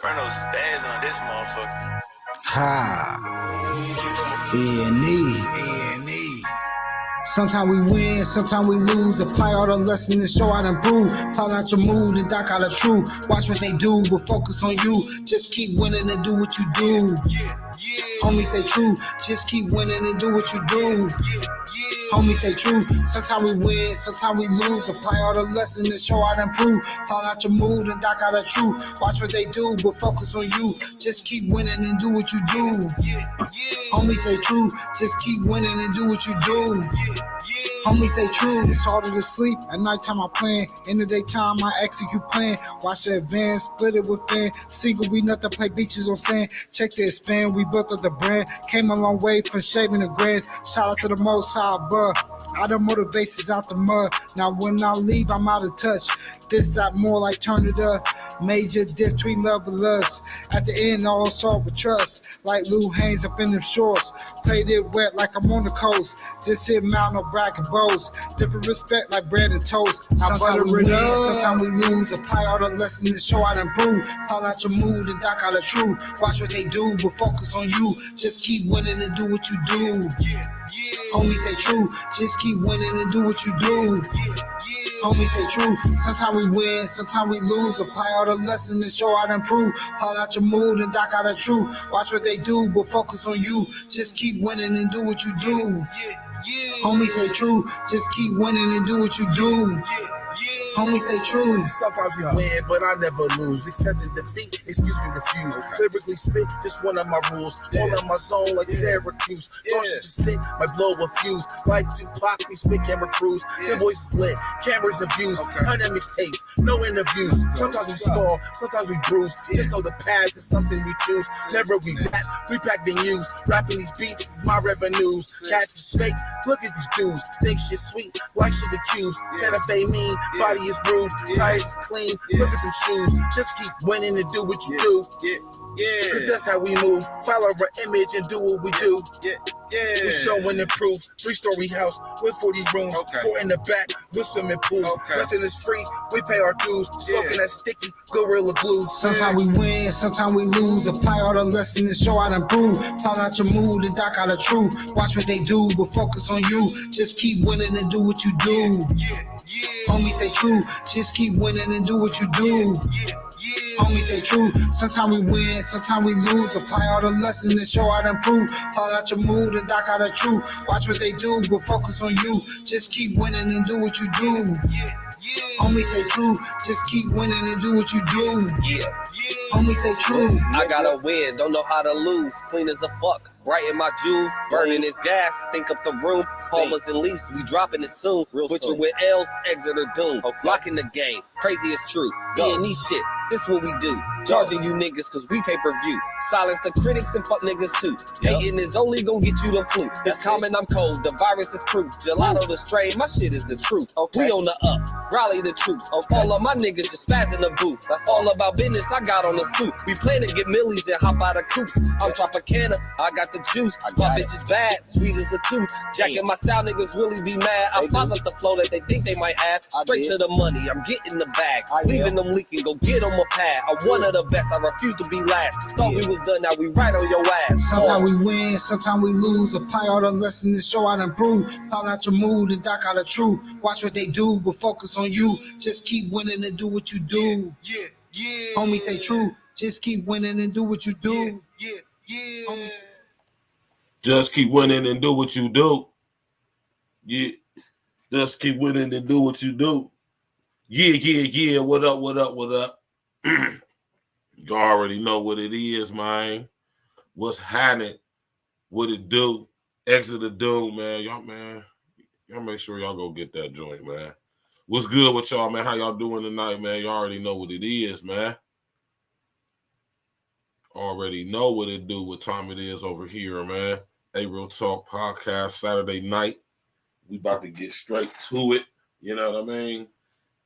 Bruno spaz on this motherfucker. Ha. E&E. Sometimes we win, sometimes we lose. Apply all the lessons and show how to improve. Plan out your mood and dock out the truth. Watch what they do, but focus on you. Just keep winning and do what you do. Homie, say true. Just keep winning and do what you do. Homie, say true. Sometimes we win, sometimes we lose. Apply all the lessons and show how to improve. Plan out your mood and dock out the truth. Watch what they do, but focus on you. Just keep winning and do what you do. Homie, say true. Just keep winning and do what you do. Homie, say true. It's harder to sleep. At nighttime I plan. In the daytime I execute plan. Watch the advance, split it with fan. Single, we nothing, play beaches on sand. Check the expand, we built up the brand. Came a long way from shaving the grass. Shout out to the most high above. All the motivations out the mud. Now when I leave, I'm out of touch. This out more like turn it up. Major diff between love and lust. At the end, all start with trust. Like Lou Haynes up in them shorts. Played it wet like I'm on the coast. This hit mountain, no brag and boast. Different respect like bread and toast. Sometimes we win, sometimes we lose. Apply all the lessons and show how to improve. Call out your mood and dock out the truth. Watch what they do, but focus on you. Just keep winning and do what you do. Homie, say true. Just keep winning and do what you do. Homie, say true. Sometimes we win, sometimes we lose. Apply all the lessons and show how to improve. Call out your mood and dock out the truth. Watch what they do, but focus on you. Just keep winning and do what you do. Homie, say true. Just keep winning and do what you do. Homie, say true. Sometimes we win, but I never lose. Accepting defeat, excuse me, refuse. Lyrically spit, just one of my rules. All in my zone like Syracuse. Cautious to sit, my blow a fuse. Like Tupac, we spit camera crews. Your voice is lit, cameras and views. 100 mixtapes, no interviews. Sometimes we score, sometimes we bruise. Just know the path is something we choose. Never we rap, we pack venues. Rapping these beats is my revenues. Cats is fake, look at these dudes. Think shit sweet, like sugar cubes. Santa Fe mean, body is rude, tires clean, look at them shoes. Just keep winning and do what you do. Cause that's how we move. Follow our image and do what we do. We show and improve. 3-story house with 40 rooms. 4 in the back with swimming pools. Nothing is free, we pay our dues. Smoking that sticky Gorilla Glue. Sometimes we win, sometimes we lose. Apply all the lessons and show how to improve. Call out your mood and dock out the truth. Watch what they do, but focus on you. Just keep winning and do what you do. Homie, say true. Just keep winning and do what you do. Homie, say true. Sometimes we win, sometimes we lose. Apply all the lessons and show how to improve. Call out your mood and dock out the truth. Watch what they do, but focus on you. Just keep winning and do what you do. Homie, say true. Just keep winning and do what you do. Homie, say true. I gotta win, don't know how to lose. Clean as a fuck, bright in my jewels. Burning his gas, stink up the room. Palmers and leaves, we dropping it soon. Butcher with L's, exit or doom. Locking the game, crazy is true. D&E shit, this what we do. Charging you niggas cause we pay-per-view. Silence the critics and fuck niggas too. Hating is only gonna get you the flu. It's common, I'm cold, the virus is proof. Gelato the strain, my shit is the truth. We on the up, rally the troops. All of my niggas just spaz in the booth. That's all about business, I got on the suit. We plan to get millies and hop out of coops. I'm Tropicana, I got the juice. My bitch is bad, sweet as a tooth. Jacking my style, niggas really be mad. I follow the flow that they think they might have. Straight to the money, I'm getting the bag. Leaving them leaking, go get them a pad. I'm one of the best, I refuse to be last. Thought we was done, now we right on your ass. Sometimes we win, sometimes we lose. Apply all the lessons and show how to improve. Call out your mood and dock out the truth. Watch what they do, but focus on you. Just keep winning and do what you do. Homie, say true. Just keep winning and do what you do. Homie, just keep winning and do what you do. Just keep winning and do what you do. What up? You already know what it is, man. What's happening? What it do? Exit the Doom, man. Y'all make sure y'all go get that joint, man. What's good with y'all, man? How y'all doing tonight, man? Y'all already know what it is, man. Already know what it do, what time it is over here, man. A Real Talk Podcast, Saturday night. We about to get straight to it. You know what I mean?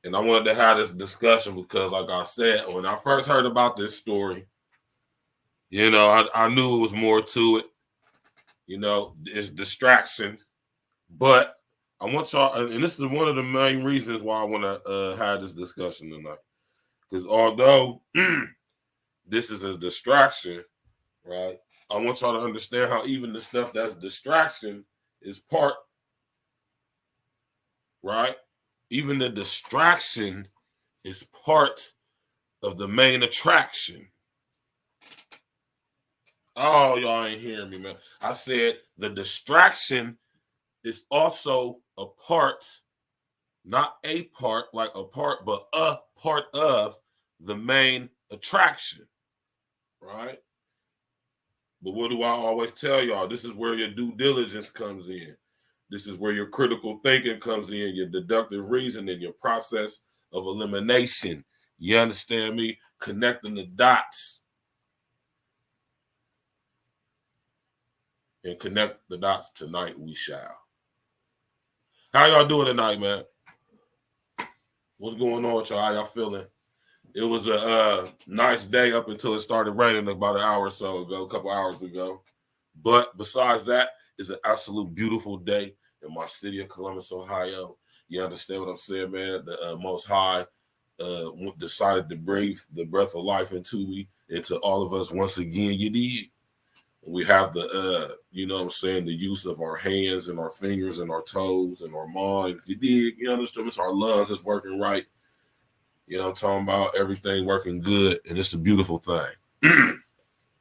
And I wanted to have this discussion because, like I said, when I first heard about this story, you know, I knew it was more to it. You know, it's distraction. But I want y'all, and this is one of the main reasons why I want to have this discussion tonight. Because although this is a distraction, right? I want y'all to understand how even the stuff that's distraction is part, right? Even the distraction is part of the main attraction. Oh, y'all ain't hearing me, man. I said the distraction is also a part, not a part, like a part, but a part of the main attraction, right? But what do I always tell y'all? This is where your due diligence comes in. This is where your critical thinking comes in, your deductive reasoning, your process of elimination. You understand me? Connecting the dots. And connect the dots tonight we shall. How y'all doing tonight, man? What's going on with y'all? How y'all feeling? It was a nice day up until it started raining about an hour or so ago, a couple hours ago. But besides that, it's an absolute beautiful day in my city of Columbus, Ohio. You understand what I'm saying, man? The Most High decided to breathe the breath of life into all of us once again. You did. We have the, you know what I'm saying, the use of our hands and our fingers and our toes and our minds. You dig? You understand? It's our lungs is working right. You know what I'm talking about? Everything working good. And it's a beautiful thing.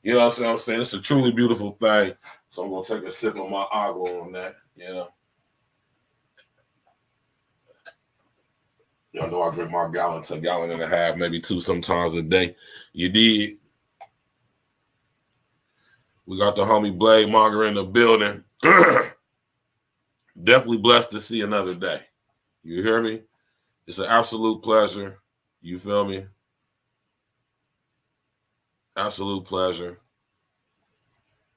You know what I'm saying? It's a truly beautiful thing. So I'm going to take a sip of my agua on that, you know. Y'all know I drink my gallon to a gallon and a half, maybe two sometimes a day. You dig? We got the homie Blade Monger in the building. Definitely blessed to see another day. You hear me? It's an absolute pleasure. You feel me? Absolute pleasure.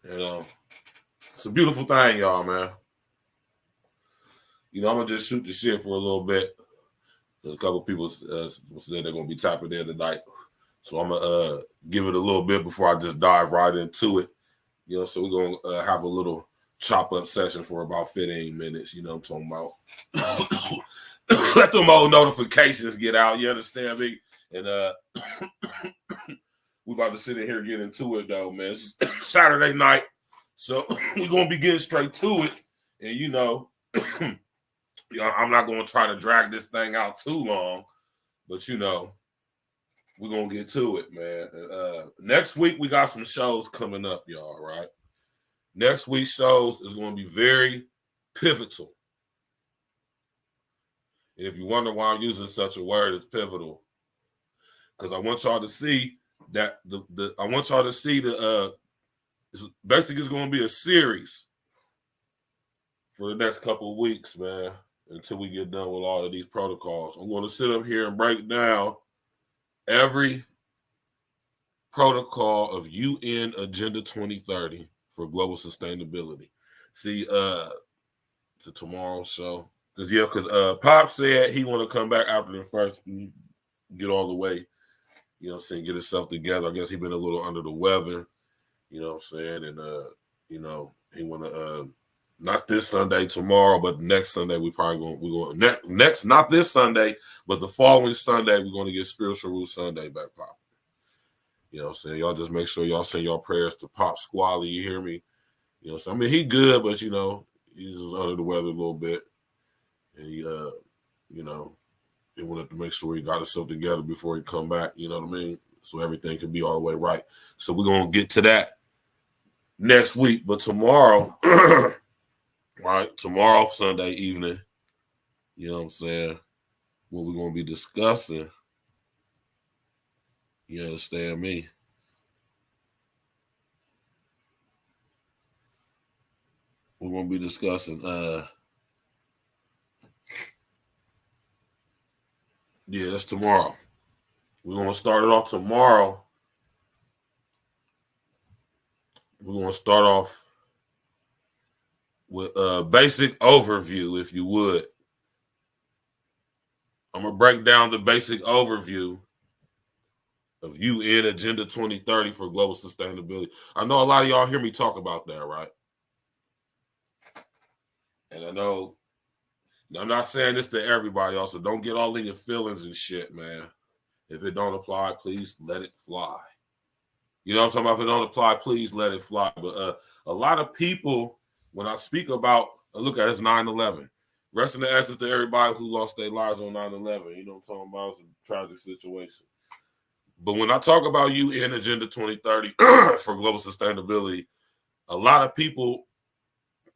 You know, it's a beautiful thing, y'all, man. You know, I'm going to just shoot the shit for a little bit. There's a couple people said they're going to be tapping in tonight. So I'm going to give it a little bit before I just dive right into it. You know, so we're going to have a little chop-up session for about 15 minutes. You know what I'm talking about? Let them old notifications get out. You understand me? And we about to sit in here and get into it, though, man. It's Saturday night, so we're going to be getting straight to it. And, you know, I'm not going to try to drag this thing out too long, but, you know, we're going to get to it, man. Next week, we got some shows coming up, y'all, right? Next week's shows is going to be very pivotal. And if you wonder why I'm using such a word as pivotal, because I want y'all to see that basically it's going to be a series for the next couple of weeks, man, until we get done with all of these protocols. I'm going to sit up here and break down every protocol of UN Agenda 2030 for global sustainability. See, to tomorrow's show. Because Pop said he want to come back after the first, get all the way, you know what I'm saying, get himself together. I guess he been a little under the weather, you know what I'm saying, and, you know, he want to, not this Sunday, tomorrow, but next Sunday, not this Sunday, but the following Sunday, we're going to get Spiritual Root Sunday back popping. You know what I'm saying? Y'all just make sure y'all send y'all prayers to Pop Squally, you hear me? You know what I'm saying? I mean, he good, but, you know, he's just under the weather a little bit. And he, you know, he wanted to make sure he got himself together before he come back, you know what I mean? So everything could be all the way right. So we're going to get to that next week. But tomorrow, right, tomorrow, Sunday evening, you know what I'm saying, what we're going to be discussing, you understand me? We're going to be discussing, yeah, that's tomorrow. We're going to start it off tomorrow. We're going to start off with a basic overview, if you would. I'm going to break down the basic overview of UN Agenda 2030 for global sustainability. I know a lot of y'all hear me talk about that, right? And I know, I'm not saying this to everybody, also. Don't get all in your feelings and shit, man. If it don't apply, please let it fly. You know what I'm talking about? If it don't apply, please let it fly. But a lot of people, when I speak about, look at it's 9/11. Rest in the essence to everybody who lost their lives on 9/11. You know what I'm talking about? It's a tragic situation. But when I talk about UN Agenda 2030 for global sustainability, a lot of people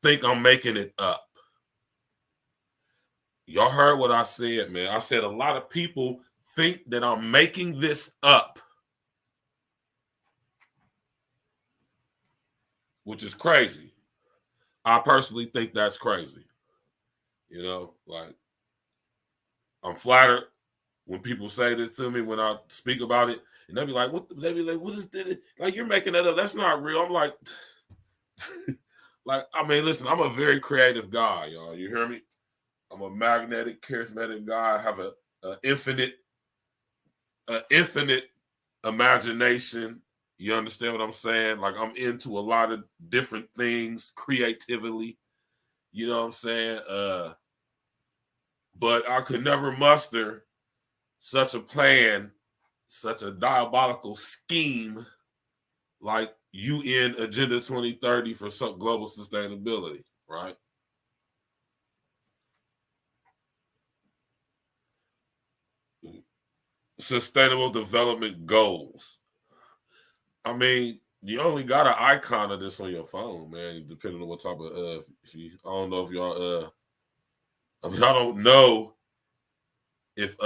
think I'm making it up. Y'all heard what I said, man. I said a lot of people think that I'm making this up, which is crazy. I personally think that's crazy. You know, like, I'm flattered when people say this to me when I speak about it, and they be like, "What?" They be like, "What is this? Like, you're making that up. That's not real." I'm like, like, I mean, listen, I'm a very creative guy, y'all. You hear me? I'm a magnetic, charismatic guy. I have a infinite imagination. You understand what I'm saying? Like, I'm into a lot of different things creatively. You know what I'm saying? But I could never muster such a plan, such a diabolical scheme like UN Agenda 2030 for global sustainability, right? Sustainable development goals. I mean, you only got an icon of this on your phone, man, depending on what type of I don't know if y'all I mean, I don't know if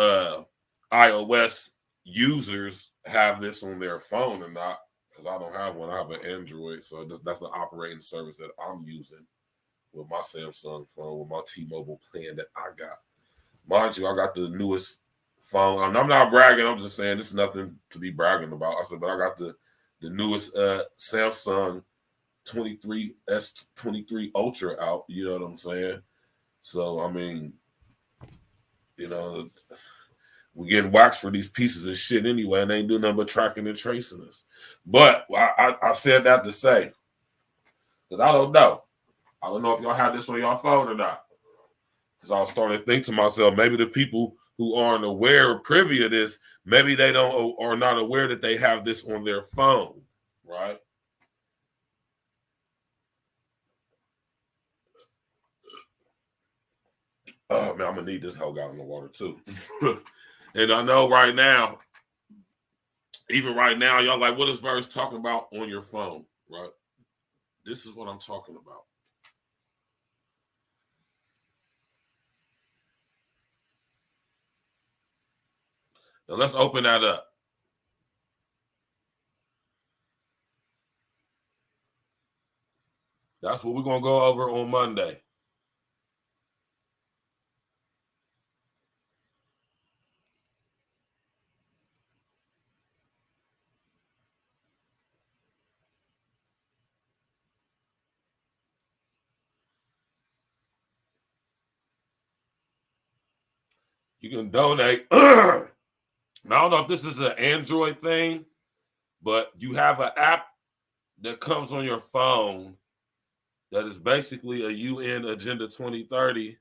iOS users have this on their phone or not, because I don't have one. I have an Android, so that's the operating service that I'm using with my Samsung phone, with my T-Mobile plan that I got. Mind you, I got the newest phone. I'm not bragging. I'm just saying this is nothing to be bragging about. I said, but I got the newest Samsung 23S23 Ultra out. You know what I'm saying? So, I mean, you know, we're getting waxed for these pieces of shit anyway, and they ain't doing nothing but tracking and tracing us. But I said that to say, because I don't know. I don't know if y'all have this on your phone or not. Because I was starting to think to myself, maybe the people who aren't aware or privy of this, maybe they don't are not aware that they have this on their phone, right? Oh man, I'm gonna need this whole gallon of water too. And I know right now, even right now, y'all like, what is Verse talking about on your phone, right? This is what I'm talking about. Now let's open that up. That's what we're gonna go over on Monday. You can donate. Now, I don't know if this is an Android thing, but you have an app that comes on your phone that is basically a UN Agenda 2030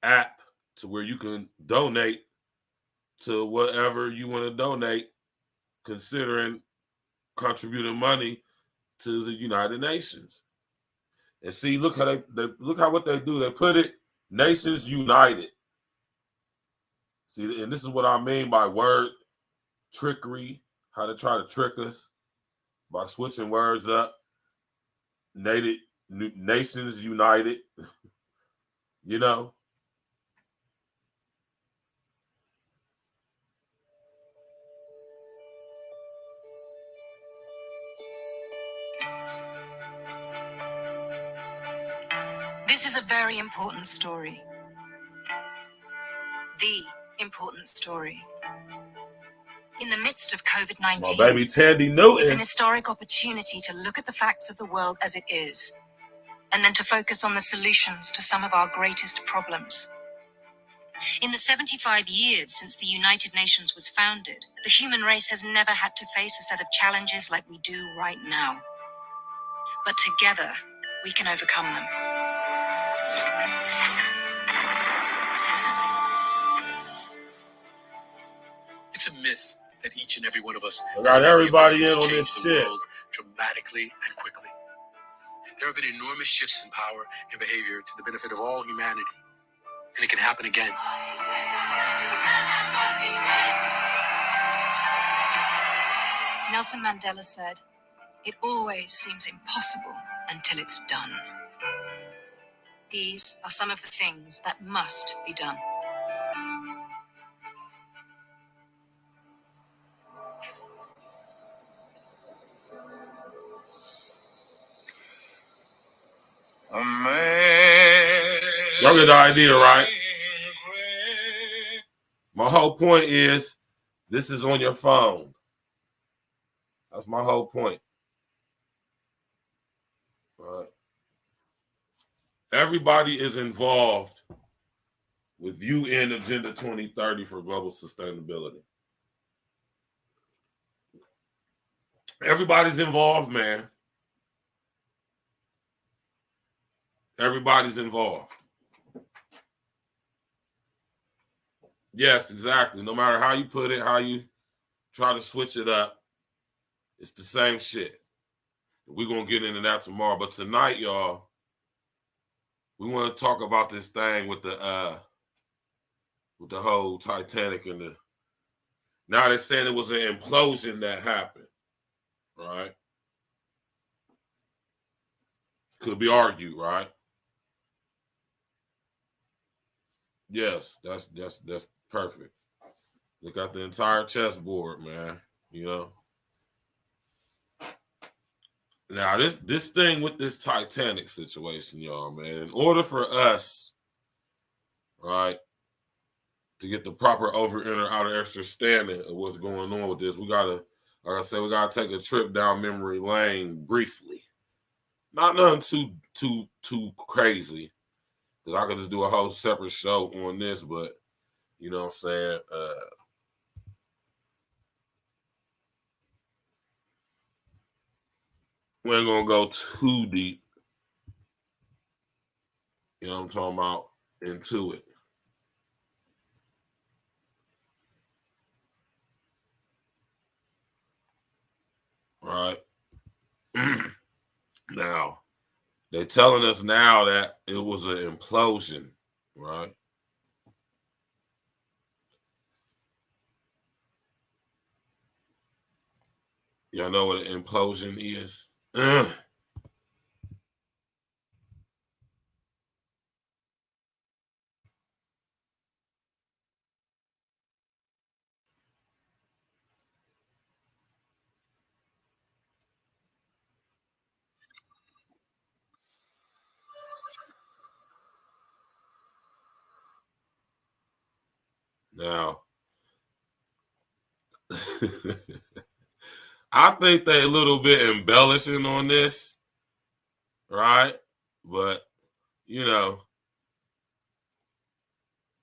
app to where you can donate to whatever you want to donate, considering contributing money to the United Nations. And see, look how they look how what they do. They put it Nations United. See, and this is what I mean by word trickery, how they try to trick us by switching words up. Nations United, you know. This is a very important story. The important story. In the midst of COVID-19, My baby Tandy Newton. it's an historic opportunity to look at the facts of the world as it is, and then to focus on the solutions to some of our greatest problems. In the 75 years since the United Nations was founded, the human race has never had to face a set of challenges like we do right now. But together, we can overcome them. It's a myth that each and every one of us I got everybody in on change this the shit. world dramatically and quickly. There have been enormous shifts in power and behavior to the benefit of all humanity, and it can happen again. Nelson Mandela said, "It always seems impossible until it's done." These are some of the things that must be done. Y'all get the idea, right? My whole point is this is on your phone. That's my whole point. All right. Everybody is involved with UN Agenda 2030 for global sustainability. Everybody's involved, man. Everybody's involved. Yes, exactly. No matter how you put it, how you try to switch it up, it's the same shit. We're going to get into that tomorrow. But tonight, y'all, we want to talk about this thing with the whole Titanic and the. Now they're saying it was an implosion that happened, right? Could be argued, right? Yes, that's perfect. Look at the entire chessboard, man. You know. Now this thing with this Titanic situation, y'all, man. In order for us, right, to get the proper over, inner, outer understanding of what's going on with this, we gotta, like I said, we gotta take a trip down memory lane briefly. Not nothing too crazy, because I could just do a whole separate show on this, but you know what I'm saying? We ain't gonna go too deep. You know what I'm talking about? Into it. All right. Now, they're telling us now that it was an implosion, right? Y'all know what an implosion is? Now, I think they a little bit embellishing on this, right? But, you know,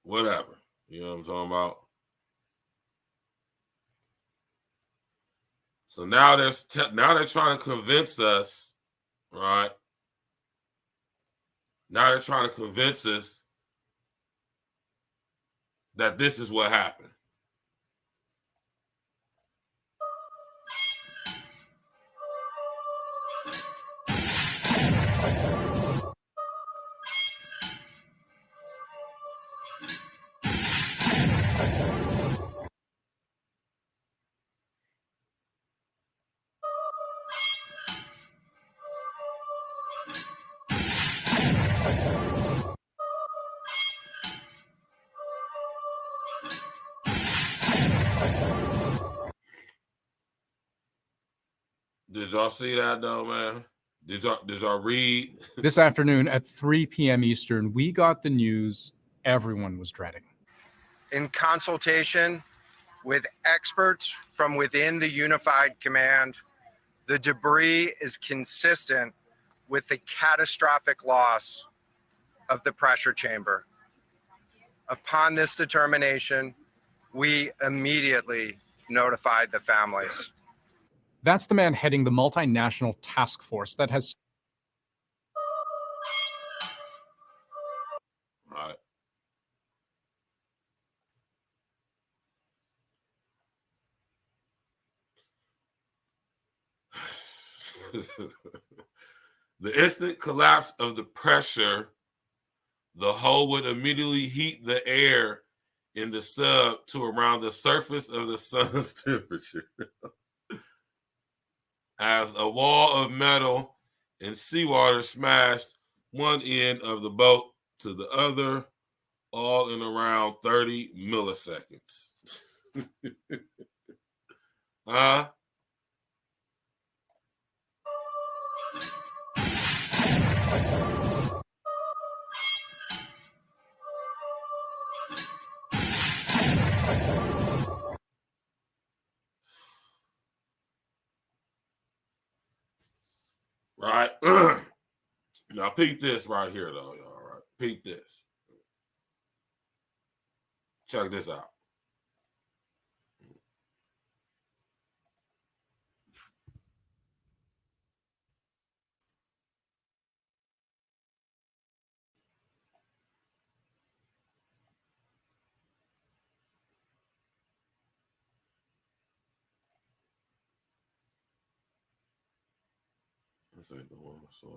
whatever. You know what I'm talking about? So now they're trying to convince us, right? Now they're trying to convince us that this is what happened. Did y'all see that though, man? Did y'all read? This afternoon at 3 p.m. Eastern, we got the news everyone was dreading. In consultation with experts from within the Unified Command, the debris is consistent with the catastrophic loss of the pressure chamber. Upon this determination, we immediately notified the families. That's the man heading the multinational task force that has. Right. The instant collapse of the pressure, the hull would immediately heat the air in the sub to around the surface of the sun's temperature. As a wall of metal and seawater smashed one end of the boat to the other, all in around 30 milliseconds. Huh? Right? Now, peep this right here, though, y'all. Right? Peep this. Check this out. This ain't the one I saw.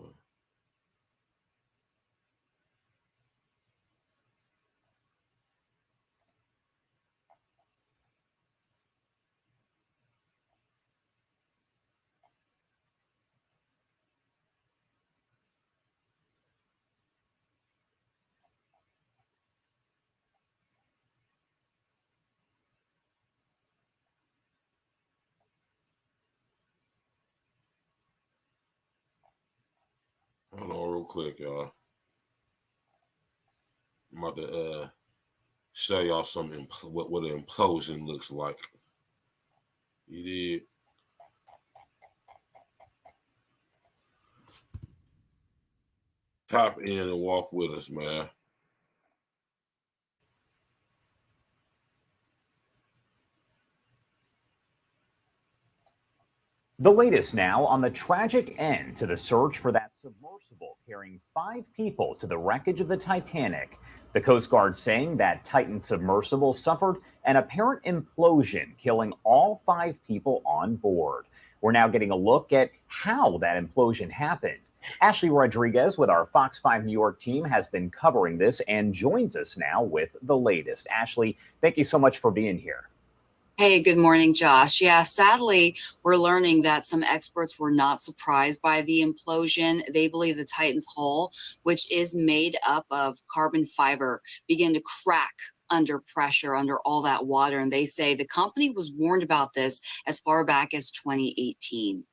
Hold on real quick, y'all. I'm about to show y'all some what an implosion looks like. You did. Tap in and walk with us, man. The latest now on the tragic end to the search for that submersible carrying 5 people to the wreckage of the Titanic. The Coast Guard saying that Titan submersible suffered an apparent implosion, killing all 5 people on board. We're now getting a look at how that implosion happened. Ashley Rodriguez with our Fox 5 New York team has been covering this and joins us now with the latest. Ashley, thank you so much for being here. Hey, good morning, Josh. Yeah, sadly, we're learning that some experts were not surprised by the implosion. They believe the Titan's hull, which is made up of carbon fiber, began to crack under pressure, under all that water. And they say the company was warned about this as far back as 2018.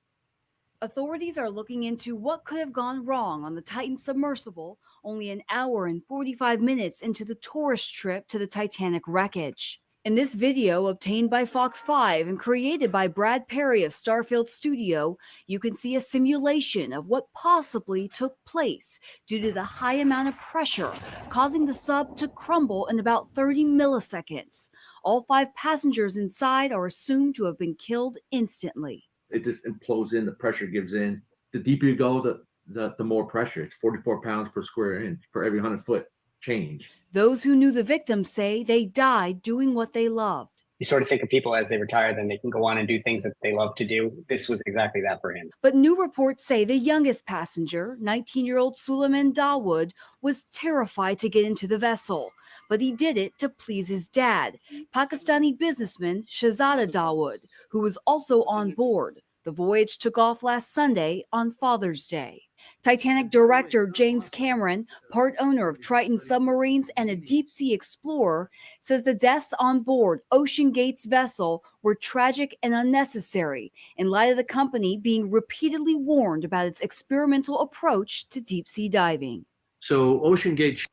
Authorities are looking into what could have gone wrong on the Titan submersible only an hour and 45 minutes into the tourist trip to the Titanic wreckage. In this video obtained by Fox 5 and created by Brad Perry of Starfield Studio, you can see a simulation of what possibly took place due to the high amount of pressure causing the sub to crumble in about 30 milliseconds. All 5 passengers inside are assumed to have been killed instantly. It just implodes in, the pressure gives in. The deeper you go, the more pressure. It's 44 pounds per square inch per every 100-foot change. Those who knew the victims say they died doing what they loved. You sort of think of people as they retire, then they can go on and do things that they love to do. This was exactly that for him. But new reports say the youngest passenger, 19-year-old Suleiman Dawood, was terrified to get into the vessel. But he did it to please his dad, Pakistani businessman Shahzada Dawood, who was also on board. The voyage took off last Sunday on Father's Day. Titanic director James Cameron, part owner of Triton Submarines and a deep-sea explorer, says the deaths on board Ocean Gate's vessel were tragic and unnecessary in light of the company being repeatedly warned about its experimental approach to deep-sea diving. So Ocean Gate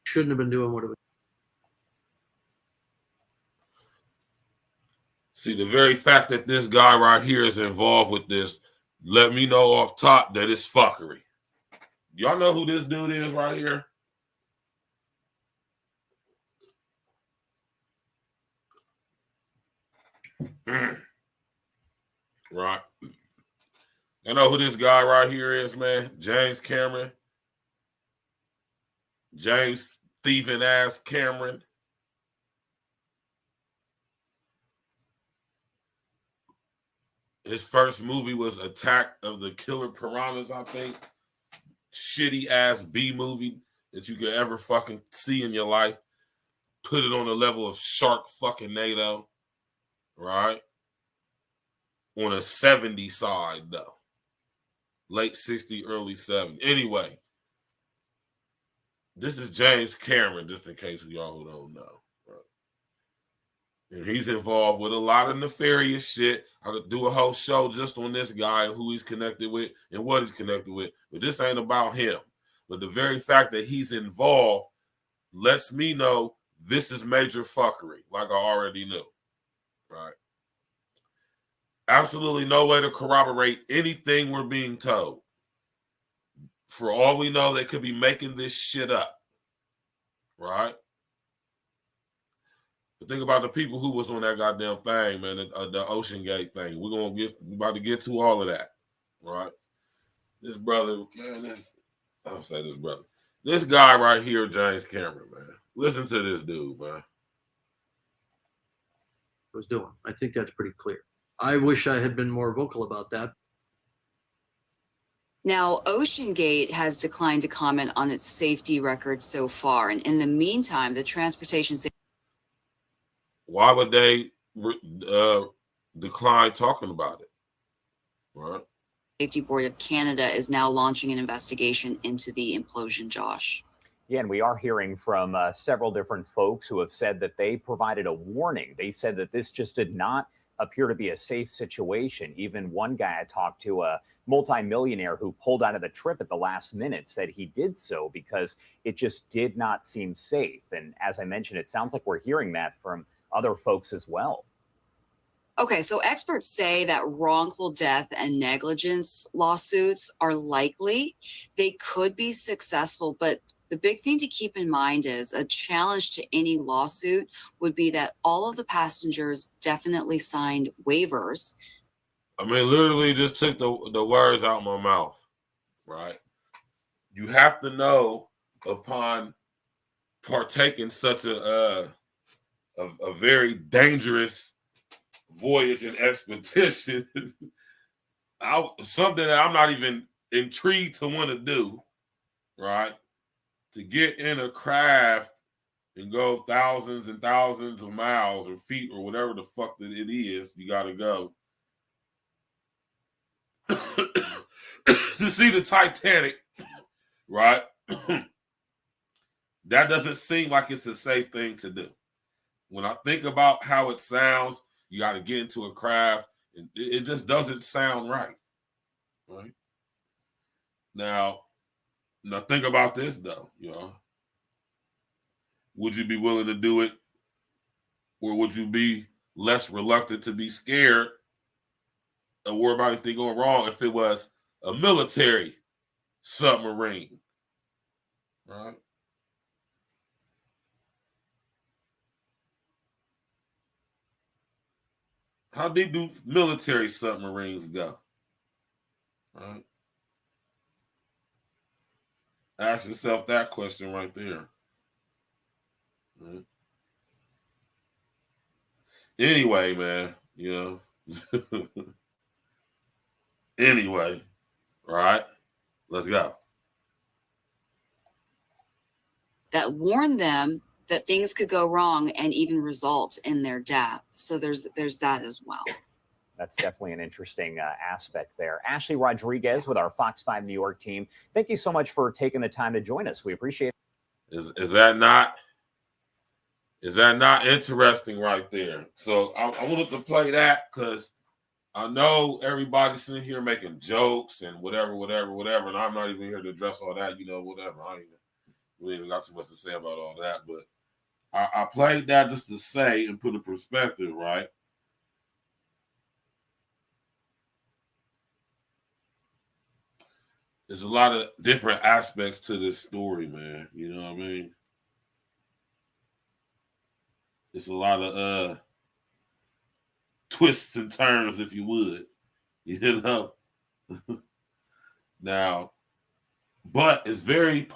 shouldn't have been doing what it was. See, the very fact that this guy right here is involved with this, let me know off top that it's fuckery. Y'all know who this dude is right here? Right. I know who this guy right here is, man. James Cameron. James thieving ass Cameron. His first movie was Attack of the Killer Piranhas, I think. Shitty ass B movie that you could ever fucking see in your life. Put it on the level of Shark fucking NATO, right? On a 70 side, though. Late 60, early 70. Anyway, this is James Cameron, just in case we all don't know. Right? And he's involved with a lot of nefarious shit. I could do a whole show just on this guy and who he's connected with and what he's connected with. But this ain't about him. But the very fact that he's involved lets me know this is major fuckery, like I already knew. Right? Absolutely no way to corroborate anything we're being told. For all we know, they could be making this shit up. Right? But think about the people who was on that goddamn thing, man, the Ocean Gate thing. We're about to get to all of that. Right? This brother, man, I'll say this brother. This guy right here, James Cameron, man. Listen to this dude, man. Was doing. I think that's pretty clear. I wish I had been more vocal about that. Now, OceanGate has declined to comment on its safety record so far. And in the meantime, the Transportation Safety... Why would they decline talking about it? Right? Safety Board of Canada is now launching an investigation into the implosion, Josh. Yeah, and we are hearing from several different folks who have said that they provided a warning. They said that this just did not appear to be a safe situation. Even one guy I talked to, a multimillionaire who pulled out of the trip at the last minute, said he did so because it just did not seem safe. And as I mentioned, it sounds like we're hearing that from other folks as well. Okay, so experts say that wrongful death and negligence lawsuits are likely. They could be successful, but the big thing to keep in mind is a challenge to any lawsuit would be that all of the passengers definitely signed waivers. I mean, literally just took the words out of my mouth, right? You have to know upon partaking such a very dangerous voyage and expedition, something that I'm not even intrigued to want to do, right? To get in a craft and go thousands and thousands of miles or feet or whatever the fuck that it is, you got to go to see the Titanic, right? That doesn't seem like it's a safe thing to do. When I think about how it sounds, you got to get into a craft, and it just doesn't sound right. Right? Now think about this, though. You know, would you be willing to do it, or would you be less reluctant to be scared or worry about anything going wrong if it was a military submarine? Right? How deep do military submarines go? Right? Ask yourself that question right there. Right? Anyway, man, you know. Anyway, right? Let's go. That warned them that things could go wrong and even result in their death. So there's that as well. That's definitely an interesting aspect there. Ashley Rodriguez with our Fox 5 New York team. Thank you so much for taking the time to join us. We appreciate it. Is that not interesting right there? So I wanted to play that because I know everybody's sitting here making jokes and whatever, and I'm not even here to address all that, whatever. We ain't even got too much to say about all that, but I played that just to say and put a perspective, right? There's a lot of different aspects to this story, man. You know what I mean? It's a lot of twists and turns, if you would. You know? Now, but it's very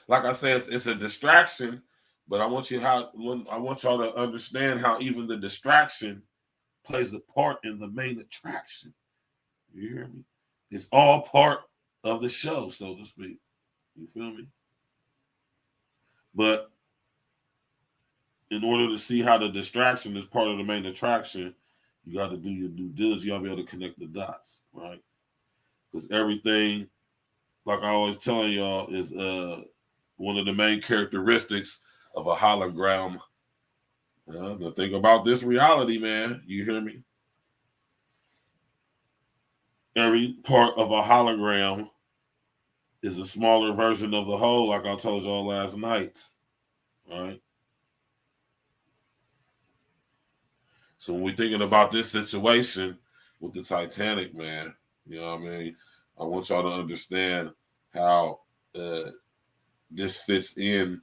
like I said, it's a distraction, but I want y'all to understand how even the distraction plays a part in the main attraction. You hear me? It's all part of the show, so to speak. You feel me? But in order to see how the distraction is part of the main attraction, you got to do your due diligence. You got to be able to connect the dots, right? Because everything, like I always telling y'all, is one of the main characteristics of a hologram. The thing about this reality, man, you hear me? Every part of a hologram is a smaller version of the whole, like I told y'all last night, right? So when we're thinking about this situation with the Titanic, man, you know what I mean? I want y'all to understand how this fits in.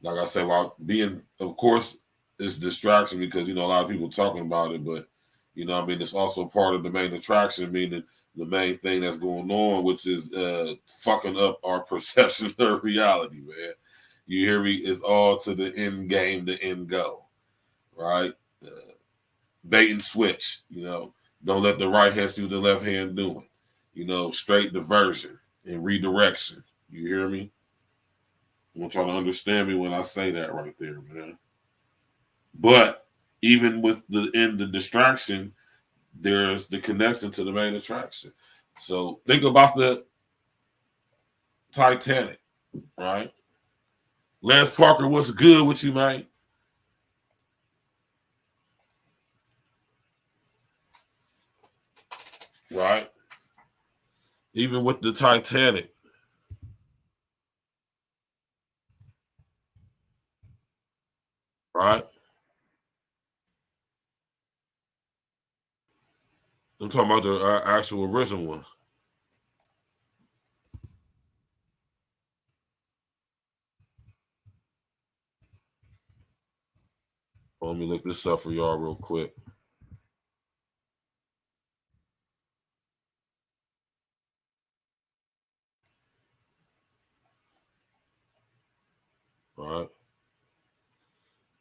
Like I said, while being, of course, it's distraction because, you know, a lot of people talking about it, but, you know what I mean? It's also part of the main attraction, meaning the main thing that's going on, which is fucking up our perception of reality, man. You hear me? It's all to the end game, the end goal, right? Bait and switch, you know. Don't let the right hand see what the left hand doing. You know, straight diversion and redirection. You hear me? I want y'all to understand me when I say that right there, man. But even with the distraction, there's the connection to the main attraction. So think about the Titanic, right? Lance Parker, what's good with you, man? Right? Even with the Titanic. Right? I'm talking about the actual original one. Let me look this up for y'all real quick. All right.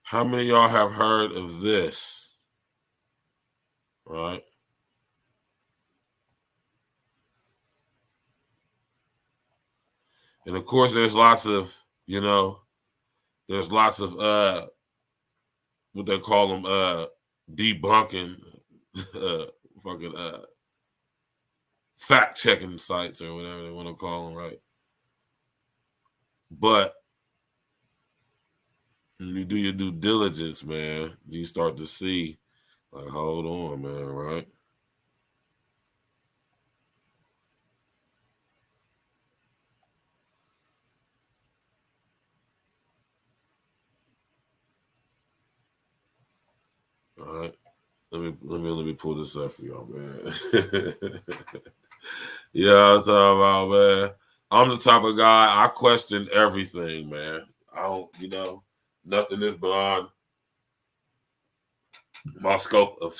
How many of y'all have heard of this? Right? And of course, there's lots of, you know, there's lots of what they call them, debunking, fucking fact checking sites or whatever they want to call them, right? But when you do your due diligence, man, you start to see, like, hold on, man, right? All right. Let me pull this up for y'all, man. Yeah, I'm talking about, man. I'm the type of guy, I question everything, man. I don't, you know, nothing is beyond my scope of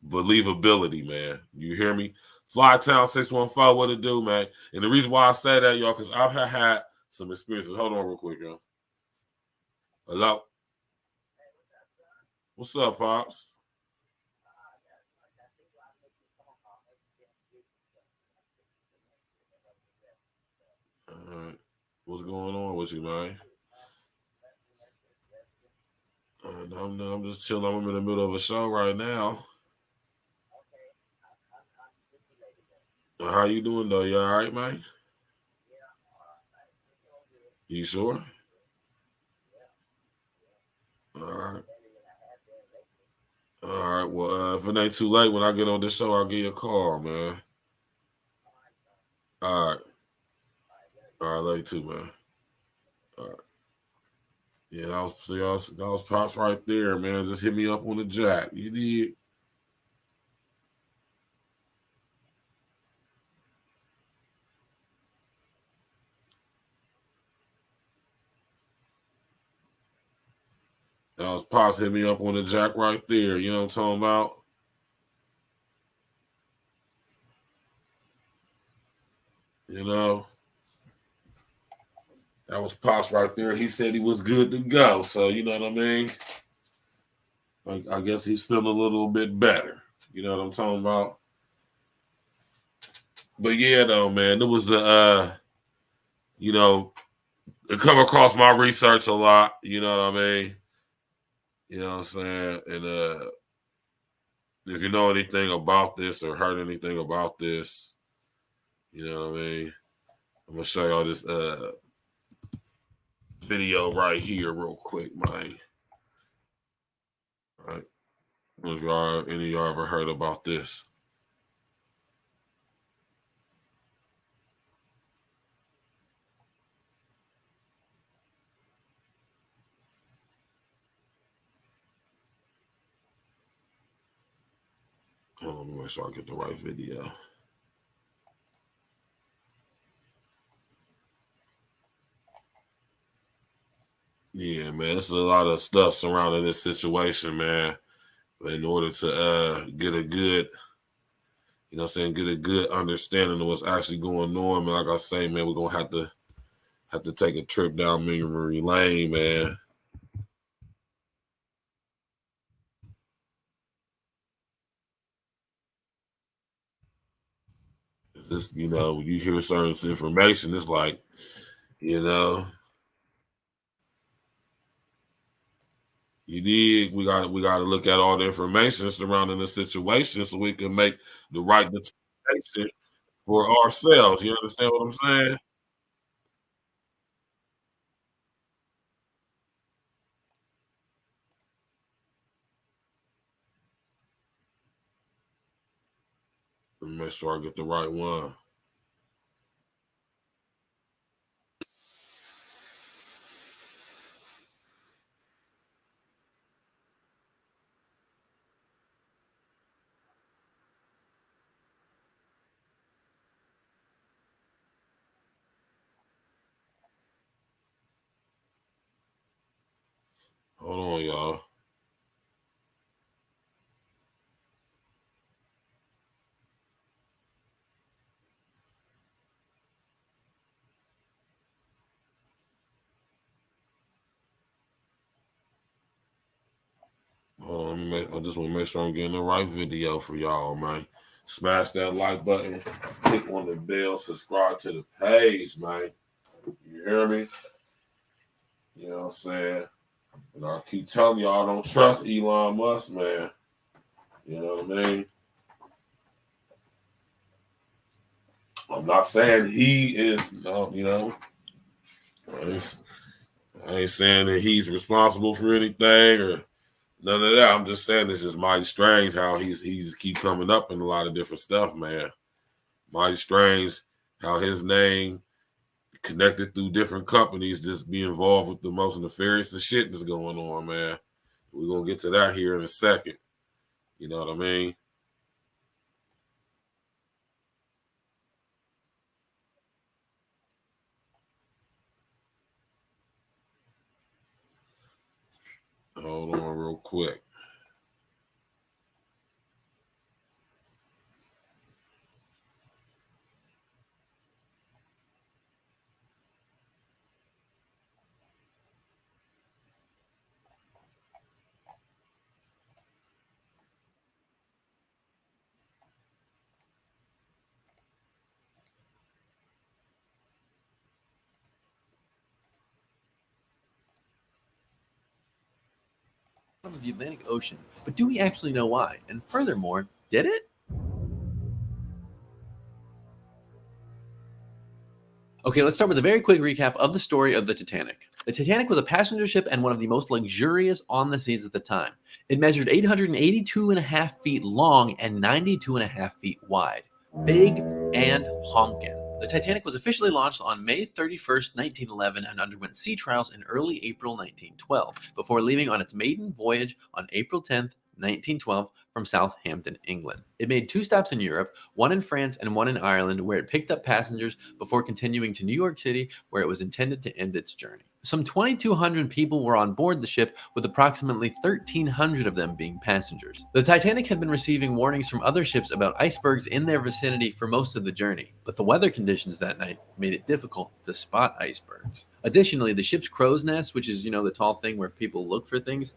believability, man. You hear me? Flytown 614, what it do, man? And the reason why I say that, y'all, because I've had some experiences. Hold on real quick, y'all. Hello? What's up, Pops? All right. What's going on with you, man? I'm just chilling. I'm in the middle of a show right now. How you doing, though? You all right, man? You sure? All right. All right. Well, if it ain't too late, when I get on this show, I'll give you a call, man. All right. All right, love you too, man. All right. Yeah, that was Pops right there, man. Just hit me up on the jack. You did. That was Pops hit me up on the jack right there. You know what I'm talking about? You know? That was Pops right there. He said he was good to go. So, you know what I mean? Like, I guess he's feeling a little bit better. You know what I'm talking about? But yeah, though, man, it was you know, it come across my research a lot. You know what I mean? You know what I'm saying? And if you know anything about this or heard anything about this, you know what I mean? I'm gonna show y'all this video right here real quick, man. All right. If y'all any of y'all ever heard about this? Hold on, let me make sure I get the right video. Yeah, man, there's a lot of stuff surrounding this situation, man. In order to get a good, you know what I'm saying, get a good understanding of what's actually going on, man. Like I say, man, we're gonna have to take a trip down memory lane, man. This, you know, when you hear certain information, it's like, you know, you did. We gotta look at all the information surrounding the situation so we can make the right determination for ourselves. You understand what I'm saying? Let me make sure I get the right one. Hold on, y'all. Hold on, I just want to make sure I'm getting the right video for y'all, man. Smash that like button, click on the bell, subscribe to the page, man. You hear me? You know what I'm saying? And I keep telling y'all, I don't trust Elon Musk, man. You know what I mean? I'm not saying he is, you know, I ain't saying that he's responsible for anything or none of that. I'm just saying this is mighty strange how he's keep coming up in a lot of different stuff, man. Mighty strange how his name connected through different companies just be involved with the most nefarious shit that's going on, man. We're gonna get to that here in a second. You know what I mean? Hold on real quick. Of the Atlantic Ocean, but do we actually know why? And furthermore, did it? Okay, let's start with a very quick recap of the story of the Titanic. The Titanic was a passenger ship and one of the most luxurious on the seas at the time. It measured 882.5 feet long and 92.5 feet wide. Big and honkin'. The Titanic was officially launched on May 31st, 1911 and underwent sea trials in early April 1912 before leaving on its maiden voyage on April 10th, 1912 from Southampton, England. It made 2 stops in Europe, one in France and one in Ireland, where it picked up passengers before continuing to New York City, where it was intended to end its journey. Some 2,200 people were on board the ship, with approximately 1,300 of them being passengers. The Titanic had been receiving warnings from other ships about icebergs in their vicinity for most of the journey, but the weather conditions that night made it difficult to spot icebergs. Additionally, the ship's crow's nest, which is, the tall thing where people look for things,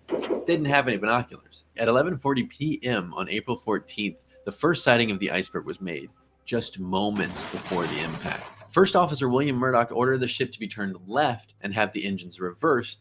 didn't have any binoculars. At 11:40 p.m. on April 14th, the first sighting of the iceberg was made. just moments before the impact. First Officer William Murdoch ordered the ship to be turned left and have the engines reversed,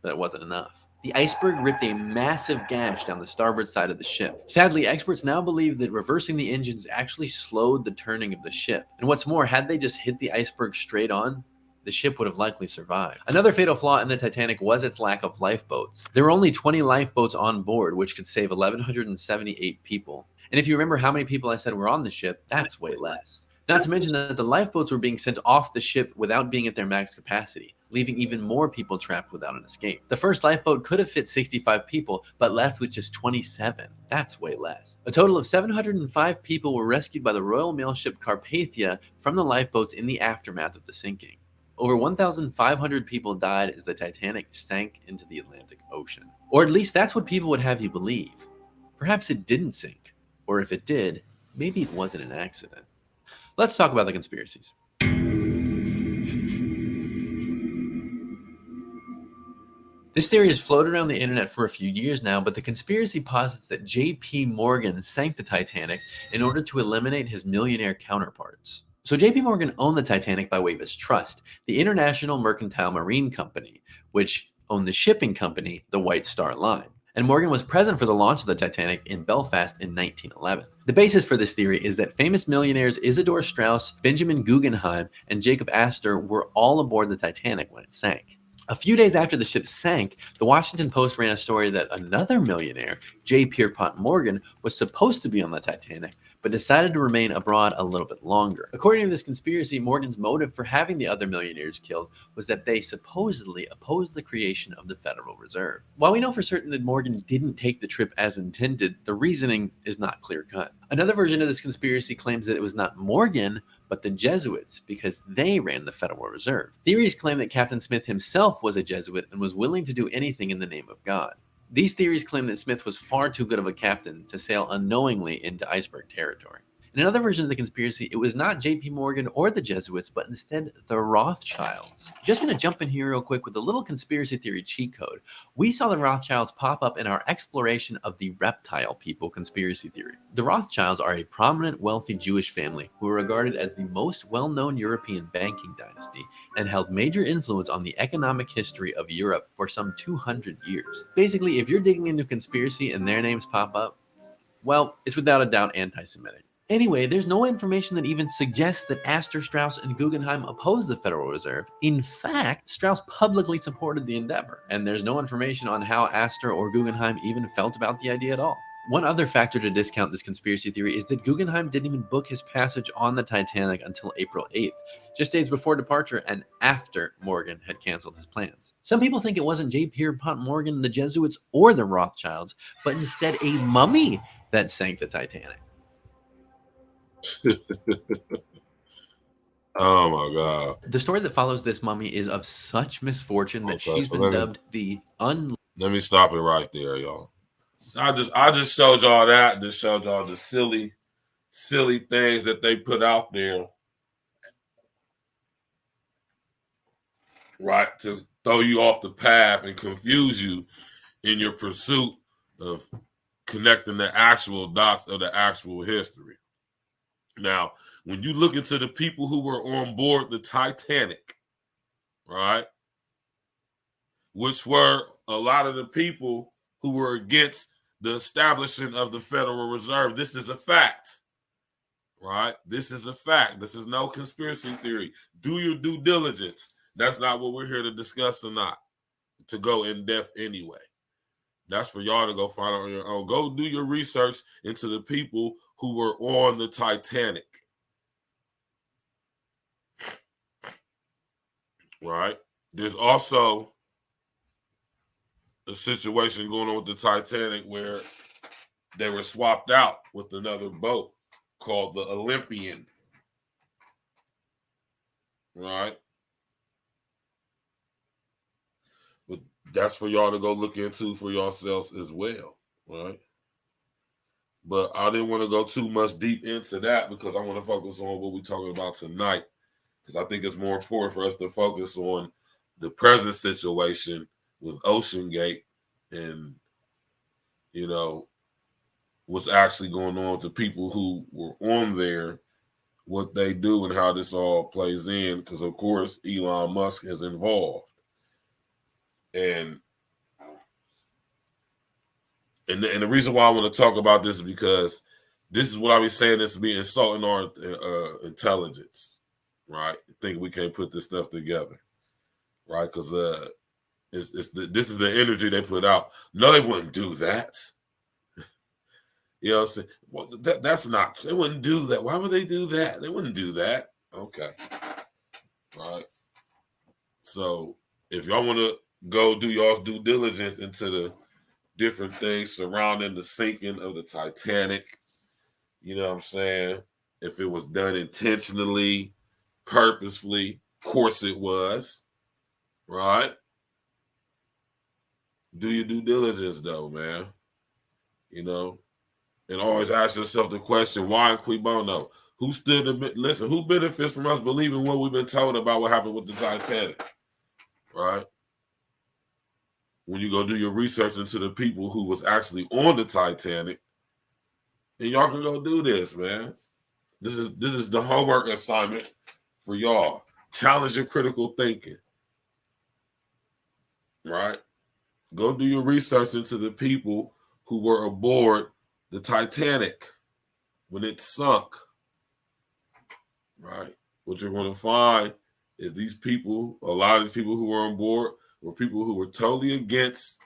but it wasn't enough. The iceberg ripped a massive gash down the starboard side of the ship. Sadly, experts now believe that reversing the engines actually slowed the turning of the ship. And what's more, had they just hit the iceberg straight on, the ship would have likely survived. Another fatal flaw in the Titanic was its lack of lifeboats. There were only 20 lifeboats on board, which could save 1,178 people. And if you remember how many people I said were on the ship, that's way less. Not to mention that the lifeboats were being sent off the ship without being at their max capacity, leaving even more people trapped without an escape. The first lifeboat could have fit 65 people, but left with just 27. That's way less. A total of 705 people were rescued by the Royal Mail ship Carpathia from the lifeboats in the aftermath of the sinking. Over 1,500 people died as the Titanic sank into the Atlantic Ocean. Or at least that's what people would have you believe. Perhaps it didn't sink. Or if it did, maybe it wasn't an accident. Let's talk about the conspiracies. This theory has floated around the internet for a few years now, but the conspiracy posits that J.P. Morgan sank the Titanic in order to eliminate his millionaire counterparts. So J.P. Morgan owned the Titanic by way of his trust, the International Mercantile Marine Company, which owned the shipping company, the White Star Line. And Morgan was present for the launch of the Titanic in Belfast in 1911. The basis for this theory is that famous millionaires Isidor Straus, Benjamin Guggenheim, and Jacob Astor were all aboard the Titanic when it sank. A few days after the ship sank, the Washington Post ran a story that another millionaire, J. Pierpont Morgan, was supposed to be on the Titanic, but decided to remain abroad a little bit longer. According to this conspiracy, Morgan's motive for having the other millionaires killed was that they supposedly opposed the creation of the Federal Reserve. While we know for certain that Morgan didn't take the trip as intended, the reasoning is not clear-cut. Another version of this conspiracy claims that it was not Morgan, but the Jesuits, because they ran the Federal Reserve. Theories claim that Captain Smith himself was a Jesuit and was willing to do anything in the name of God. These theories claim that Smith was far too good of a captain to sail unknowingly into iceberg territory. In another version of the conspiracy, it was not J.P. Morgan or the Jesuits, but instead the Rothschilds. Just going to jump in here real quick with a little conspiracy theory cheat code. We saw the Rothschilds pop up in our exploration of the reptile people conspiracy theory. The Rothschilds are a prominent, wealthy Jewish family who are regarded as the most well-known European banking dynasty and held major influence on the economic history of Europe for some 200 years. Basically, if you're digging into conspiracy and their names pop up, well, it's without a doubt anti-Semitic. Anyway, there's no information that even suggests that Astor, Straus, and Guggenheim opposed the Federal Reserve. In fact, Straus publicly supported the endeavor, and there's no information on how Astor or Guggenheim even felt about the idea at all. One other factor to discount this conspiracy theory is that Guggenheim didn't even book his passage on the Titanic until April 8th, just days before departure and after Morgan had canceled his plans. Some people think it wasn't J. Pierpont Morgan, the Jesuits, or the Rothschilds, but instead a mummy that sank the Titanic. Oh my God. The story that follows this mummy is of such misfortune that she's been dubbed the Let me stop it right there, y'all. So I just showed y'all that. Just showed y'all the silly things that they put out there, right, to throw you off the path and confuse you in your pursuit of connecting the actual dots of the actual history. Now, when you look into the people who were on board the Titanic, right, which were a lot of the people who were against the establishment of the Federal Reserve, this is a fact, right? This is a fact. This is no conspiracy theory. Do your due diligence. That's not what we're here to discuss tonight, to go in depth anyway. That's for y'all to go find out on your own. Go do your research into the people who were on the Titanic. Right? There's also a situation going on with the Titanic where they were swapped out with another boat called the Olympian. Right? But that's for y'all to go look into for yourselves as well, right? But I didn't want to go too much deep into that because I want to focus on what we're talking about tonight, because I think it's more important for us to focus on the present situation with Ocean Gate and, you know, what's actually going on with the people who were on there what they do and how this all plays in, because of course Elon Musk is involved. And the reason why I want to talk about this is because this is what I be saying, this be insulting our intelligence, right? Think we can't put this stuff together, right? Because this is the energy they put out. No, they wouldn't do that. You know what I'm saying? Well, that's not, they wouldn't do that. Why would they do that? They wouldn't do that. Okay. Right. So if y'all want to go do y'all's due diligence into the different things surrounding the sinking of the Titanic, you know what I'm saying? If it was done intentionally, purposefully, of course it was, right? Do your due diligence though, man. You know, and always ask yourself the question, why and cui bono? Who stood to listen? Who benefits from us believing what we've been told about what happened with the Titanic? Right? When you go do your research into the people who was actually on the Titanic, and y'all can go do this, man. This is the homework assignment for y'all. Challenge your critical thinking. Right? Go do your research into the people who were aboard the Titanic when it sunk. Right? What you're going to find is these people, a lot of these people who were on board were people who were totally against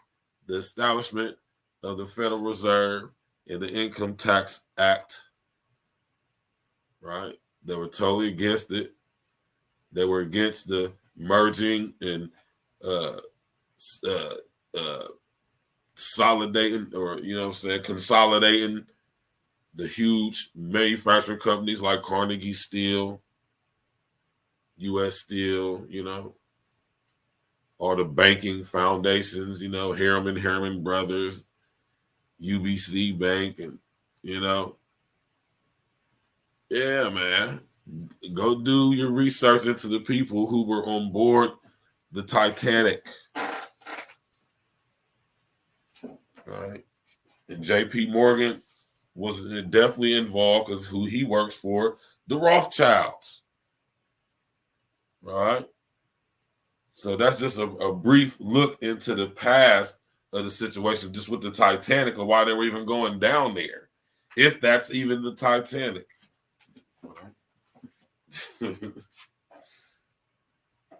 the establishment of the Federal Reserve and the Income Tax Act. Right? They were totally against it. They were against the merging and consolidating, or you know what I'm saying, consolidating the huge manufacturing companies like Carnegie Steel, U.S. Steel, you know, or the banking foundations, you know, Harriman Brothers, UBC Bank, and you know, yeah, man. Go do your research into the people who were on board the Titanic. Right. And JP Morgan was definitely involved because who he works for, the Rothschilds. Right. So that's just a brief look into the past of the situation, just with the Titanic, or why they were even going down there, if that's even the Titanic.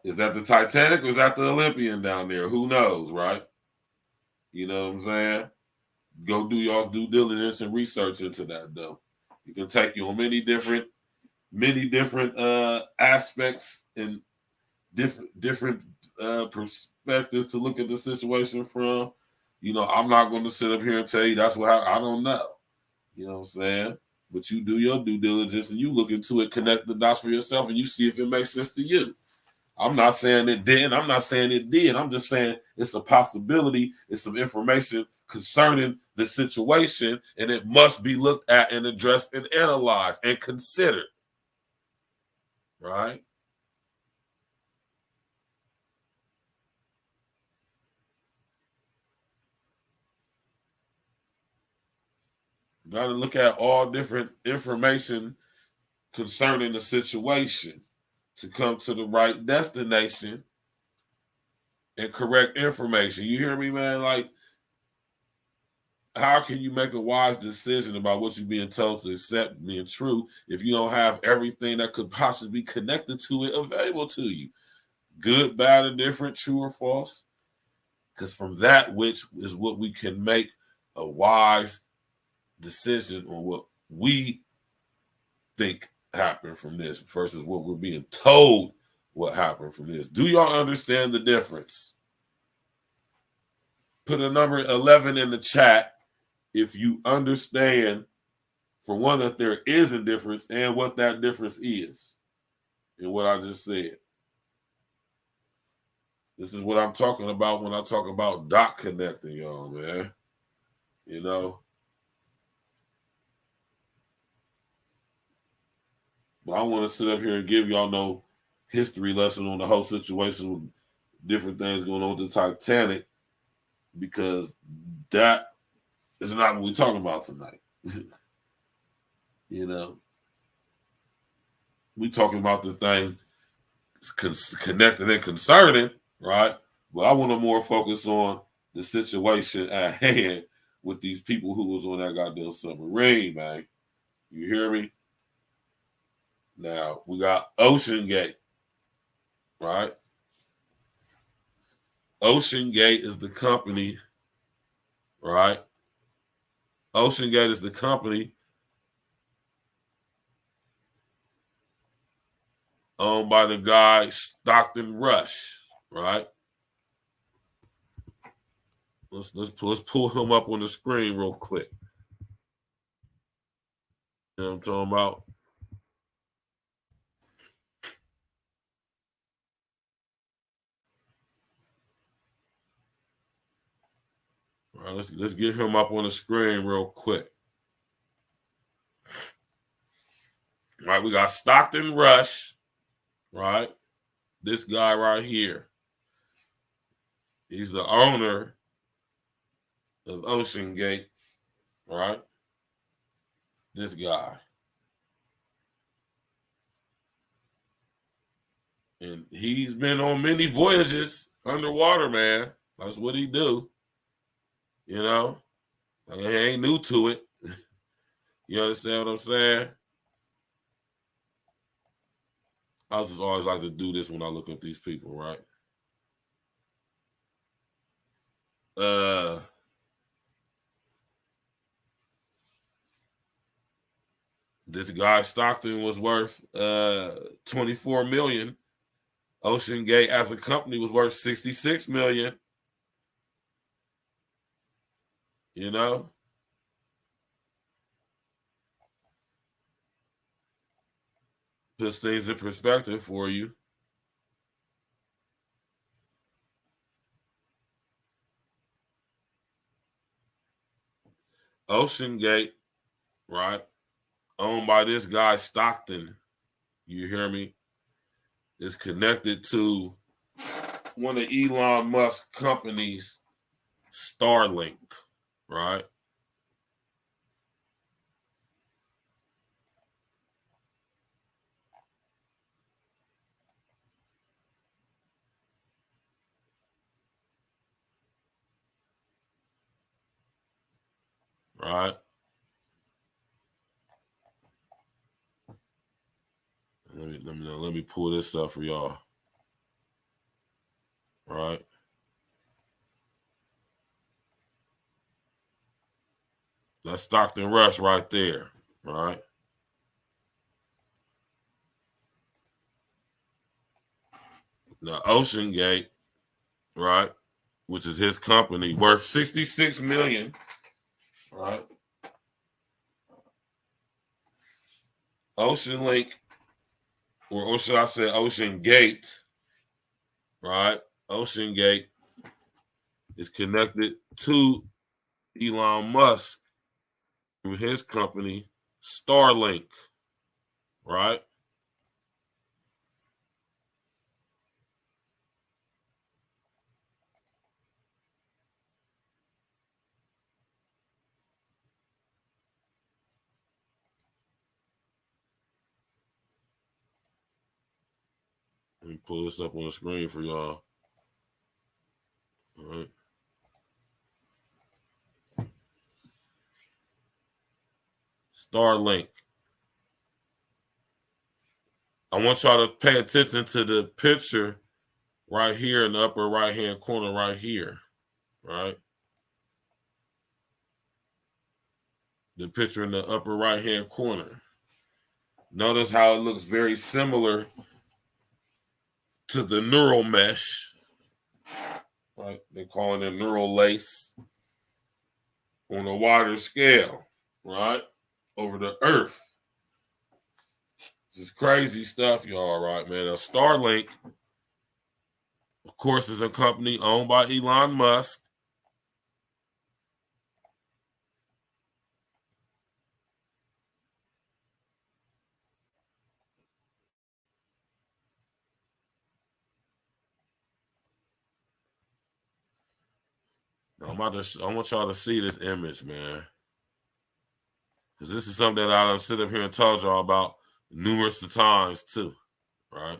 Is that the Titanic or is that the Olympian down there? Who knows, right? You know what I'm saying? Go do y'all's due diligence and research into that, though. It can take you on many different aspects and different perspectives to look at the situation from. You know, I'm not going to sit up here and tell you that's what I don't know. You know what I'm saying? But you do your due diligence and you look into it, connect the dots for yourself, and you see if it makes sense to you. I'm not saying it didn't. I'm not saying it did. I'm just saying it's a possibility. It's some information concerning the situation, and it must be looked at and addressed and analyzed and considered. Right? Got to look at all different information concerning the situation to come to the right destination and correct information. You hear me, man? Like, how can you make a wise decision about what you're being told to accept being true if you don't have everything that could possibly be connected to it available to you? Good, bad, or different, true or false? Because from that which is what we can make a wise decision on what we think happened from this versus what we're being told what happened from this. Do y'all understand the difference? Put a number 11 in the chat if you understand, for one, that there is a difference and what that difference is in what I just said. This is what I'm talking about when I talk about dot connecting, y'all, man. You know? But I want to sit up here and give y'all no history lesson on the whole situation with different things going on with the Titanic, because that is not what we're talking about tonight. You know? we talking about the thing connected and concerning, right? But I want to more focus on the situation at hand with these people who was on that goddamn submarine, man. You hear me? Now, we got Ocean Gate, right? Ocean Gate is the company, right? Ocean Gate is the company owned by the guy Stockton Rush, right? Let's pull him up on the screen real quick. You know what I'm talking about? All right, let's get him up on the screen real quick. All right, we got Stockton Rush, right? This guy right here. He's the owner of Ocean Gate, right? This guy. And he's been on many voyages underwater, man. That's what he do. You know? Like, he ain't new to it. You understand what I'm saying? I just always like to do this when I look up these people, right? This guy Stockton was worth $24 million. Ocean Gate as a company was worth $66 million. You know? Puts things in perspective for you. Ocean Gate, right? Owned by this guy Stockton. You hear me? Is connected to one of Elon Musk's companies, Starlink, right? Right? Let me pull this up for y'all. Right? That's Stockton Rush right there, right? Now, Ocean Gate, right, which is his company, worth $66 million, right? Ocean Link, or should I say Ocean Gate, right? Ocean Gate is connected to Elon Musk through his company, Starlink, right? Let me pull this up on the screen for y'all. All right. Starlink. I want y'all to pay attention to the picture right here in the upper right-hand corner right here, right? The picture in the upper right-hand corner. Notice how it looks very similar to the neural mesh, right? They're calling it neural lace on a wider scale, right? Over the earth. This is crazy stuff, y'all, right, man? Now, Starlink, of course, is a company owned by Elon Musk. I want y'all to see this image, man. Because this is something that I done sit up here and told y'all about numerous times too, right?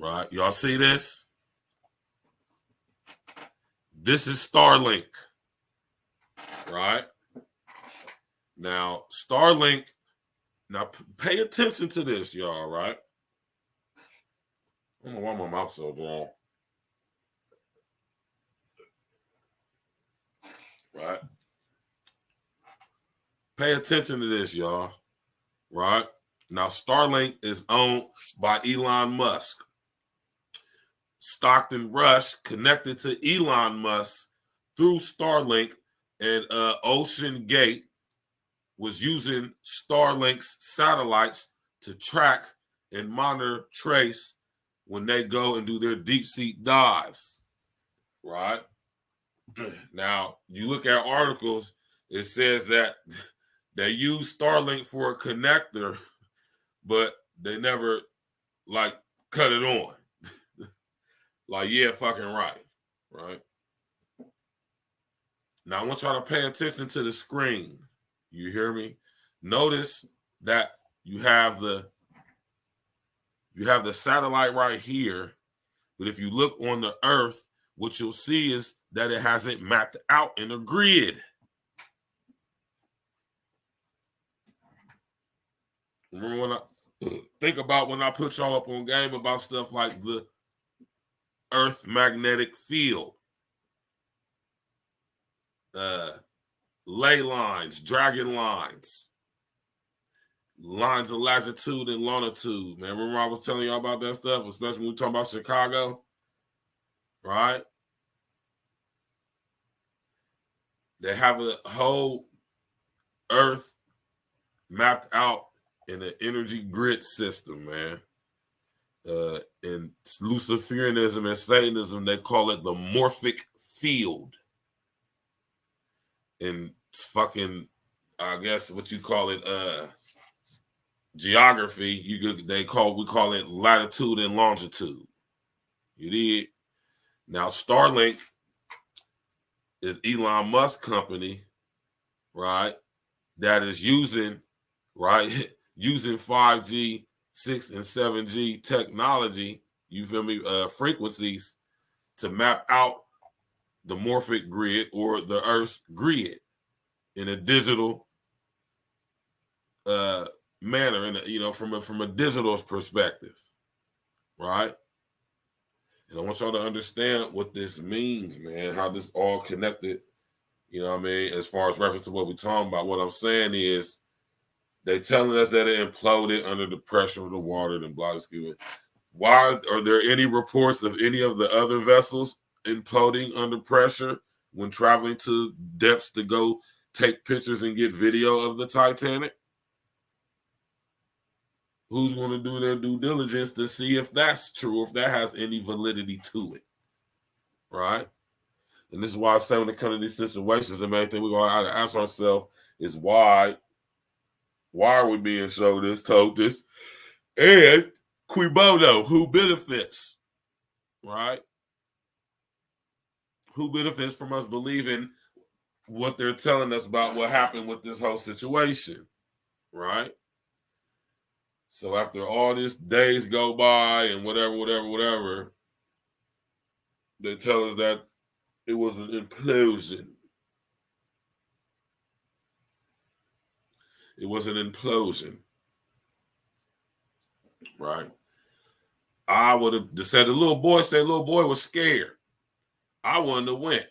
Right, y'all see this? This is Starlink, right? Now, Starlink, now pay attention to this, y'all, right? I don't know why my mouth's so dry. Right? Pay attention to this, y'all. Right? Now, Starlink is owned by Elon Musk. Stockton Rush connected to Elon Musk through Starlink, and Ocean Gate was using Starlink's satellites to track and monitor trace when they go and do their deep sea dives. Right? Now, you look at articles, it says that they use Starlink for a connector, but they never, like, cut it on. Like, yeah, fucking right. Right? Now, I want y'all to pay attention to the screen. You hear me? Notice that you have the satellite right here, but if you look on the Earth, what you'll see is that it hasn't mapped out in a grid. Remember when I think about when I put y'all up on game about stuff like the Earth magnetic field, ley lines, dragon lines, lines of latitude and longitude. Man, remember I was telling y'all about that stuff, especially when we talk about Chicago, right? They have a whole Earth mapped out in an energy grid system, man. In Luciferianism and Satanism, they call it the morphic field. In fucking, I guess what you call it, geography, we call it latitude and longitude. You did. Now, Starlink is Elon Musk company, right? That is using 5G, 6 and 7G technology, you feel me, frequencies to map out the morphic grid or the Earth's grid in a digital manner, from a digital perspective, right? And I want y'all to understand what this means, man, how this all connected, you know what I mean, as far as reference to what we're talking about. What I'm saying is, they telling us that it imploded under the pressure of the water and blah, blah. Why are there any reports of any of the other vessels imploding under pressure when traveling to depths to go take pictures and get video of the Titanic? Who's going to do their due diligence to see if that's true, if that has any validity to it, right? And this is why I say when it comes to these situations, the main thing we're going to have to ask ourselves is why are we being told this, and cui bono, who benefits, right? Who benefits from us believing what they're telling us about what happened with this whole situation, right? So after all these days go by and whatever, they tell us that it was an implosion. It was an implosion, right? I would have said the little boy was scared. I wouldn't have went.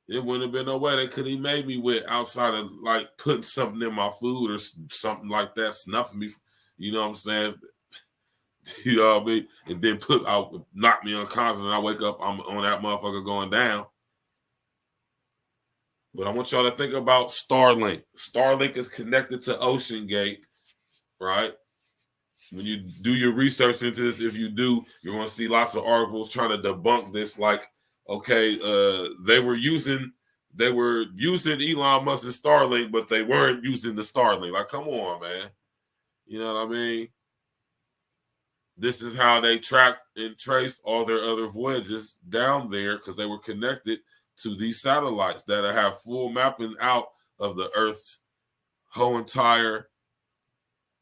It wouldn't have been no way that could he made me with outside of like putting something in my food or something like that, snuffing me. You know what I'm saying? You know what I mean? And then knock me unconscious and I wake up, I'm on that motherfucker going down. But I want y'all to think about Starlink. Starlink is connected to Ocean Gate, right? When you do your research into this, if you do, you're going to see lots of articles trying to debunk this. Like, okay, they were using Elon Musk's Starlink, but they weren't using the Starlink. Like, come on, man. You know what I mean? this is how they tracked and traced all their other voyages down there, because they were connected to these satellites that have full mapping out of the Earth's whole entire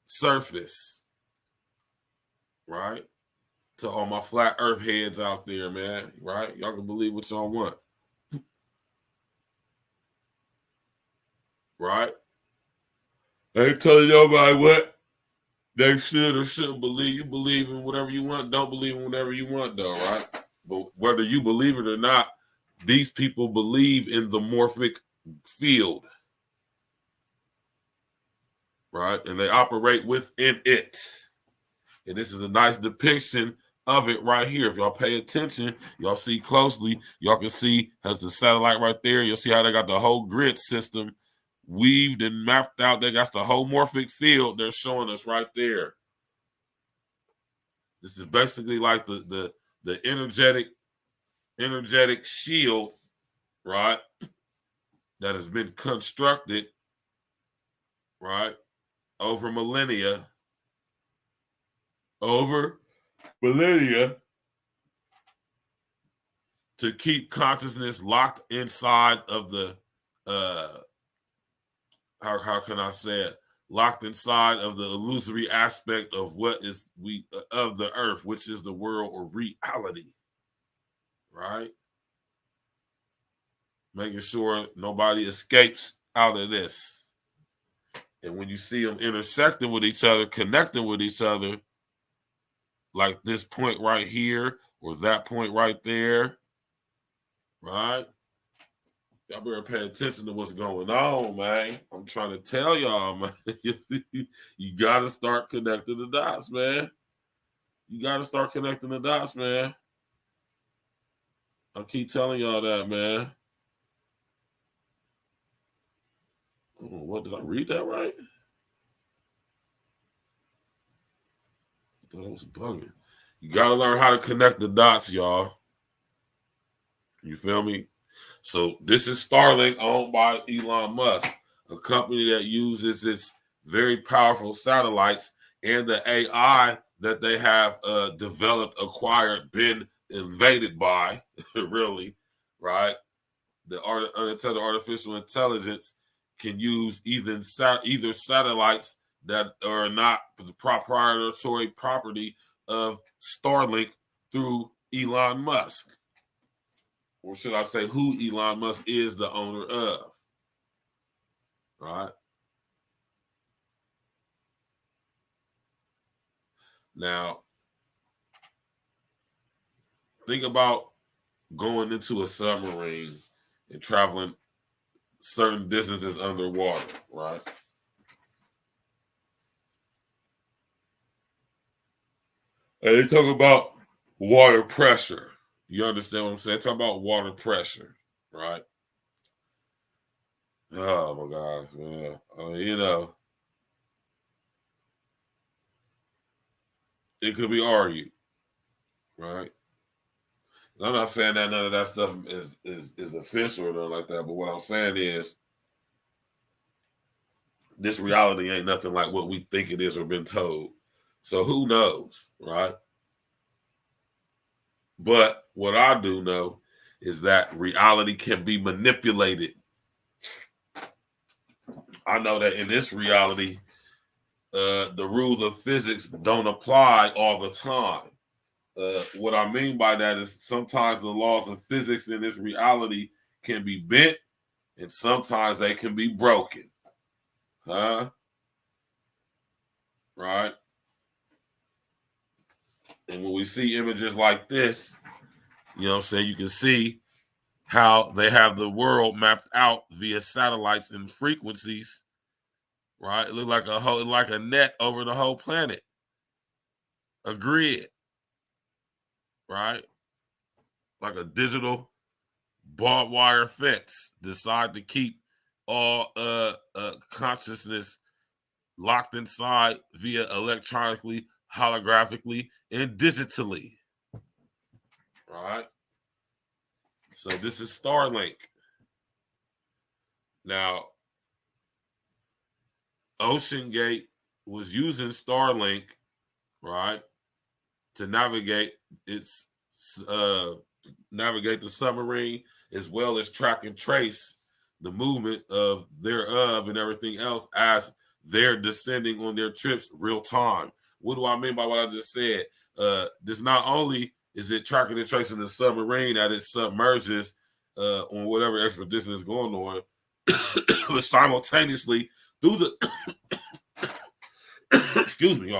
surface, right? To all my flat Earth heads out there, man, right? Y'all can believe what y'all want, right? I ain't telling nobody what they should or shouldn't believe. You believe in whatever you want, don't believe in whatever you want, though, right? But whether you believe it or not, these people believe in the morphic field, right? And they operate within it. And this is a nice depiction of it right here. If y'all pay attention, y'all see closely, y'all can see has the satellite right there. You'll see how they got the whole grid system weaved and mapped out. They got the whole morphic field they're showing us right there. This is basically like the energetic shield, right? That has been constructed, right, over millennia. To keep consciousness locked inside of the how can I say it? Locked inside of the illusory aspect of what is of the earth, which is the world or reality, right? Making sure nobody escapes out of this. And when you see them intersecting with each other, connecting with each other, like this point right here or that point right there, right? Y'all better pay attention to what's going on, man. I'm trying to tell y'all, man. You got to start connecting the dots, man. You got to start connecting the dots, man. I keep telling y'all that, man. What, did I read that right? I thought I was bugging. You got to learn how to connect the dots, y'all. You feel me? So this is Starlink, owned by Elon Musk, a company that uses its very powerful satellites and the AI that they have developed, acquired, been invaded by, really, right? The unintended artificial intelligence can use either satellites that are not the proprietary property of Starlink through Elon Musk. Or should I say who Elon Musk is the owner of, right? Now, think about going into a submarine and traveling certain distances underwater, right? And they talk about water pressure. You understand what I'm saying? Talk about water pressure, right? Oh my gosh, man. You know, it could be argued, right? And I'm not saying that none of that stuff is official or nothing like that, but what I'm saying is this reality ain't nothing like what we think it is or been told. So who knows, right? But what I do know is that reality can be manipulated. I know that in this reality, the rules of physics don't apply all the time. What I mean by that is sometimes the laws of physics in this reality can be bent and sometimes they can be broken. Huh? Right? And when we see images like this, you know what I'm saying, you can see how they have the world mapped out via satellites and frequencies, right? It looked like a net over the whole planet, a grid, right? Like a digital barbed wire fence. Decide to keep all consciousness locked inside via electronically, holographically, and digitally, right? So this is Starlink. Now, Ocean Gate was using Starlink, right, to navigate navigate the submarine, as well as track and trace the movement of thereof and everything else as they're descending on their trips real time. What do I mean by what I just said? This not only is it tracking and tracing the submarine that it submerges on whatever expedition is going on, but simultaneously through the excuse me,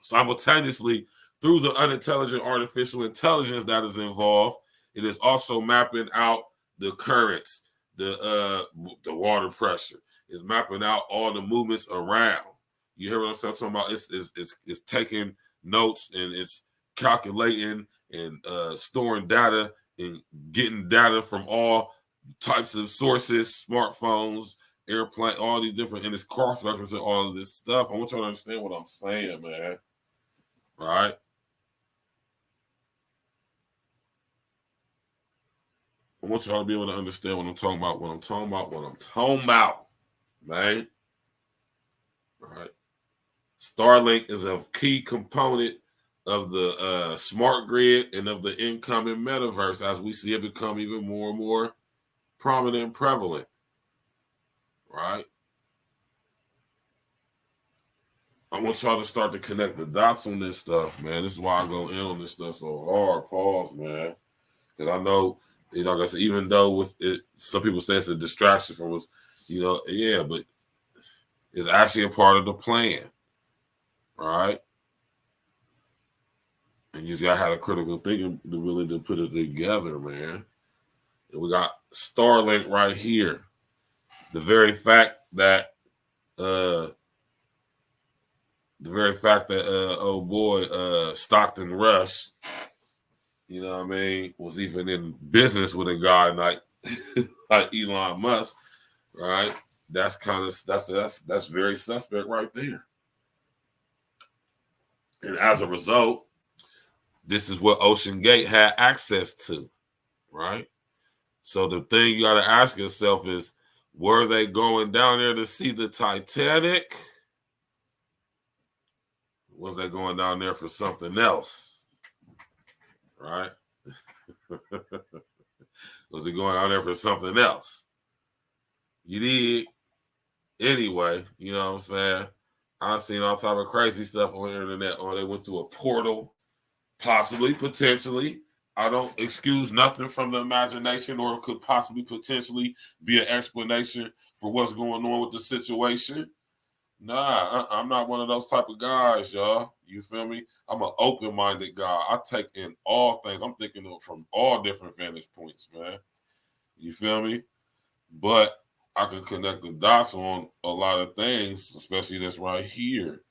simultaneously through the unintelligent artificial intelligence that is involved, it is also mapping out the currents, the water pressure. It's mapping out all the movements around. You hear what I'm talking about? It's taking notes and it's calculating and storing data and getting data from all types of sources, smartphones, airplane, all these different, and it's cross-referencing all of this stuff. I want y'all to understand what I'm saying, man. Right? I want y'all to be able to understand what I'm talking about, man. All right. Starlink is a key component of the smart grid and of the incoming metaverse as we see it become even more and more prominent and prevalent. Right? I want y'all to start to connect the dots on this stuff, man. This is why I go in on this stuff so hard. Pause, man. Because I know, like I said, even though with it, some people say it's a distraction from us, yeah, but it's actually a part of the plan. Right? And you just gotta have a critical thinking to really to put it together, man. And we got Starlink right here. The very fact that oh boy, Stockton Rush, you know what I mean, was even in business with a guy like Elon Musk, right? That's very suspect right there. And as a result, this is what Ocean Gate had access to, right? So the thing you got to ask yourself is, were they going down there to see the Titanic? Was they going down there for something else? Right? Was it going down there for something else? You did. Anyway, you know what I'm saying? I've seen all type of crazy stuff on the internet. Or they went through a portal, possibly, potentially. I don't excuse nothing from the imagination, or it could possibly potentially be an explanation for what's going on with the situation. Nah, I'm not one of those type of guys, y'all. You feel me? I'm an open-minded guy. I take in all things. I'm thinking of from all different vantage points, man. You feel me? But I can connect the dots on a lot of things, especially this right here.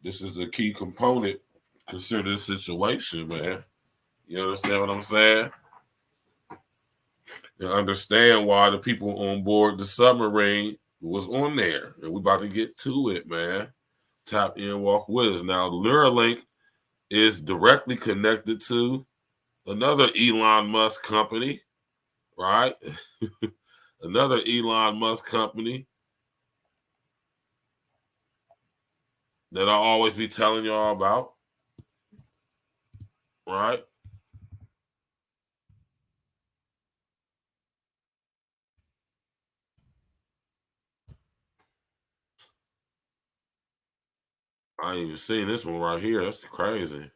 This is a key component. Consider this situation, man. You understand what I'm saying? You understand why the people on board the submarine was on there. And we're about to get to it, man. Tap in, walk with us. Now, Neuralink is directly connected to another Elon Musk company, right? Another Elon Musk company that I'll always be telling y'all about, right? I ain't even seen this one right here. That's crazy.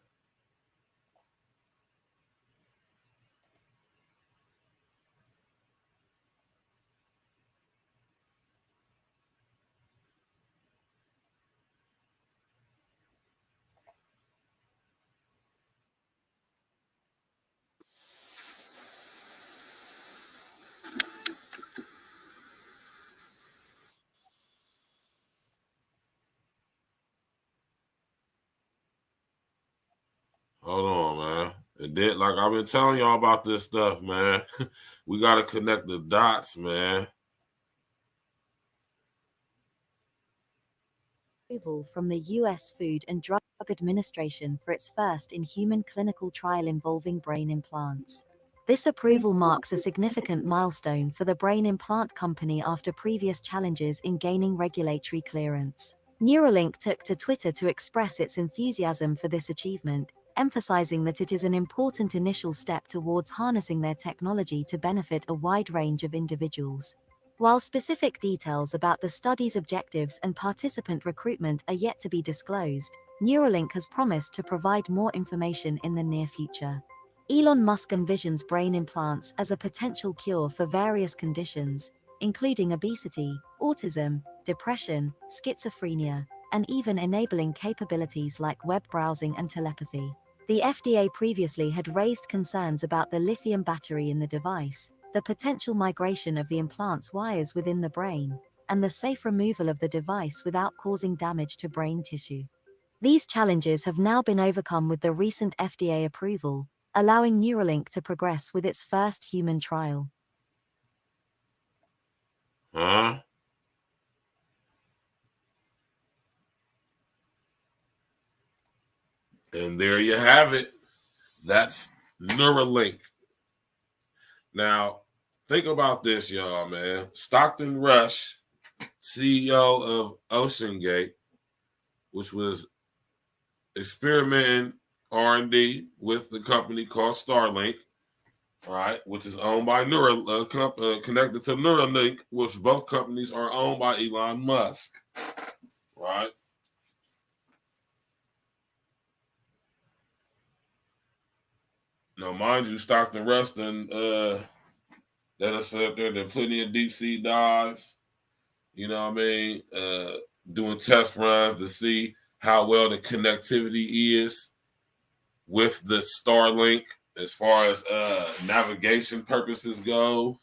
Hold on, man. And then, like I've been telling y'all about this stuff, man. We got to connect the dots, man. Approval from the U.S. Food and Drug Administration for its first in-human clinical trial involving brain implants. This approval marks a significant milestone for the brain implant company after previous challenges in gaining regulatory clearance. Neuralink took to Twitter to express its enthusiasm for this achievement, emphasizing that it is an important initial step towards harnessing their technology to benefit a wide range of individuals. While specific details about the study's objectives and participant recruitment are yet to be disclosed, Neuralink has promised to provide more information in the near future. Elon Musk envisions brain implants as a potential cure for various conditions, including obesity, autism, depression, schizophrenia, and even enabling capabilities like web browsing and telepathy. The FDA previously had raised concerns about the lithium battery in the device, the potential migration of the implant's wires within the brain, and the safe removal of the device without causing damage to brain tissue. These challenges have now been overcome with the recent FDA approval, allowing Neuralink to progress with its first human trial. Huh? And there you have it. That's Neuralink. Now, think about this, y'all, man. Stockton Rush, CEO of OceanGate, which was experimenting R&D with the company called Starlink, right, which is owned by connected to Neuralink, which both companies are owned by Elon Musk, right? Now, mind you, Stockton Rush and that I said there did plenty of deep sea dives, you know what I mean? Doing test runs to see how well the connectivity is with the Starlink as far as navigation purposes go,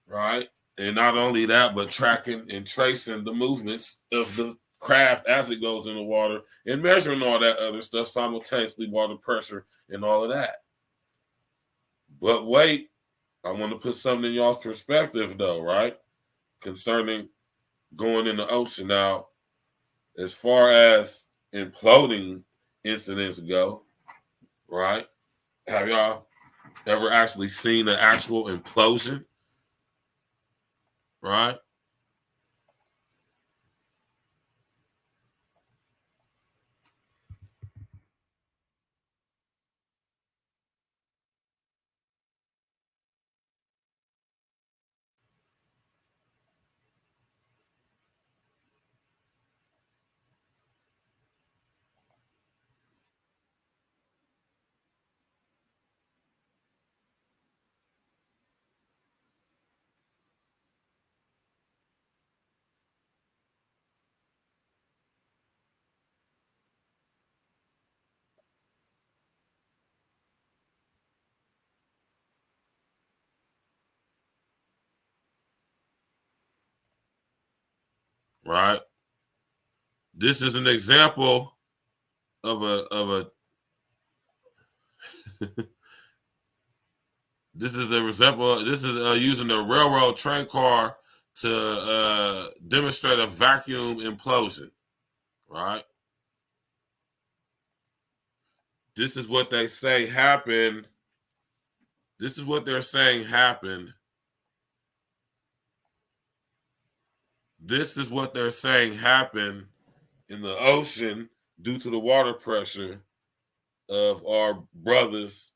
right? And not only that, but tracking and tracing the movements of the craft as it goes in the water and measuring all that other stuff simultaneously, water pressure and all of that. But wait, I want to put something in y'all's perspective though, right? Concerning going in the ocean. Now, as far as imploding incidents go, right? Have y'all ever actually seen an actual implosion? Right? Right? This is an example of a this is a example. This is using a railroad train car to demonstrate a vacuum implosion. Right? This is what they say happened. This is what they're saying happened. This is what they're saying happened in the ocean due to the water pressure of our brothers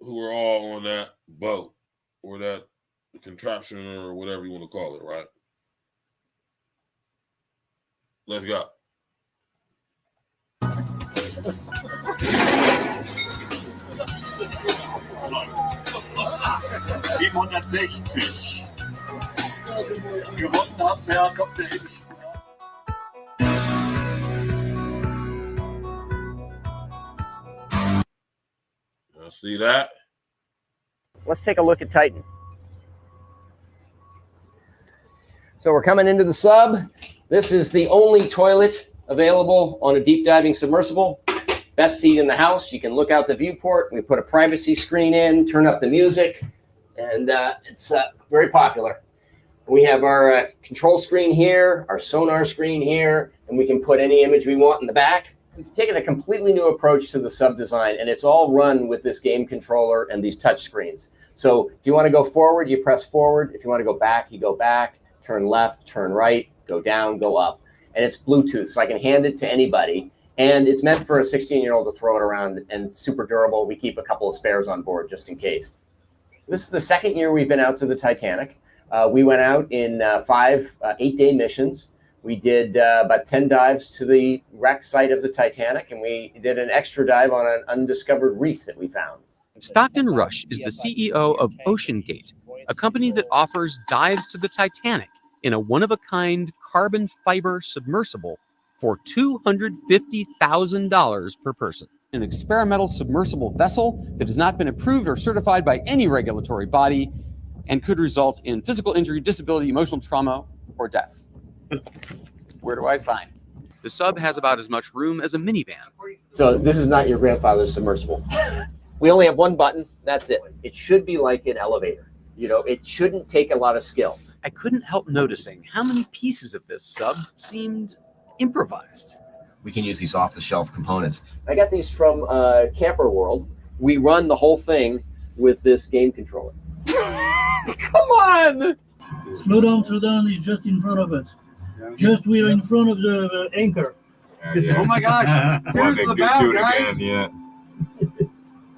who are all on that boat or that contraption or whatever you want to call it, right? Let's go. Gewonnen hat, wer kommt der ewig. See that? Let's take a look at Titan. So we're coming into the sub. This is the only toilet available on a deep diving submersible. Best seat in the house. You can look out the viewport. We put a privacy screen in, turn up the music, and it's very popular. We have our control screen here, our sonar screen here, and we can put any image we want in the back. We've taken a completely new approach to the sub design, and it's all run with this game controller and these touch screens. So if you want to go forward, you press forward. If you want to go back, you go back. Turn left, turn right. go down, go up. And it's Bluetooth, so I can hand it to anybody. And it's meant for a 16-year-old to throw it around, and super durable. We keep a couple of spares on board just in case. This is the second year we've been out to the Titanic. We went out in 5 8-day missions. We did about 10 dives to the wreck site of the Titanic, and we did an extra dive on an undiscovered reef that we found. Stockton Rush is the CEO of OceanGate, a company that offers dives to the Titanic in a one-of-a-kind carbon fiber submersible for $250,000 per person. An experimental submersible vessel that has not been approved or certified by any regulatory body and could result in physical injury, disability, emotional trauma, or death. Where do I sign? The sub has about as much room as a minivan. So this is not your grandfather's submersible. We only have one button. That's it. It should be like an elevator. You know, it shouldn't take a lot of skill. I couldn't help noticing how many pieces of this sub seemed improvised. We can use these off-the-shelf components. I got these from Camper World. We run the whole thing with this game controller. Come on! Slow down, it's just in front of us. Just we're in front of the anchor. Oh my gosh! Here's the bow, guys! Yeah.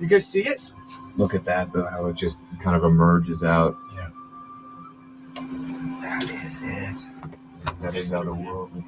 You guys see it? Look at that, though, how it just kind of emerges out. Yeah. That is it. That is otherworldly.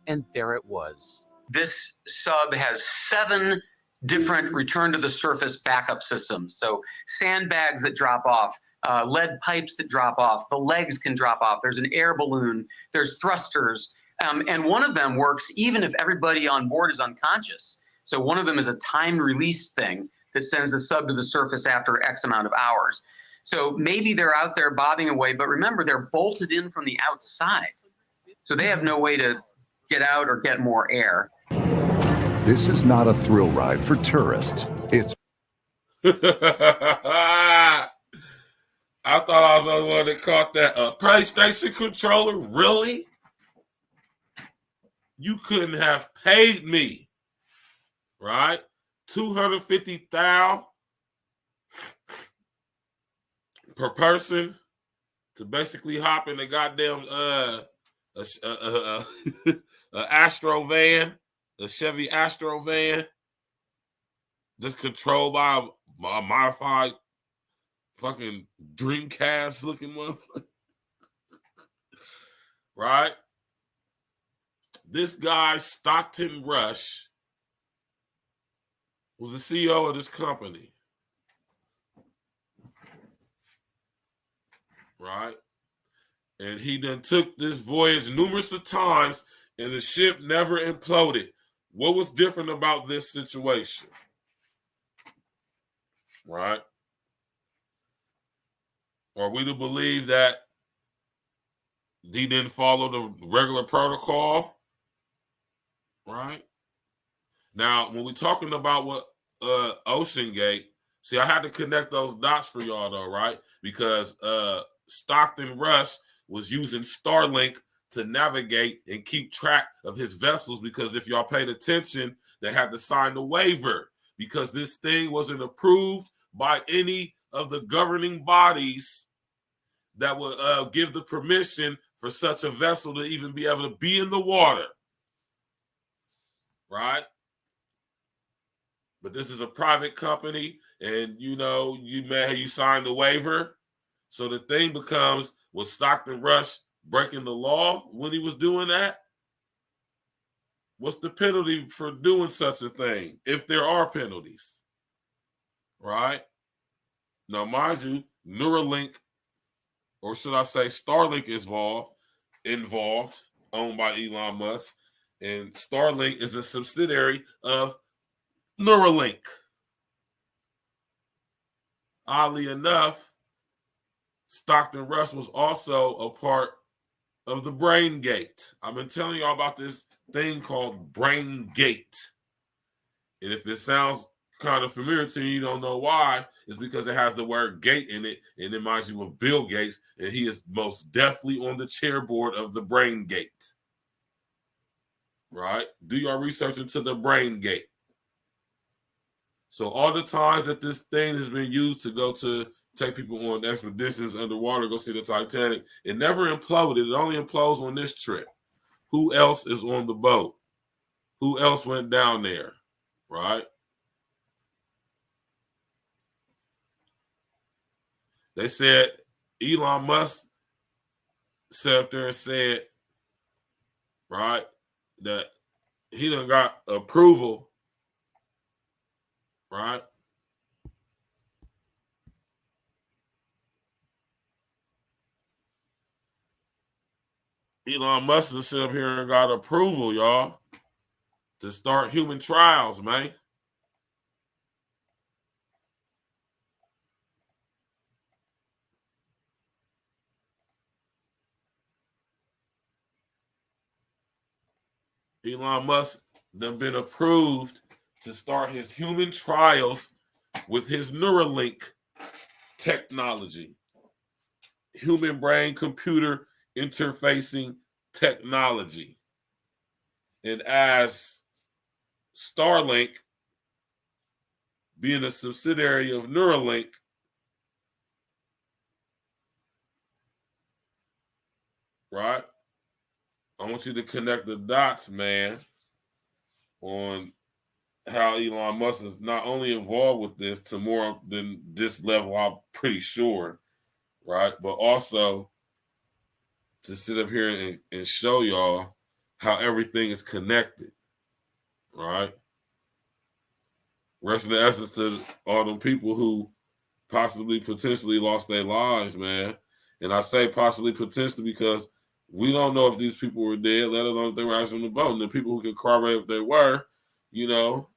And there it was. This sub has 7 different return to the surface backup systems. So sandbags that drop off, lead pipes that drop off, the legs can drop off. There's an air balloon, there's thrusters. And one of them works even if everybody on board is unconscious. So one of them is a timed release thing that sends the sub to the surface after X amount of hours. So maybe they're out there bobbing away, but remember, they're bolted in from the outside. So they have no way to get out or get more air. This is not a thrill ride for tourists. It's I thought I was the only one that caught that. PlayStation controller? Really? You couldn't have paid me, right? $250,000 per person to basically hop in the goddamn Astro van, a Chevy Astro van, just controlled by a modified fucking Dreamcast looking motherfucker. Right? This guy, Stockton Rush, was the CEO of this company. Right? And he then took this voyage numerous of times, and the ship never imploded. What was different about this situation? Right? Are we to believe that he didn't follow the regular protocol? Right? Now, when we're talking about what OceanGate, see, I had to connect those dots for y'all, though, right? Because Stockton Rush was using Starlink to navigate and keep track of his vessels, because if y'all paid attention, they had to sign the waiver because this thing wasn't approved by any of the governing bodies that would give the permission for such a vessel to even be able to be in the water. Right? But this is a private company, and you know, you signed the waiver. So the thing becomes, was Stockton Rush breaking the law when he was doing that? What's the penalty for doing such a thing, if there are penalties? Right? Now, mind you, Neuralink, or should I say Starlink is involved, owned by Elon Musk, and Starlink is a subsidiary of Neuralink. Oddly enough, Stockton Rush was also a part of the Brain Gate. I've been telling y'all about this thing called Brain Gate. And if it sounds kind of familiar to you, you don't know why, it's because it has the word gate in it, and it reminds you of Bill Gates, and he is most definitely on the chairboard of the Brain Gate. Right? Do your research into the Brain Gate. So all the times that this thing has been used to go to take people on expeditions underwater, go see the Titanic. It never imploded. It only implodes on this trip. Who else is on the boat? Who else went down there, right? They said Elon Musk sat up there and said, right, that he done got approval, right? Elon Musk has sit up here and got approval, y'all, to start human trials, man. Elon Musk done been approved to start his human trials with his Neuralink technology. Human brain computer interfacing technology. And as Starlink, being a subsidiary of Neuralink, right? I want you to connect the dots, man, on how Elon Musk is not only involved with this to more than this level, I'm pretty sure, right? But also to sit up here and show y'all how everything is connected, right? Rest in the essence to all them people who possibly, potentially lost their lives, man. And I say possibly, potentially, because we don't know if these people were dead, let alone if they were actually on the boat. And the people who can corroborate if they were, you know,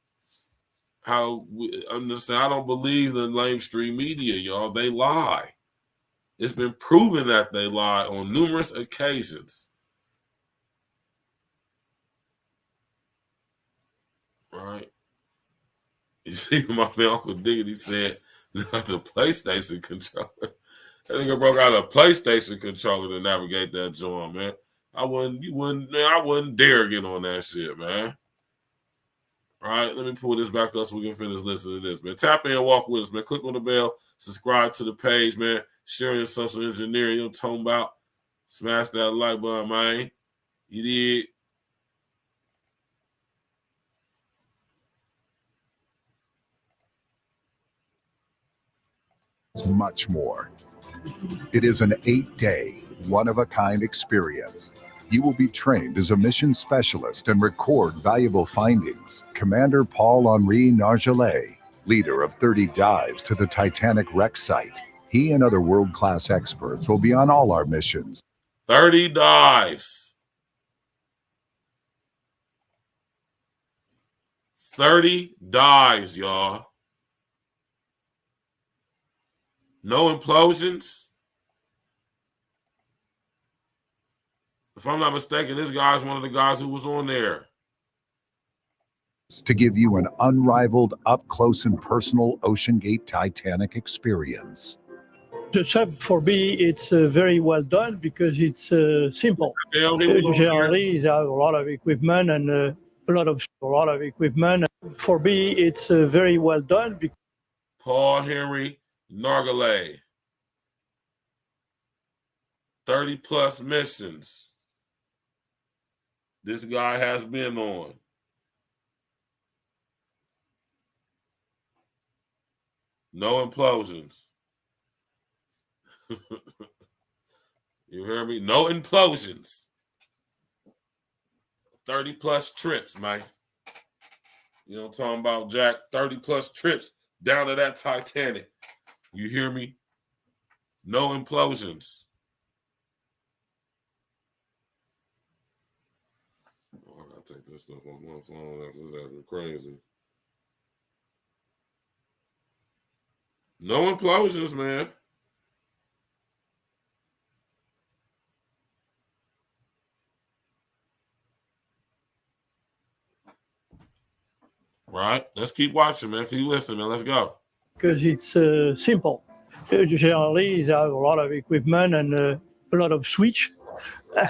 I'm just saying, I don't believe the mainstream media, y'all. They lie. It's been proven that they lie on numerous occasions. Right? You see, my man Uncle Diggity said, not the PlayStation controller. That nigga broke out a PlayStation controller to navigate that joint, man. I wouldn't dare get on that shit, man. All right, let me pull this back up so we can finish listening to this, man. Tap in and walk with us, man. Click on the bell, subscribe to the page, man. Sharing your social engineering, you know what I'm talking about. Smash that like button, man. You did. Much more. It is an 8-day, one-of-a-kind experience. You will be trained as a mission specialist and record valuable findings. Commander Paul-Henri Nargelet, leader of 30 dives to the Titanic wreck site. He and other world-class experts will be on all our missions. 30 dives. 30 dives, y'all. No implosions. If I'm not mistaken, this guy's one of the guys who was on there. To give you an unrivaled, up-close and personal OceanGate Titanic experience. The sub for me, it's very well done because it's simple. Generally, they have a lot of equipment and a lot of equipment. For me, it's very well done. Paul-Henri Nargelet. 30 plus missions this guy has been on. No implosions. You hear me? No implosions. 30 plus trips, man. You know what I'm talking about, Jack? 30 plus trips down to that Titanic. You hear me? No implosions. Oh, I gotta take this stuff on my phone. This is acting crazy. No implosions, man. Right? Let's keep watching, man. Keep listening, man. Let's go. Because it's simple. Generally, they have a lot of equipment and a lot of switch.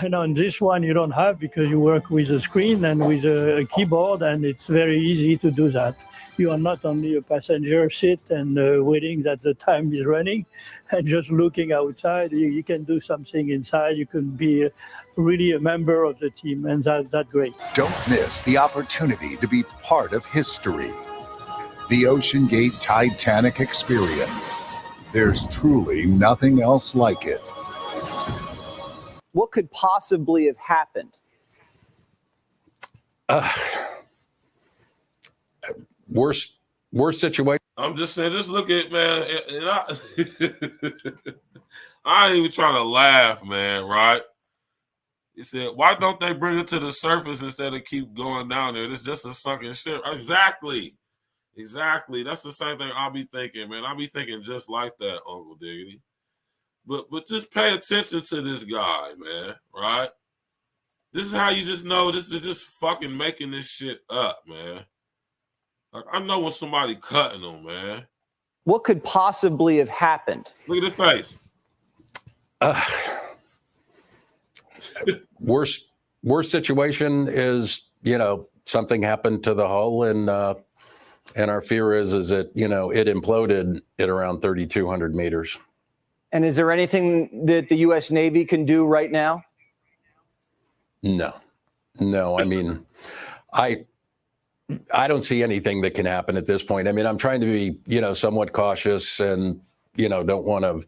And on this one, you don't have because you work with a screen and with a keyboard, and it's very easy to do that. You are not only a passenger seat and waiting that the time is running and just looking outside. You can do something inside. You can be really a member of the team, and that's great. Don't miss the opportunity to be part of history. The Ocean Gate Titanic experience. There's truly nothing else like it. What could possibly have happened? Worst situation. I'm just saying, just look at, man, and I ain't even trying to laugh, man, right? He said, why don't they bring it to the surface instead of keep going down there? It's just a sunken ship. Exactly. That's the same thing I'll be thinking, man. I'll be thinking just like that, Uncle Diggity. But just pay attention to this guy, man, right? This is how you just know this is just fucking making this shit up, man. Like, I know when somebody cutting them, man. What could possibly have happened? Look at his face. Worst situation is, something happened to the hull, and our fear is that, it imploded at around 3,200 meters. And is there anything that the U.S. Navy can do right now? No. I mean, I don't see anything that can happen at this point. I mean, I'm trying to be, somewhat cautious and, don't want to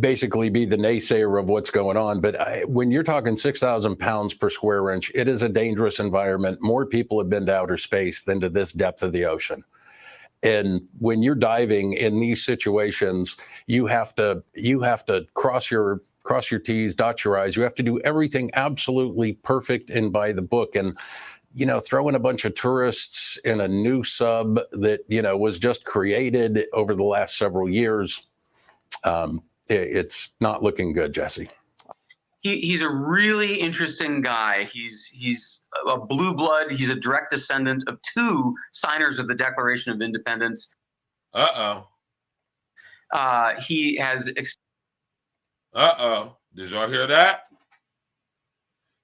basically be the naysayer of what's going on. But when you're talking 6,000 pounds per square inch, it is a dangerous environment. More people have been to outer space than to this depth of the ocean. And when you're diving in these situations, you have to cross your T's, dot your I's. You have to do everything absolutely perfect and by the book. And throw in a bunch of tourists in a new sub that, was just created over the last several years. It's not looking good, Jesse. He's a really interesting guy. He's a blue blood. He's a direct descendant of two signers of the Declaration of Independence. He has. Did y'all hear that?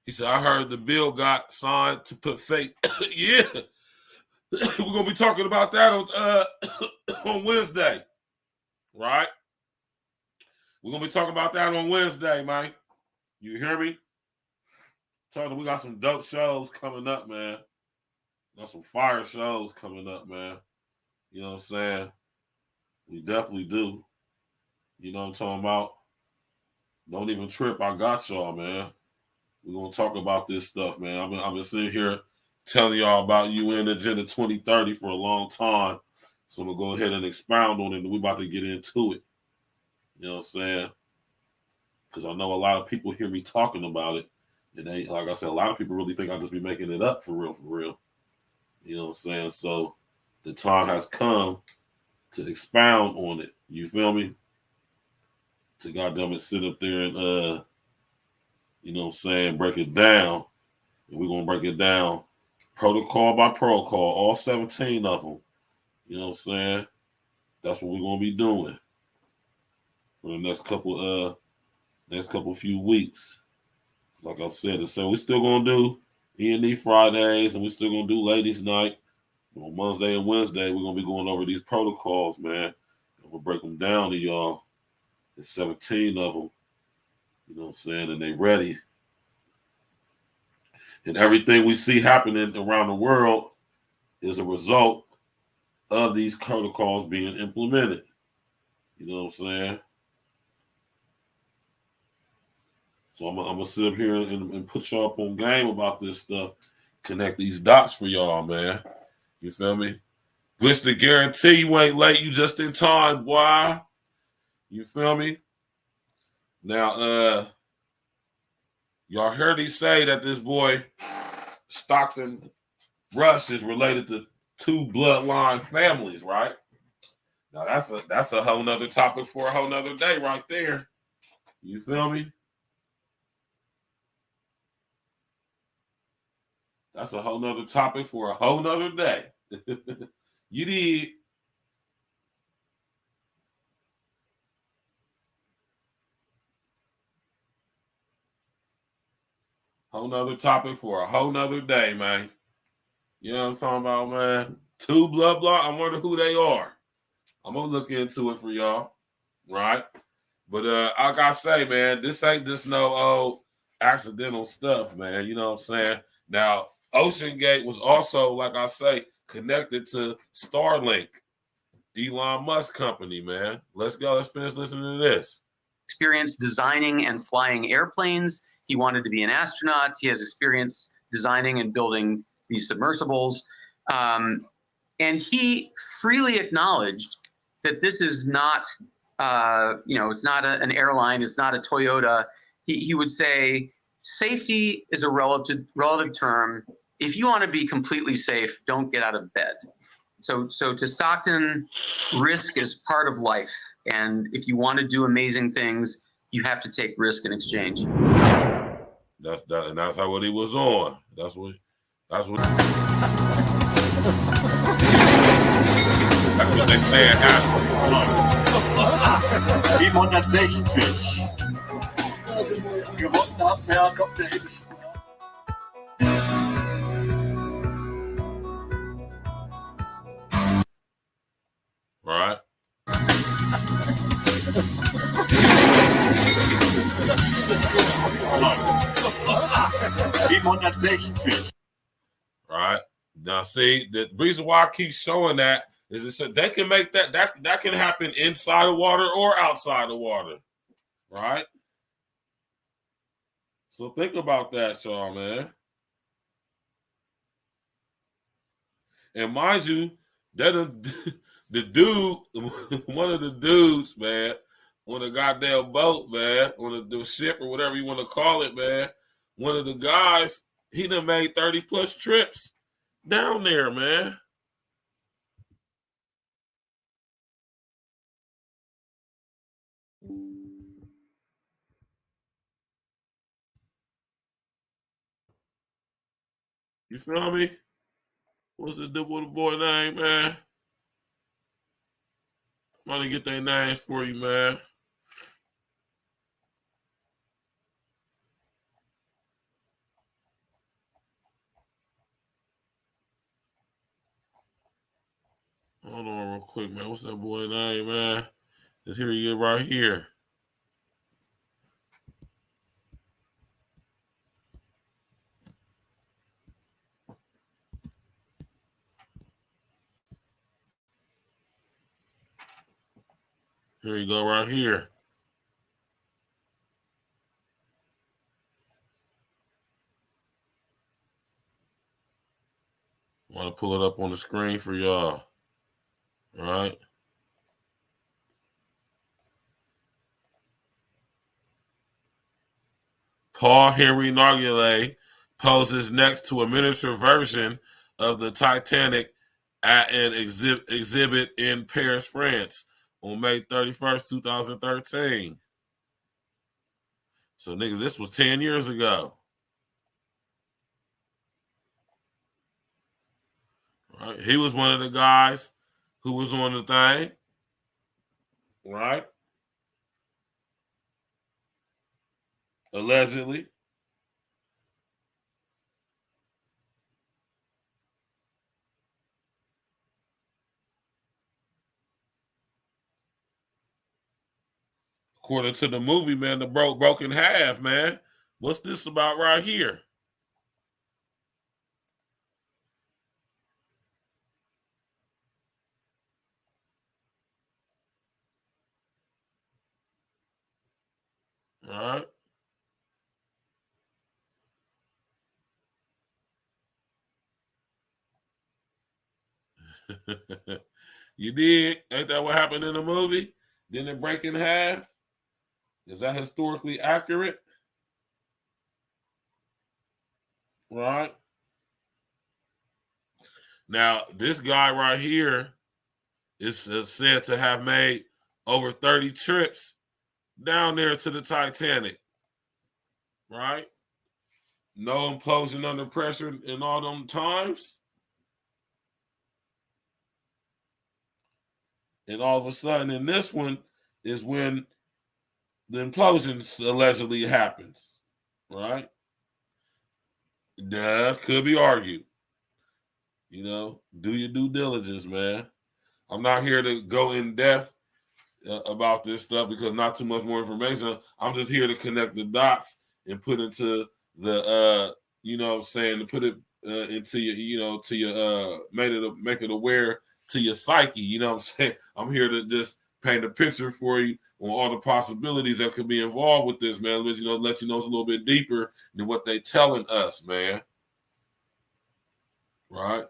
He said, I heard the bill got signed to put fake. Yeah. We're going to be talking about that on Wednesday. Right? We're going to be talking about that on Wednesday, man. You hear me? Told you we got some dope shows coming up, man. Got some fire shows coming up, man. You know what I'm saying? We definitely do. You know what I'm talking about? Don't even trip. I got y'all, man. We're going to talk about this stuff, man. I've been sitting here telling y'all about UN Agenda 2030 for a long time. So I'm going to go ahead and expound on it, and we're about to get into it. You know what I'm saying? Because I know a lot of people hear me talking about it. And they, like I said, a lot of people really think I just be making it up for real. You know what I'm saying? So the time has come to expound on it. You feel me? To goddamn it, sit up there and, you know what I'm saying, break it down. And we're going to break it down protocol by protocol, all 17 of them. You know what I'm saying? That's what we're going to be doing for the next couple few weeks. Like I said, we're still going to do E&E Fridays, and we're still going to do Ladies Night. On Monday and Wednesday, we're going to be going over these protocols, man. And we'll break them down to y'all. There's 17 of them. You know what I'm saying? And they ready. And everything we see happening around the world is a result of these protocols being implemented. You know what I'm saying? So I'm going to sit up here and put y'all up on game about this stuff. Connect these dots for y'all, man. You feel me? Glister guarantee you ain't late. You just in time, boy. You feel me? Now, y'all heard he say that this boy Stockton Rush is related to two bloodline families, right? Now that's a whole nother topic for a whole nother day right there. You feel me? That's a whole nother topic for a whole nother day. You need. Whole nother topic for a whole nother day, man. You know what I'm talking about, man? Two blah blah. I wonder who they are. I'm gonna look into it for y'all, right? But like I say, man, this ain't just no old accidental stuff, man. You know what I'm saying? Now, Ocean Gate was also, like I say, connected to Starlink, Elon Musk company, man. Let's go. Let's finish listening to this. Experience designing and flying airplanes. He wanted to be an astronaut. He has experience designing and building these submersibles. And he freely acknowledged that this is not, it's not an airline. It's not a Toyota. He would say safety is a relative term. If you want to be completely safe, don't get out of bed. So to Stockton, risk is part of life. And if you want to do amazing things, you have to take risk in exchange. That's how what he was on. That's what 760. Gewonnen hat Helikopter. Right. Right. Now, see, the reason why I keep showing that is it said they can make that can happen inside the water or outside the water. Right. So think about that, y'all, man. And mind you, that the dude, one of the dudes, man, on a goddamn boat, man, on the ship or whatever you want to call it, man, one of the guys, he done made 30 plus trips down there, man. You feel me? What's the boy name, man? I'm gonna get their names for you, man. Hold on real quick, man. What's that boy name, man? It's here you get right here. Here you go right here. I want to pull it up on the screen for y'all. All right. Paul Henry Nargile poses next to a miniature version of the Titanic at an exhibit in Paris, France on May 31st, 2013. So, nigga, this was 10 years ago. Right? He was one of the guys who was on the thing. Right? Allegedly. According to the movie, man, the broke in half, man. What's this about right here? All right. You did? Ain't that what happened in the movie? Didn't it break in half? Is that historically accurate? Right. Now, this guy right here is said to have made over 30 trips down there to the Titanic. Right? No implosion under pressure in all them times. And all of a sudden, in this one is when the implosion allegedly happens. Right? That could be argued. You know, do your due diligence, man. I'm not here to go in depth about this stuff because not too much more information. I'm just here to connect the dots and put into the you know what I'm saying, to put it into your, you know, to your make it aware to your psyche. You know what I'm saying? I'm here to just paint a picture for you on all the possibilities that could be involved with this, man. Let you know it's a little bit deeper than what they telling us, man. Right?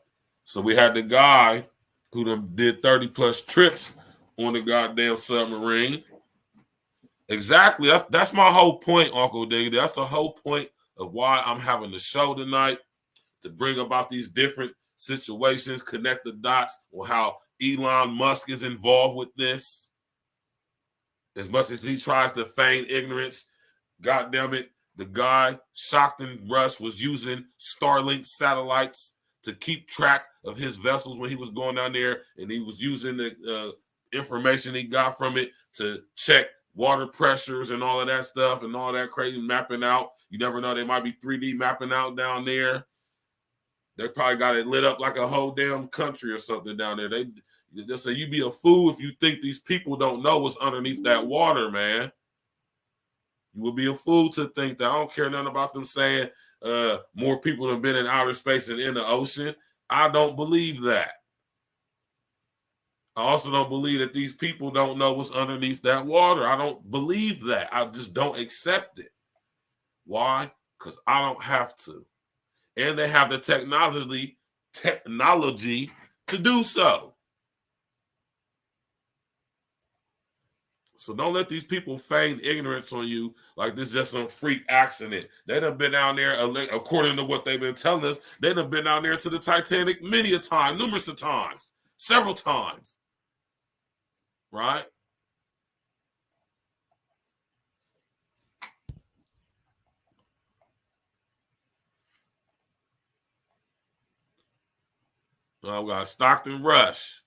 So we had the guy who done did 30 plus trips on the goddamn submarine. Exactly. That's my whole point, Uncle Diggity. That's the whole point of why I'm having the show tonight, to bring about these different situations, connect the dots on how Elon Musk is involved with this. As much as he tries to feign ignorance, goddamn it, the guy, Stockton Rush, was using Starlink satellites to keep track of his vessels when he was going down there, and he was using the information he got from it to check water pressures and all of that stuff and all that crazy mapping out. You never know, they might be 3D mapping out down there. They probably got it lit up like a whole damn country or something down there. They say you be a fool if you think these people don't know what's underneath that water, man. You would be a fool to think that. I don't care nothing about them saying more people have been in outer space than in the ocean. I don't believe that. I also don't believe that these people don't know what's underneath that water. I don't believe that. I just don't accept it. Why? Because I don't have to. And they have the technology to do so. So don't let these people feign ignorance on you like this is just some freak accident. They done been down there, according to what they've been telling us, they done been down there to the Titanic many a time, numerous of times, several times. Right? We got Stockton Rush.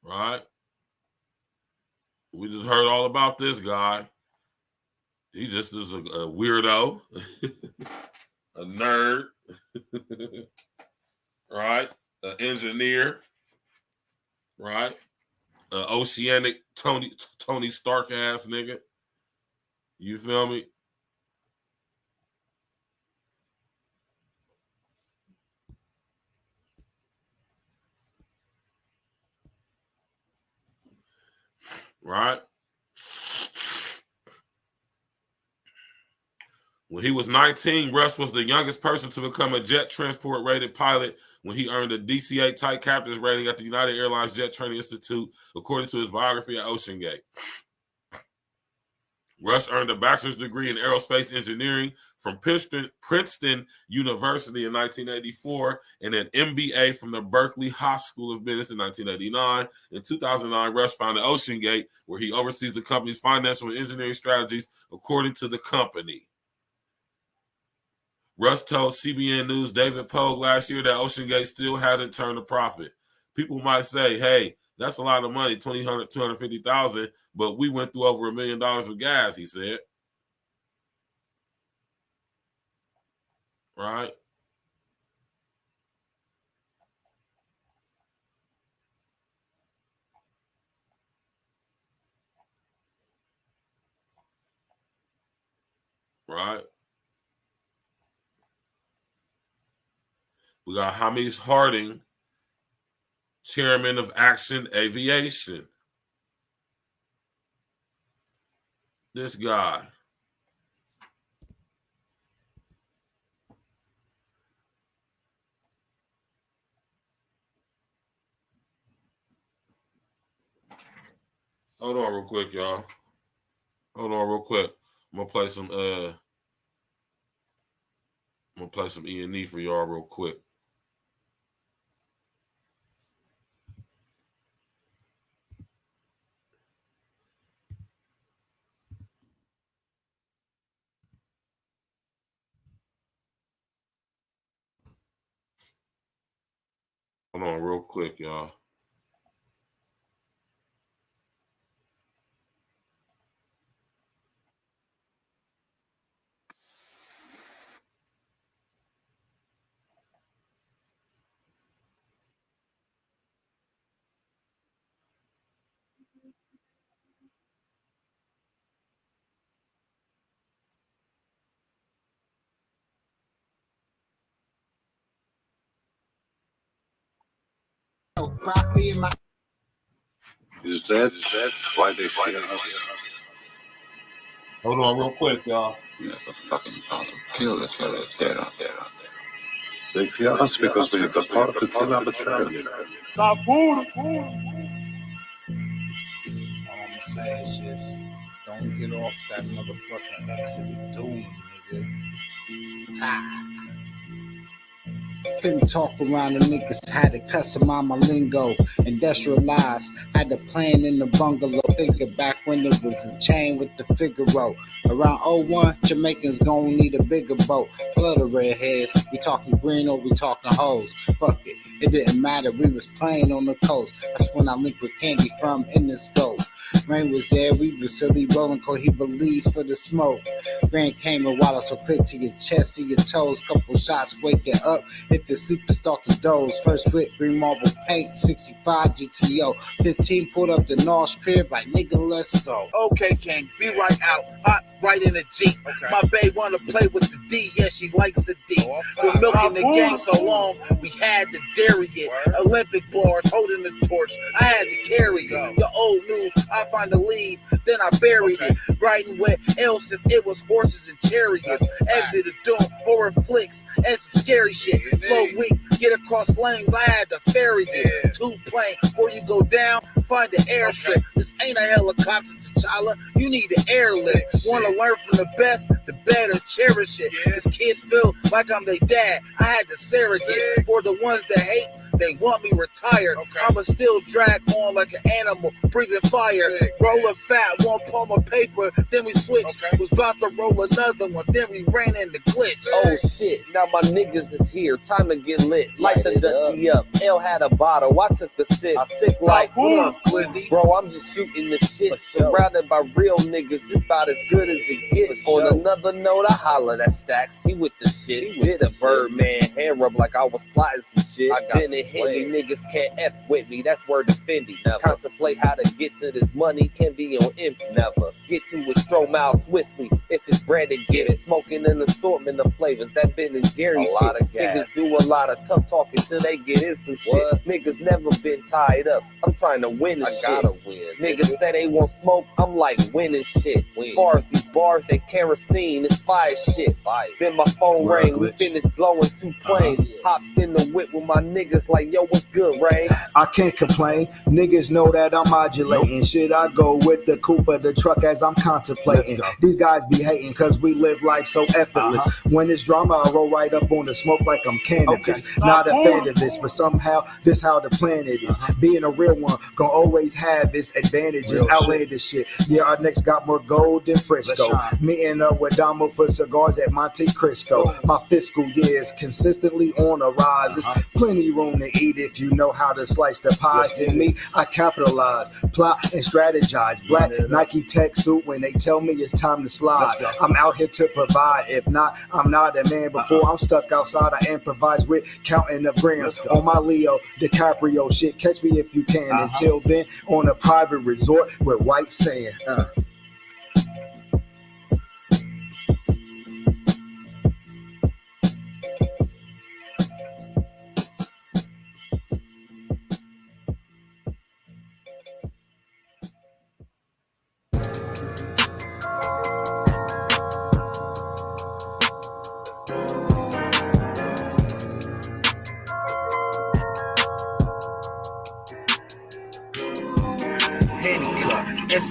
Right? We just heard all about this guy. He just is a weirdo, a nerd, right? An engineer, right? An oceanic Tony Stark ass nigga. You feel me? Right? When he was 19, Rush was the youngest person to become a jet transport rated pilot when he earned a DC-8 type captain's rating at the United Airlines Jet Training Institute, according to his biography at OceanGate. Rush earned a bachelor's degree in aerospace engineering from Princeton University in 1984 and an MBA from the Berkeley Haas School of Business in 1989. In 2009, Rush founded OceanGate, where he oversees the company's financial and engineering strategies according to the company. Rush told CBN News' David Pogue last year that OceanGate still hadn't turned a profit. People might say, hey, that's a lot of money, $250,000, but we went through over $1 million of gas, he said. Right? Right? We got Hamish Harding, chairman of Action Aviation. This guy. Hold on real quick, y'all. Hold on real quick. I'm gonna play some E&E for y'all real quick. Hold on real quick, y'all. Broccoli in my. Is that why they fear us? Hold on real quick, y'all. Never fucking thought to kill us, but they fear us. They fear us because we have the power to kill arbitrarily. All I'm saying is just don't get off that motherfucking exit of doom, nigga. Ha. Couldn't talk around the niggas, had to customize my lingo, industrialized, had the plan in the bungalow, thinking back when it was a chain with the Figaro. Around 01, Jamaicans gon' need a bigger boat. Blood of redheads, we talking green or we talking hoes. Fuck it, it didn't matter, we was playing on the coast. That's when I linked with Candy from In the Scope. Rain was there, we was silly rolling, cause he believes for the smoke. Grand came and while I so clear to your chest, to your toes, couple shots, wake it up. Hit the sleep and start to doze. First whip, green marble paint, 65 GTO. 15 pulled up the North crib, like nigga, let's go. Okay, King, be right out. Hot right in the Jeep. Okay. My babe wanna play with the D, yeah, she likes the D. Been milking the game so long, we had to dairy it. Word. Olympic bars, holding the torch, I had to carry it. The old news, I find the lead, then I buried it. Riding with L since it was horses and chariots. Exit the doom, horror flicks, and some scary shit. Flow weak, get across lanes, I had to ferry it. Two plane, before you go down, find the airstrip. This ain't a helicopter, T'Challa, you need an airlift. Wanna learn from the best, the better cherish it. Cause kids feel like I'm their dad, I had to surrogate. For the ones that hate, they want me retired. I'ma still drag on like an animal, breathing fire. Roll a fat, one palm of paper, then we switched. Was about to roll another one, then we ran in the glitch. Oh shit, now my niggas is here, time to get lit. Light the Dutchie up, L had a bottle, I took the sip. I sick like, what up, Glizzy? Bro, I'm just shooting the shit. Surrounded by real niggas, this about as good as it gets. On another note, I holler that Stacks, he with the shit. Did a Birdman hand rub like I was plotting some shit. Then it hit me, niggas can't F with me, that's word to Fendi. Never contemplate how to get to this money, can be on empty. Never get to it, stroll out swiftly. If it's branded, get it. Smoking an assortment of flavors, that Ben and Jerry shit. Niggas do a lot of tough talking till they get in some shit. Niggas never been tied up, I'm trying to win this shit. Gotta win. Niggas say they want smoke, I'm like winning shit. Far as these bars, they kerosene, it's fire shit. Then my phone rang, we finished blowing 2 planes. Hopped in the whip with my niggas like, yo, what's good, Ray? I can't complain, niggas know that I'm modulating. Shit, I go with the coupe of the truck as I'm contemplating. These guys be hating cause we live life so effortless. When it's drama, I roll right up on the smoke like I'm cannabis. Not a fan of this, but somehow this how the planet is. Being a real one, gonna always have its advantages. Outlandish shit, yeah, our necks got more gold than Frisco. Meeting up with Damo for cigars at Monte Cristo. My fiscal year is consistently on a rise. There's plenty room to eat if you know how to slice the pie. In me, I capitalize, plot and strategize. Black Nike tech suit when they tell me it's time to slide. I'm out here to provide. If not, I'm not a man. Before I'm stuck outside, I improvise with counting of grams. On my Leo DiCaprio shit, catch me if you can. Until then, on a private resort with white sand.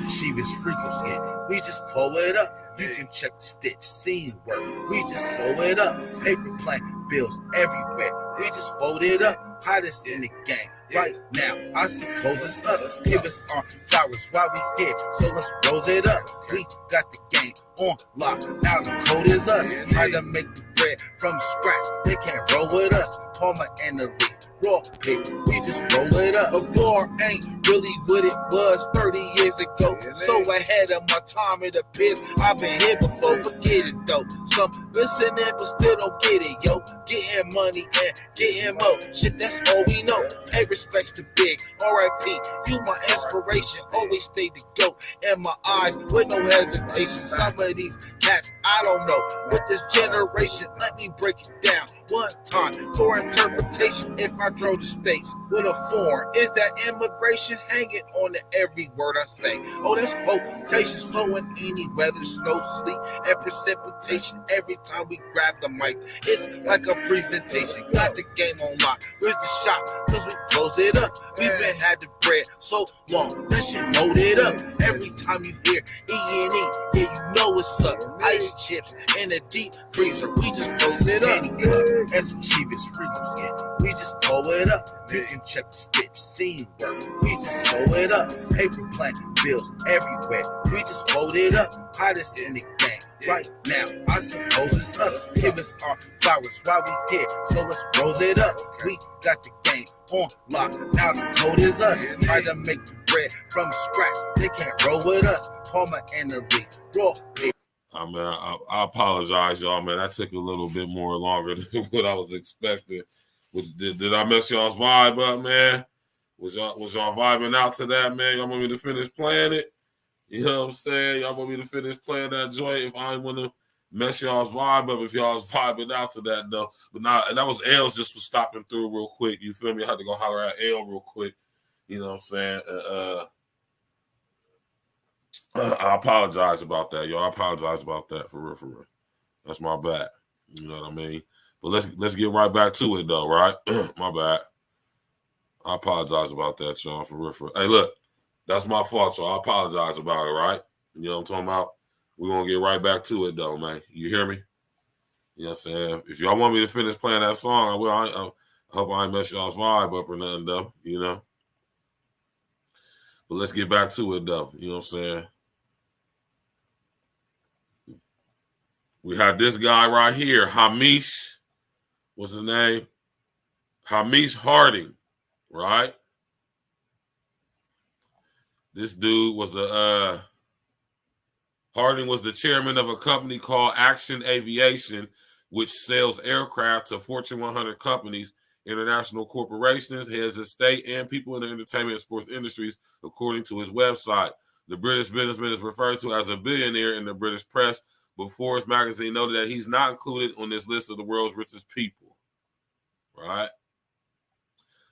Mischievous sprinkles, yeah. We just pull it up. You can check the stitch, seam work. We just sew it up. Paper plane, bills everywhere. We just fold it up. Hottest in the game. Right now, I suppose it's us. Give us our flowers while we here. So let's rose it up. We got the game on lock. Now the code is us. Trying to make the bread from scratch. They can't roll with us. Palmer and the leaf. Raw paper, we just roll it up. A bar ain't really what it was 30 years ago. So ahead of my time, it appears I've been here before. Forget it though. Some listening but still don't get it, yo. Getting money and getting more. Shit, that's all we know. Pay respects to Big. R.I.P. You my inspiration. Always stay the GOAT in my eyes with no hesitation. Some of these cats, I don't know. With this generation, let me break it down. one time for interpretation. If I drove the states with a foreign, is that immigration hanging on to every word I say? Oh, that's quotations flowing any weather, snow, sleet, and precipitation. Every time we grab the mic, it's like a presentation. Got the game on lock. Where's the shop? Cause we close it up. We been had the bread so long, that shit loaded up. Every time you hear E&E, yeah, you know what's up. Ice chips in a deep freezer, we just froze it up. And some Chivas Fritos, yeah, we just pull it up. You can check the stitch, seam work, we just sew it up. Paper plane, bills everywhere, we just fold it up. Hottest in the game, right now, I suppose it's us. Give us our flowers while we here, so let's rose it up. We got the game on lock, now the code is us. Try to make the bread from scratch, they can't roll with us. Palmer and the league, raw. I mean, I apologize, y'all, man. That took a little bit more longer than what I was expecting. Did I mess y'all's vibe up, man? Was y'all vibing out to that, man? Y'all want me to finish playing it? You know what I'm saying? Y'all want me to finish playing that joint if I ain't want to mess y'all's vibe up, if y'all's vibing out to that, though. But now, that was L's just for stopping through real quick. You feel me? I had to go holler at L real quick. You know what I'm saying? I apologize about that, y'all. I apologize about that, for real, for real. That's my bad. You know what I mean? But let's get right back to it, though, right? My bad. I apologize about that, y'all, for real, for real. Hey, look, that's my fault, so I apologize about it, right? You know what I'm talking about? We're going to get right back to it, though, man. You hear me? You know what I'm saying? If y'all want me to finish playing that song, I will. I hope I ain't mess y'all's vibe up or nothing, though, you know? But let's get back to it, though. You know what I'm saying? We had this guy right here, Hamish. What's his name? Hamish Harding, right? This dude was Harding was the chairman of a company called Action Aviation, which sells aircraft to Fortune 100 companies, international corporations, heads of state, and people in the entertainment and sports industries, according to his website. The British businessman is referred to as a billionaire in the British press, but Forbes magazine noted that he's not included on this list of the world's richest people, right?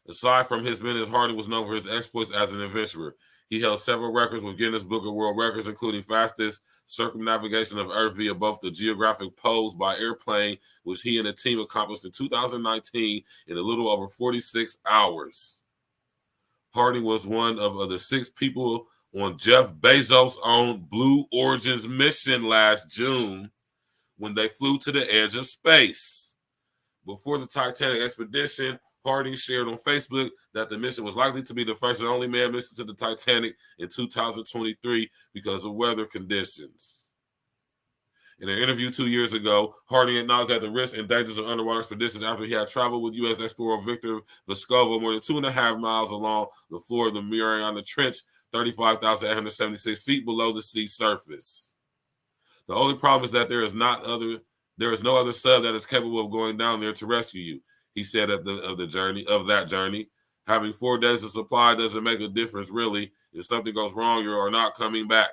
Aside from his business, Harding was known for his exploits as an adventurer. He held several records with Guinness Book of World Records, including fastest circumnavigation of Earth via both the geographic poles by airplane, which he and a team accomplished in 2019 in a little over 46 hours. Harding was one of the 6 people on Jeff Bezos' own Blue Origin's mission last June when they flew to the edge of space. Before the Titanic expedition, Harding shared on Facebook that the mission was likely to be the first and only manned mission to the Titanic in 2023 because of weather conditions. In an interview 2 years ago, Harding acknowledged that the risks and dangers of underwater expeditions after he had traveled with U.S. explorer Victor Vescovo more than 2.5 miles along the floor of the Mariana Trench, 35,876 feet below the sea surface. The only problem is that there is no other sub that is capable of going down there to rescue you, he said of that journey. Having 4 days of supply doesn't make a difference, really. If something goes wrong, you are not coming back.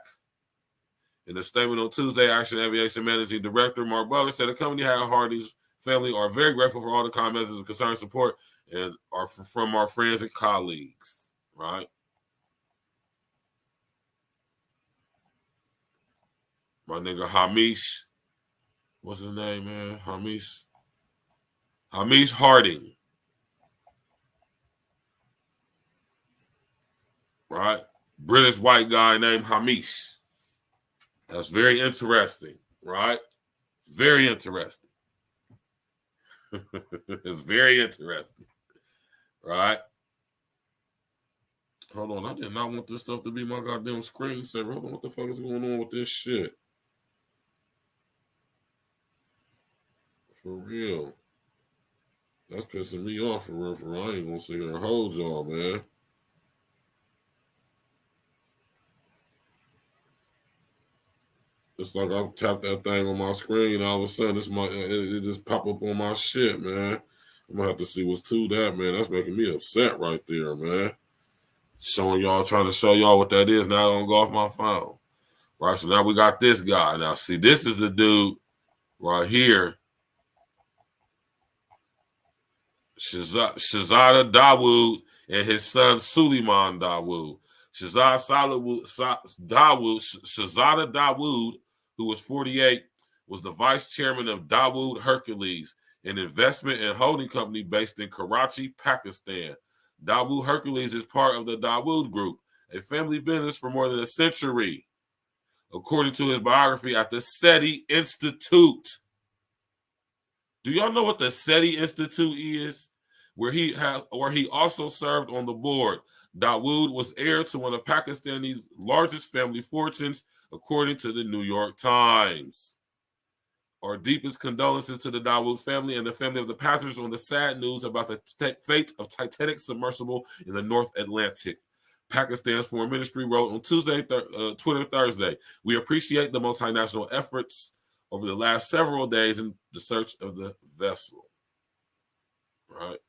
In a statement on Tuesday, Action Aviation Managing Director Mark Butler said the company and Harding's family are very grateful for all the kind messages of concern and support and are from our friends and colleagues, right? My nigga Hamish, what's his name, man? Hamish Harding, right? British white guy named Hamish. That's very interesting, right? Very interesting. It's very interesting, right? Hold on, I did not want this stuff to be my goddamn screensaver. Hold on, what the fuck is going on with this shit? For real. That's pissing me off, for real, for real. I ain't gonna sit here and hold y'all, man. It's like I tapped that thing on my screen, all of a sudden it just pop up on my shit, man. I'm gonna have to see what's to that, man. That's making me upset right there, man. Trying to show y'all what that is. Now I don't go off my phone. Right, so now we got this guy. Now, see, this is the dude right here Shahzada Dawood and his son Suleiman Dawood. Shahzada Dawood, who was 48, was the vice chairman of Dawood Hercules, an investment and holding company based in Karachi, Pakistan. Dawood Hercules is part of the Dawood Group, a family business for more than a century, according to his biography at the SETI Institute. Do y'all know what the SETI Institute is? Where he also served on the board. Dawood was heir to one of Pakistani's largest family fortunes, according to the New York Times. Our deepest condolences to the Dawood family and the family of the passengers on the sad news about the fate of Titanic submersible in the North Atlantic. Pakistan's foreign ministry wrote on Twitter Thursday, "We appreciate the multinational efforts over the last several days in the search of the vessel." Right?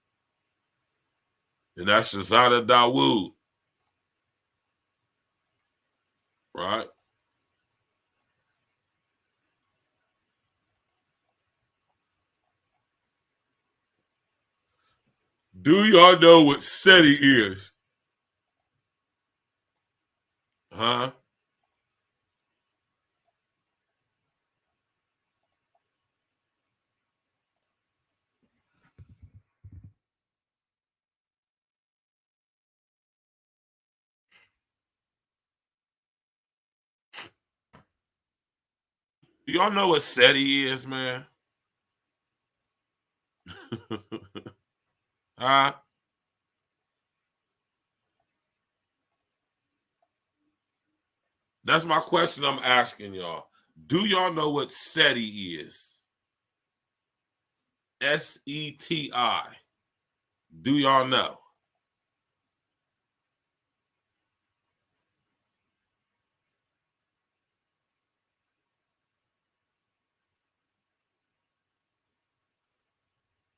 And that's Shahzada Dawood. Right? Do y'all know what SETI is? Huh? Do y'all know what SETI is, man? Huh? That's my question I'm asking y'all. Do y'all know what SETI is? SETI. Do y'all know?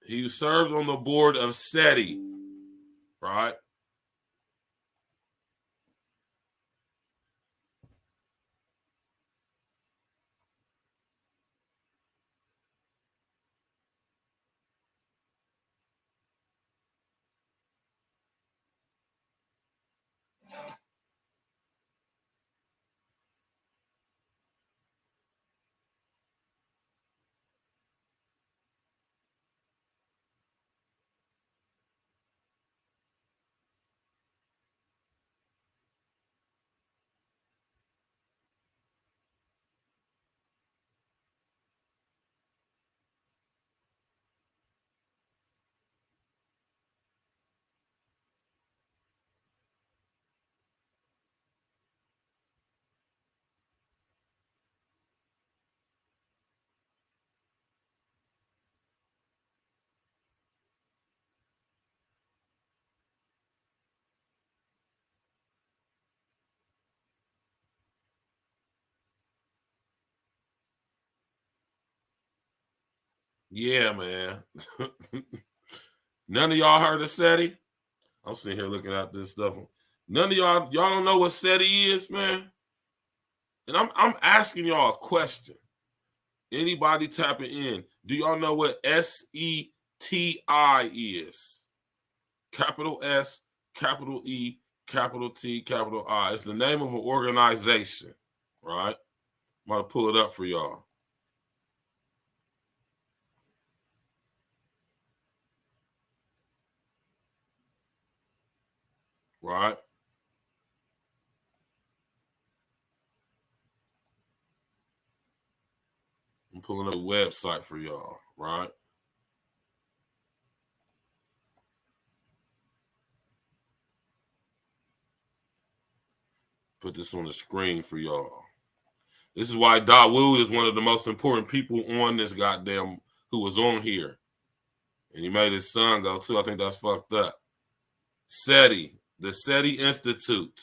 He served on the board of SETI, right? Yeah, man. None of y'all heard of SETI? I'm sitting here looking at this stuff. None of y'all don't know what SETI is, man. And I'm asking y'all a question. Anybody tapping in? Do y'all know what SETI is? Capital S, capital E, capital T, capital I. It's the name of an organization, right? I'm about to pull it up for y'all. Right? I'm pulling up a website for y'all, right? Put this on the screen for y'all. This is why Dawood is one of the most important people on this goddamn who was on here. And he made his son go too. I think that's fucked up. SETI, the SETI Institute,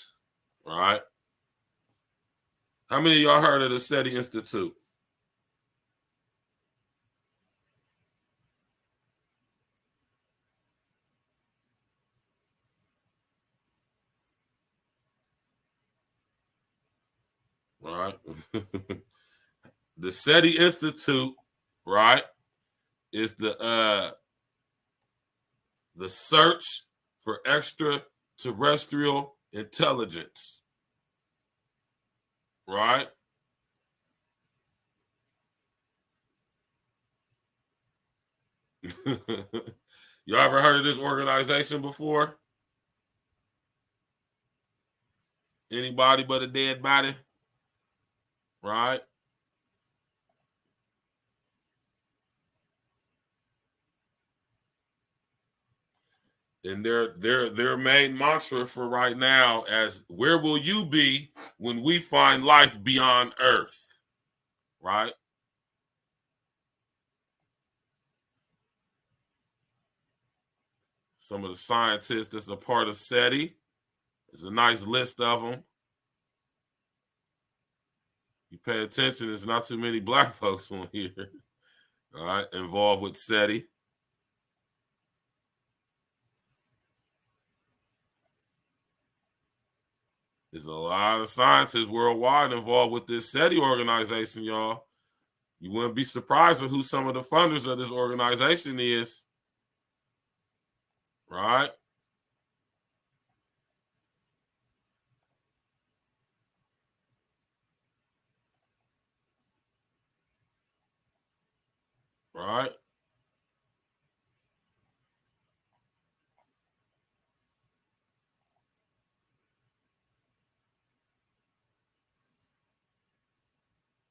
right? How many of y'all heard of the SETI Institute? Right? The SETI Institute, right, is the The search for extraterrestrial intelligence. Right? You ever heard of this organization before? Anybody but a dead body? Right? And their main mantra for right now as where will you be when we find life beyond Earth? Right? Some of the scientists that's a part of SETI. There's a nice list of them. You pay attention, there's not too many black folks on here. All right, involved with SETI. There's a lot of scientists worldwide involved with this SETI organization, y'all. You wouldn't be surprised at who some of the funders of this organization is. Right? Right?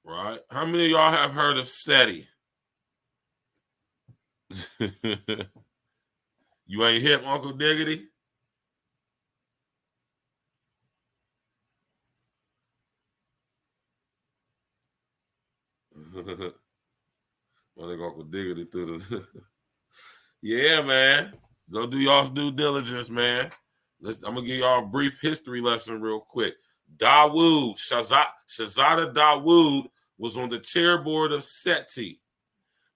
Right? How many of y'all have heard of SETI? You ain't hip, Uncle Diggity? I think Uncle Diggity through the yeah, man. Go do y'all's due diligence, man. I'm gonna give y'all a brief history lesson real quick. Dawood, Shahzada Dawood was on the chairboard of SETI.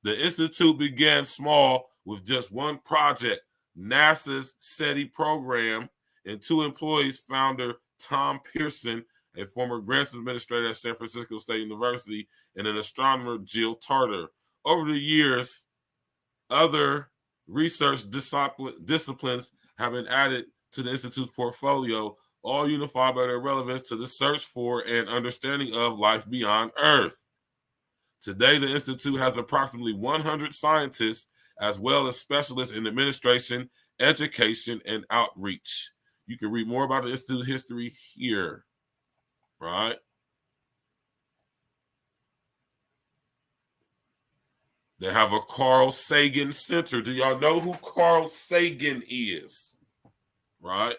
The institute began small with just one project, NASA's SETI program, and 2 employees, founder Tom Pearson, a former grants administrator at San Francisco State University, and an astronomer, Jill Tarter. Over the years, other research disciplines have been added to the Institute's portfolio, all unified by their relevance to the search for and understanding of life beyond Earth. Today, the Institute has approximately 100 scientists, as well as specialists in administration, education, and outreach. You can read more about the Institute history here, right? They have a Carl Sagan Center. Do y'all know who Carl Sagan is? Right?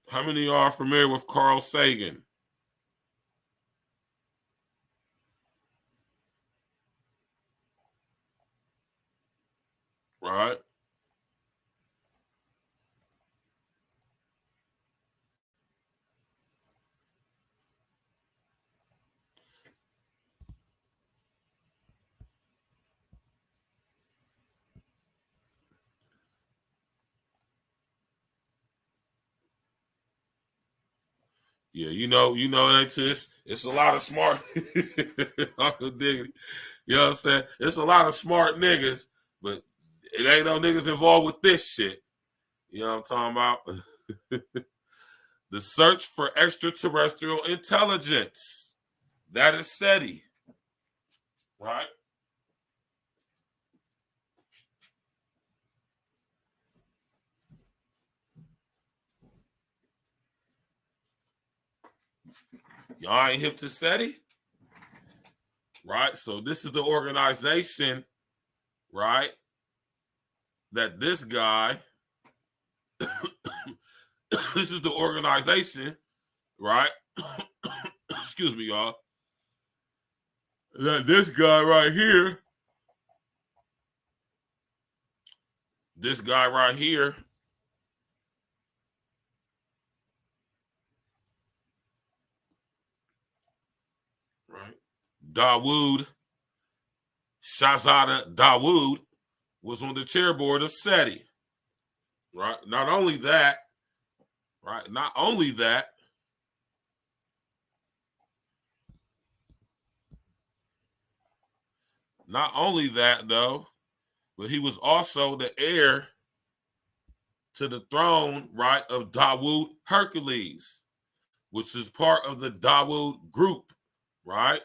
How many of y'all are familiar with Carl Sagan? Right? Yeah, it's a lot of smart Uncle Diggity. You know what I'm saying? It's a lot of smart niggas, but it ain't no niggas involved with this shit. You know what I'm talking about? The search for extraterrestrial intelligence. That is SETI. Right? Y'all ain't hip to SETI? Right? So this is the organization, right, that this guy, this is the organization, right? Excuse me, y'all. That this guy right here, right? Dawood, Shahzada Dawood, was on the chairboard of SETI. Right? Not only that, Not only that, though, but he was also the heir to the throne, right, of Dawood Hercules, which is part of the Dawood group, right?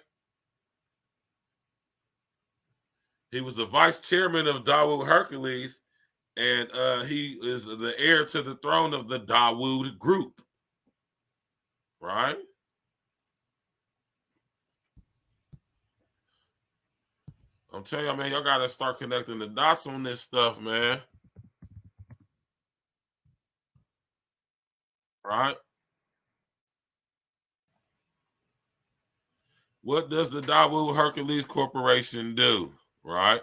He was the vice chairman of Dawood Hercules, and he is the heir to the throne of the Dawood group, right? I'm telling y'all, man, y'all got to start connecting the dots on this stuff, man. Right? What does the Dawood Hercules Corporation do? Right?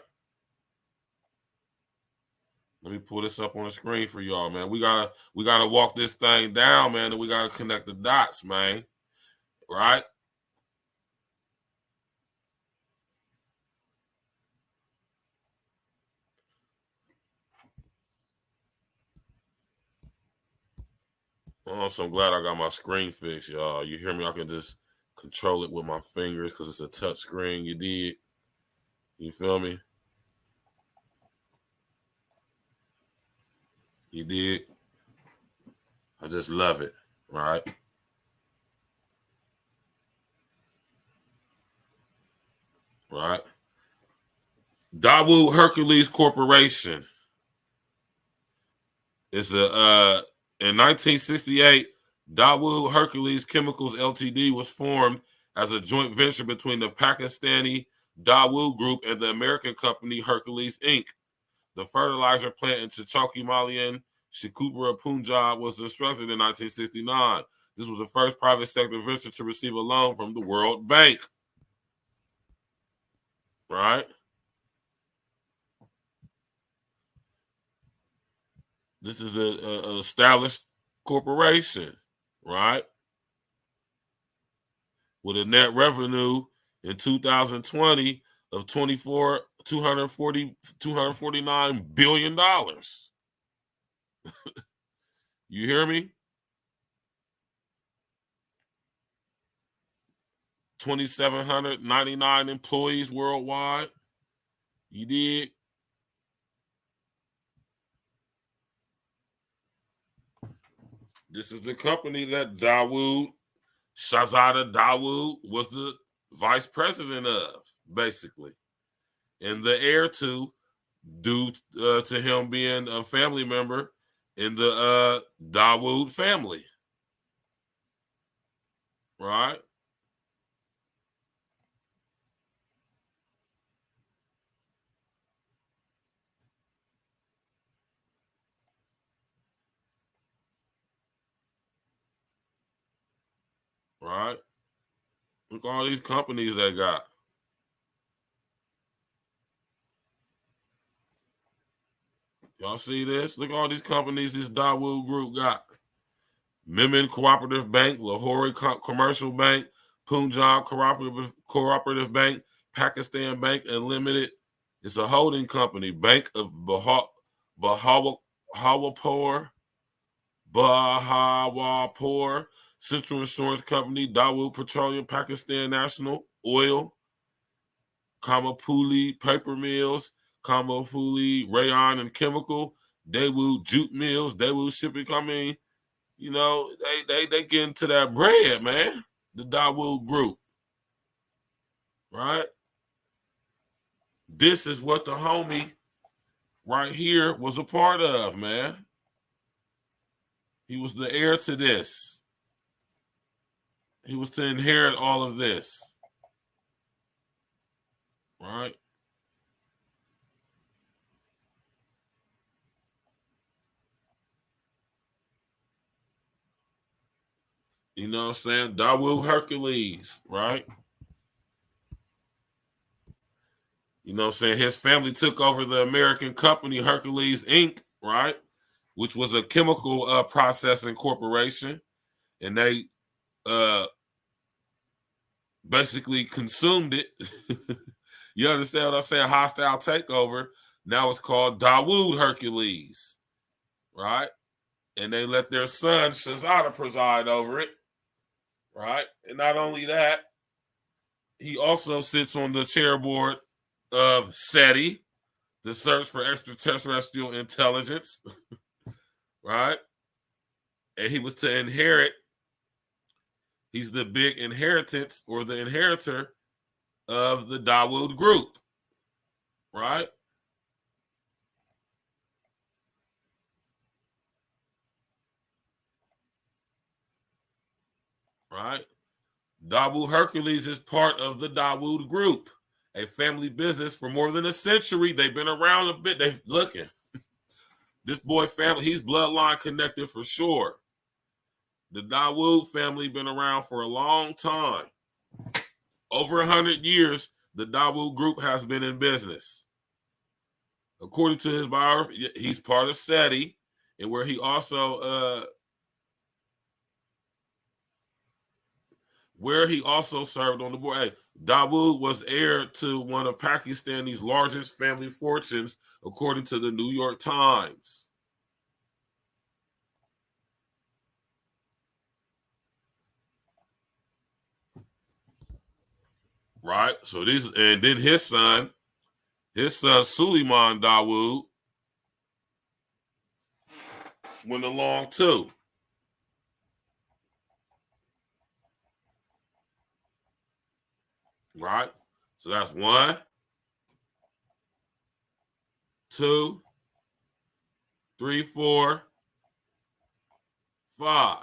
Let me pull this up on the screen for y'all, man. We gotta walk this thing down, man, and we gotta connect the dots, man. Right? Oh, so I'm glad I got my screen fixed, y'all. You hear me? I can just control it with my fingers because it's a touch screen. You did? You feel me? You did? I just love it, right? Right? Dawood Hercules Corporation. It's in 1968, Dawood Hercules Chemicals Ltd. Was formed as a joint venture between the Pakistani Dawood Group and the American company Hercules Inc. The fertilizer plant in Chachauki Malian, Sheikhupura, Punjab was constructed in 1969. This was the first private sector venture to receive a loan from the World Bank. Right? This is an established corporation, right? With a net revenue in 2020 of $249 billion. You hear me? 2,799 employees worldwide. You did? This is the company that Dawood, Shahzada Dawood, was the vice president of, basically. And the heir to, due to him being a family member in the Dawood family. Right? Right? Look at all these companies they got. Y'all see this? Look at all these companies this Dawood group got. Memon Cooperative Bank, Lahore Commercial Bank, Punjab Cooperative Bank, Pakistan Bank Unlimited. It's a holding company. Bank of Bahawalpur, Central Insurance Company, Dawood Petroleum, Pakistan National Oil, Kamapuli Paper Mills, Kamapuli Rayon and Chemical, Dawood Jute Mills, Dawood Shipping Company. You know, they get into that bread, man. The Dawood Group. Right? This is what the homie right here was a part of, man. He was the heir to this. He was to inherit all of this. Right? You know what I'm saying? Dawood Hercules, right? You know what I'm saying? His family took over the American company Hercules Inc., right? Which was a chemical processing corporation. And they basically consumed it. You understand what I'm saying? Hostile takeover. Now it's called Dawood Hercules, right? And they let their son Shahzada preside over it, right? And not only that, he also sits on the chair board of SETI, the search for extraterrestrial intelligence, right? And he was to inherit. He's the big inheritance or the inheritor of the Dawood group, right? Right? Dawood Hercules is part of the Dawood group, a family business for more than a century. They've been around a bit. They're looking. This boy family, he's bloodline connected for sure. The Dawood family been around for a long time. Over 100 years, the Dawood group has been in business. According to his biography, he's part of SETI, and where he also served on the board. Hey, Dawood was heir to one of Pakistan's largest family fortunes, according to the New York Times. Right? So and then his son Suleiman Dawood went along too. Right? So that's 1, 2, 3, 4, 5.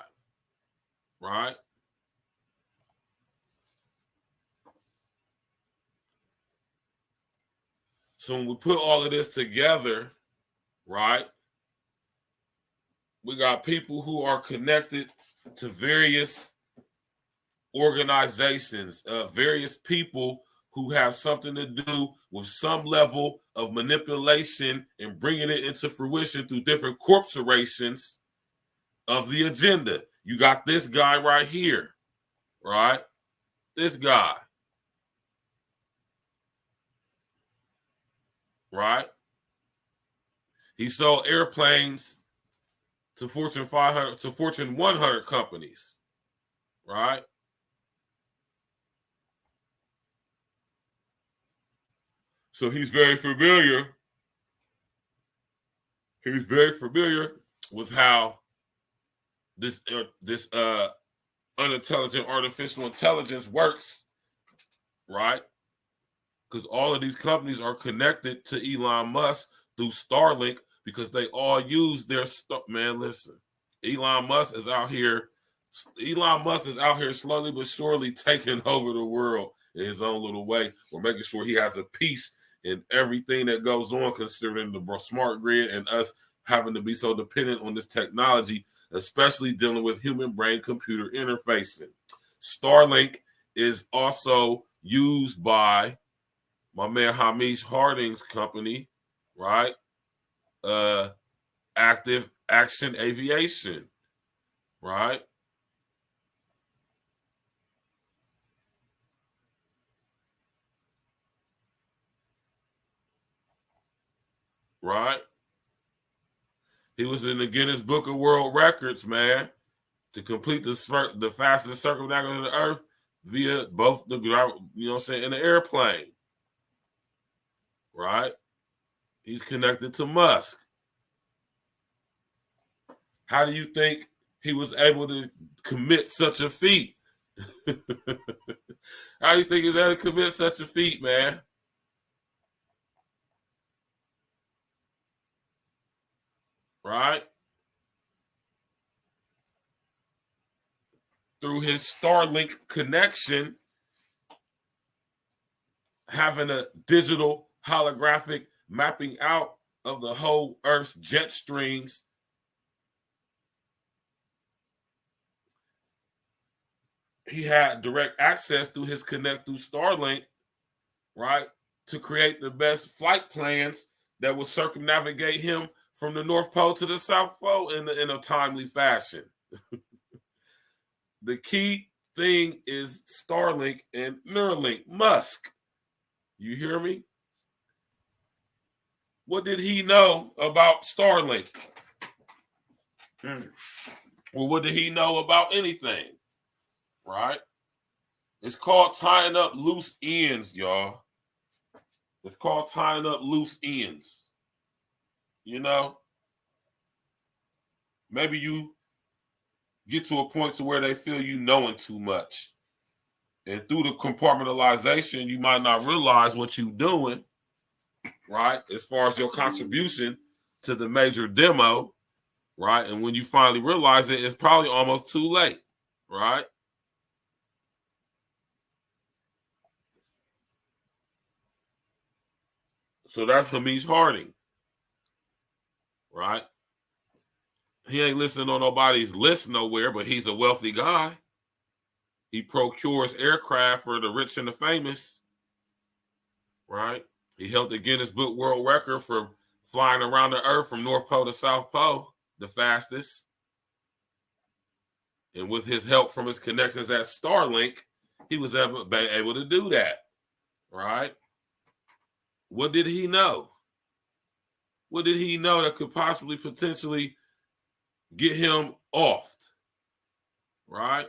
Right? So when we put all of this together, right, we got people who are connected to various organizations, various people who have something to do with some level of manipulation and bringing it into fruition through different corporations of the agenda. You got this guy right here, right? This guy. Right? He sold airplanes to Fortune 500 to Fortune 100 companies. Right? So he's very familiar. He's very familiar with how this unintelligent artificial intelligence works, right? Because all of these companies are connected to Elon Musk through Starlink because they all use their stuff. Man, listen, Elon Musk is out here slowly but surely taking over the world in his own little way. We're making sure he has a piece in everything that goes on, considering the smart grid and us having to be so dependent on this technology, especially dealing with human brain computer interfacing. Starlink is also used by my man Hamish Harding's company, right? Active Action Aviation, right? Right? He was in the Guinness Book of World Records, man, to complete the fastest circumnavigation of the Earth via both the, in the airplane. Right? He's connected to Musk. How do you think he was able to commit such a feat? How do you think he's able to commit such a feat, man? Right? Through his Starlink connection, having a digital holographic mapping out of the whole Earth's jet streams. He had direct access through his connect through Starlink, right, to create the best flight plans that would circumnavigate him from the North Pole to the South Pole in a timely fashion. The key thing is Starlink and Neuralink. Musk. You hear me? What did he know about Starlink? Well, what did he know about anything? Right? It's called tying up loose ends, y'all. It's called tying up loose ends. You know? Maybe you get to a point to where they feel you knowing too much. And through the compartmentalization, you might not realize what you're doing, right? As far as your contribution to the major demo, right? And when you finally realize it, it's probably almost too late, right? So that's Hamish Harding, right? He ain't listening on nobody's list nowhere, but he's a wealthy guy. He procures aircraft for the rich and the famous, right? He held the Guinness Book World Record for flying around the earth from North Pole to South Pole, the fastest. And with his help from his connections at Starlink, he was able to do that, right? What did he know? What did he know that could possibly potentially get him offed, right?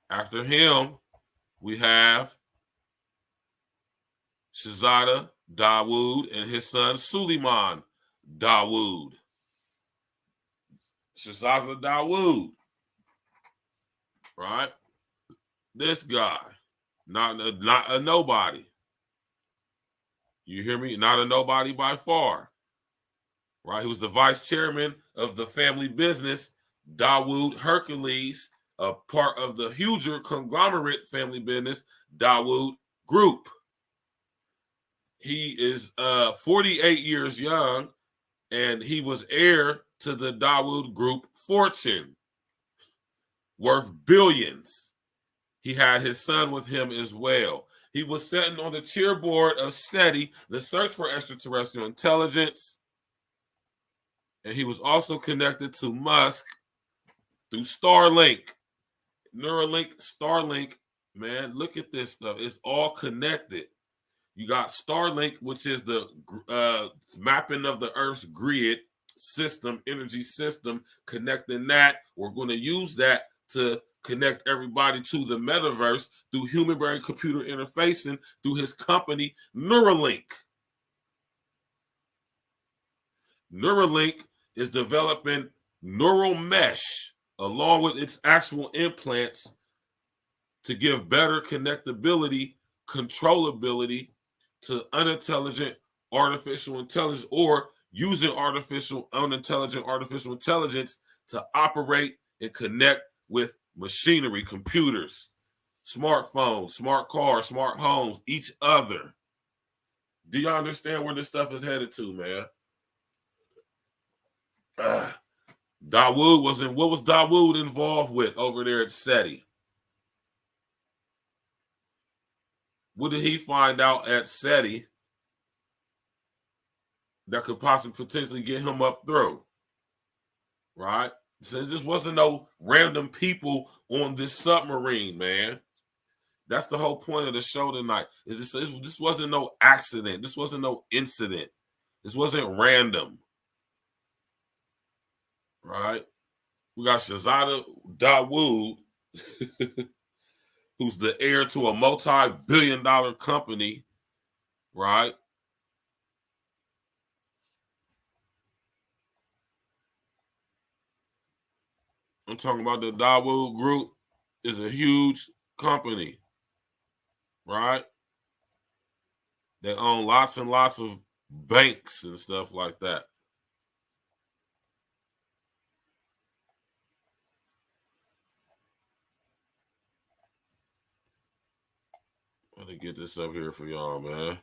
After him, we have Shahzada Dawood and his son Suleiman Dawood. Shahzada Dawood, right? This guy, not a nobody. You hear me? Not a nobody by far, right? He was the vice chairman of the family business Dawood Hercules, a part of the huger conglomerate family business Dawood Group. He is 48 years young, and he was heir to the Dawood Group fortune, worth billions. He had his son with him as well. He was sitting on the chairboard of SETI, the Search for Extraterrestrial Intelligence, and he was also connected to Musk through Starlink. Neuralink, Starlink, man, look at this stuff. It's all connected. You got Starlink, which is the mapping of the Earth's grid system, energy system, connecting that. We're going to use that to connect everybody to the metaverse through human brain computer interfacing through his company, Neuralink. Neuralink is developing neural mesh along with its actual implants to give better connectability, controllability to unintelligent artificial intelligence, or using unintelligent artificial intelligence to operate and connect with machinery, computers, smartphones, smart cars, smart homes, each other. Do you understand where this stuff is headed to, man? Dawood what was Dawood involved with over there at SETI? What did he find out at SETI that could possibly potentially get him up through? Right? So this wasn't no random people on this submarine, man. That's the whole point of the show tonight. This wasn't no accident. This wasn't no incident. This wasn't random. Right? We got Shahzada Dawood, who's the heir to a multi-billion-dollar company, right? I'm talking about the Dawood Group is a huge company, right? They own lots and lots of banks and stuff like that. Let me get this up here for y'all, man.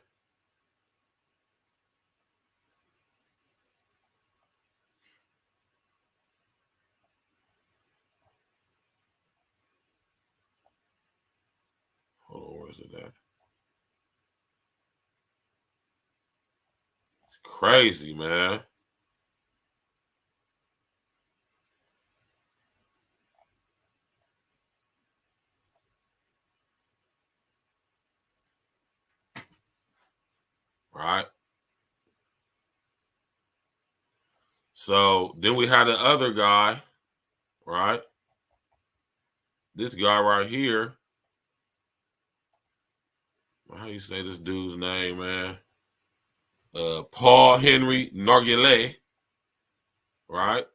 Hold on, where's it at? It's crazy, man. Right? So then we had the other guy, right? This guy right here How you say this dude's name, man? Paul Henry Narguilé, right?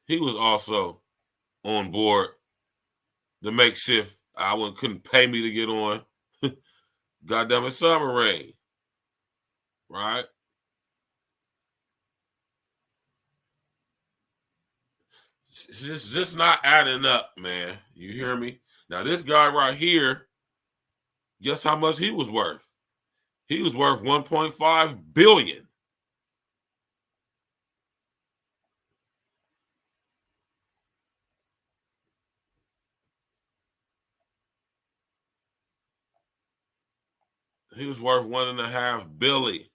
He was also on board the makeshift. Couldn't pay me to get on. Goddamn it, Submarine, right? It's just not adding up, man. You hear me? Now this guy right here, guess how much he was worth? He was worth 1.5 billion. He was worth 1.5 billion.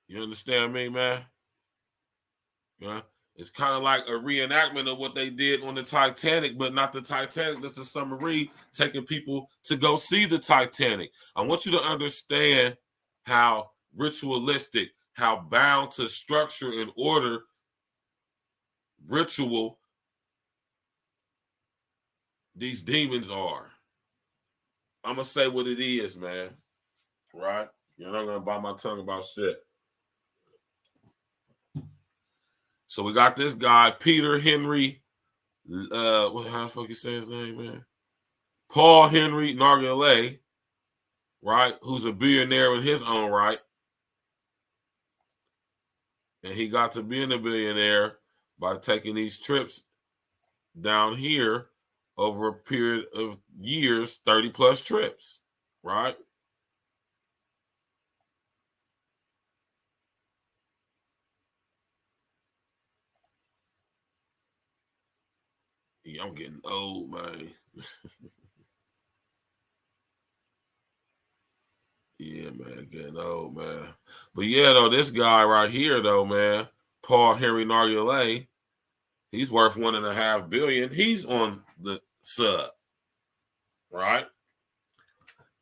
You understand me, man? Yeah. It's kind of like a reenactment of what they did on the Titanic, but not the Titanic. That's a submarine taking people to go see the Titanic. I want you to understand how ritualistic, how bound to structure and order ritual these demons are. I'm going to say what it is, man. Right? You're not going to bite my tongue about shit. So we got this guy, Peter Henry, how the fuck you say his name, man? Paul Henry Narguilé, right? Who's a billionaire in his own right. And he got to being a billionaire by taking these trips down here over a period of years, 30 plus trips, right? Yeah, I'm getting old, man. Yeah, man, getting old, man. But yeah, though, this guy right here, though, man, Paul Henry Narguilé, he's worth 1.5 billion. He's on the sub, right?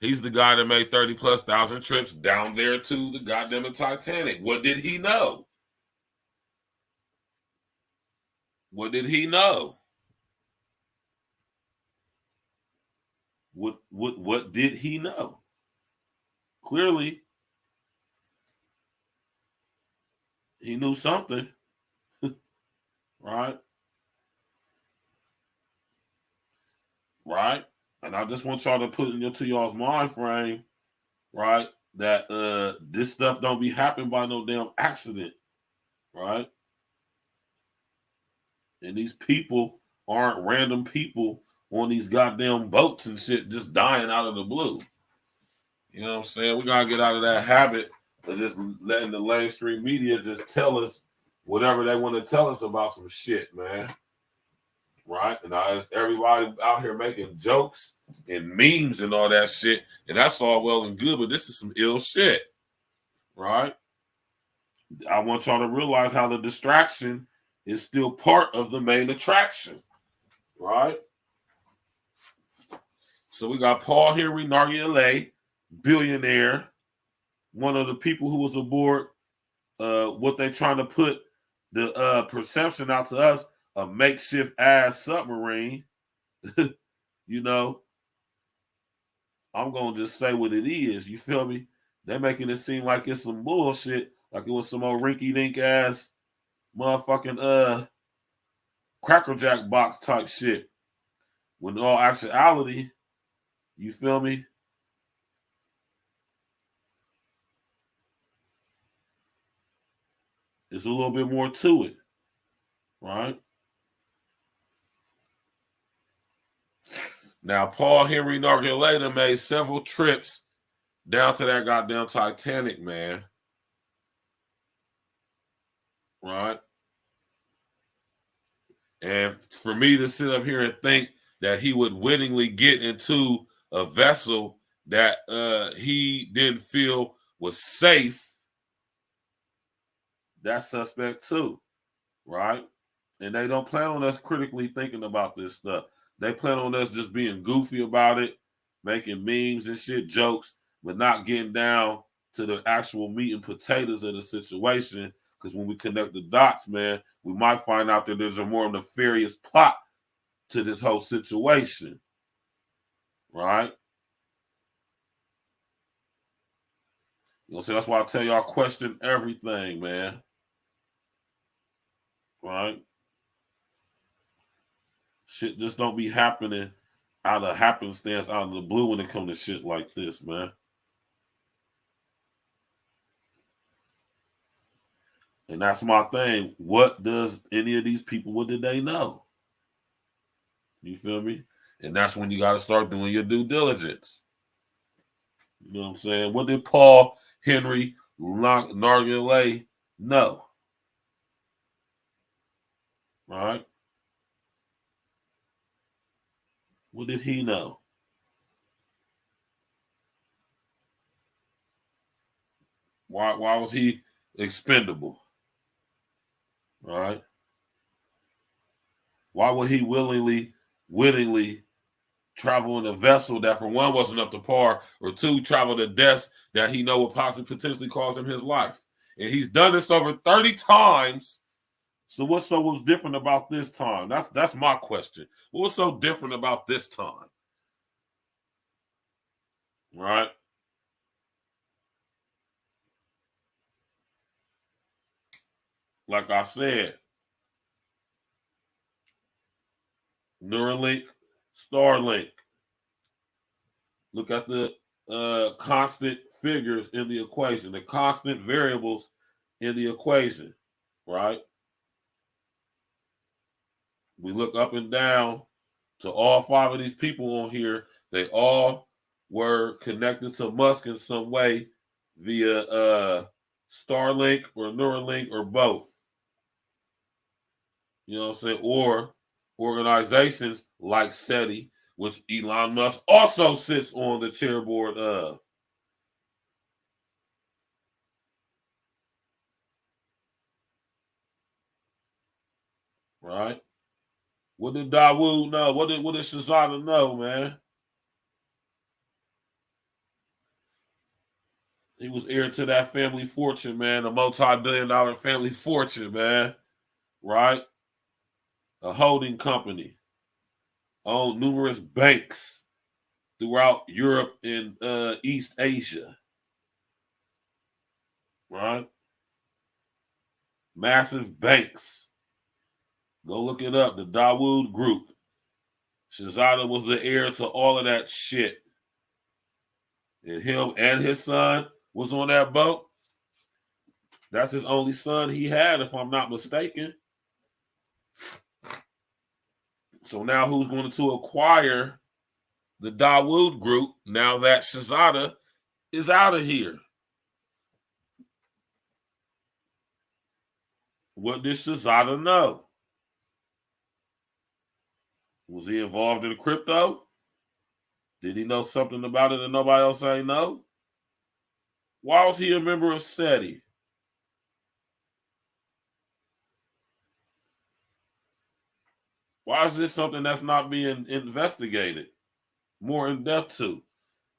He's the guy that made 30,000+ trips down there to the goddamn Titanic. What did he know? What did he know? What did he know? Clearly, he knew something, right? Right? And I just want y'all to put into y'all's mind frame, right, that this stuff don't be happening by no damn accident, right? And these people aren't random people on these goddamn boats and shit just dying out of the blue. You know what I'm saying? We gotta get out of that habit of just letting the mainstream media just tell us whatever they want to tell us about some shit, man. Right? And everybody out here making jokes and memes and all that shit, and that's all well and good, but this is some ill shit, right? I want y'all to realize how the distraction is still part of the main attraction, right? So we got Paul Henry Narguilé, billionaire, one of the people who was aboard what they trying to put the perception out to us, a makeshift ass submarine. You know, I'm gonna just say what it is. You feel me? They're making it seem like it's some bullshit, like it was some old rinky-dink ass motherfucking Cracker Jack box type shit. When in all actuality, you feel me? There's a little bit more to it, right? Now, Paul Henry Narguilé made several trips down to that goddamn Titanic, man. Right? And for me to sit up here and think that he would willingly get into a vessel that he didn't feel was safe, that's suspect too, right? And they don't plan on us critically thinking about this stuff. They plan on us just being goofy about it, making memes and shit, jokes, but not getting down to the actual meat and potatoes of the situation. Because when we connect the dots, man, we might find out that there's a more nefarious plot to this whole situation. right? You know what I'm saying? That's why I tell y'all question everything, man. Right? Shit just don't be happening out of happenstance, out of the blue when it comes to shit like this, man. And that's my thing. What does any of these people, what did they know? You feel me? And that's when you got to start doing your due diligence. You know what I'm saying? What did Paul Henry Nargilé know? Right? What did he know? Why was he expendable? Right? Why would he wittingly travel in a vessel that, for one, wasn't up to par, or two, travel to deaths that he know would possibly potentially cause him his life? And he's done this over 30 times. So what's different about this time? That's my question. What's so different about this time? Right? Like I said, Neuralink, Starlink. Look at the constant figures in the equation, the constant variables in the equation, right? We look up and down to all 5 of these people on here. They all were connected to Musk in some way via Starlink or Neuralink or both. You know what I'm saying? Or organizations like SETI, which Elon Musk also sits on the chairboard of. Right? What did Dawood know? What did Shazada know, man? He was heir to that family fortune, man, a multi-billion-dollar family fortune, man. Right? A holding company. Owned numerous banks throughout Europe and East Asia. Right? Massive banks. Go look it up. The Dawood Group. Shazada was the heir to all of that shit. And him and his son was on that boat. That's his only son he had, if I'm not mistaken. So now who's going to acquire the Dawood Group now that Shazada is out of here? What did Shazada know? Was he involved in crypto? Did he know something about it that nobody else ain't know? Why was he a member of SETI? Why is this something that's not being investigated more in depth to,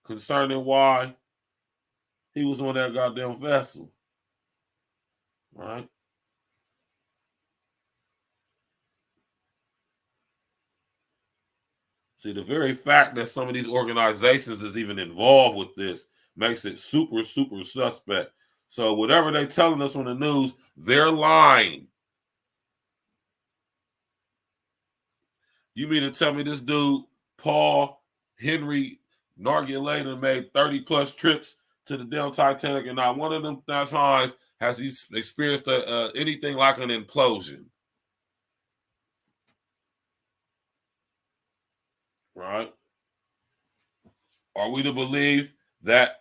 concerning why he was on that goddamn vessel? Right? See, the very fact that some of these organizations is even involved with this makes it super, super suspect. So whatever they're telling us on the news, they're lying. You mean to tell me this dude, Paul Henry Nargilé, made 30 plus trips to the damn Titanic, and not one of them times has he experienced anything like an implosion? Right? Are we to believe that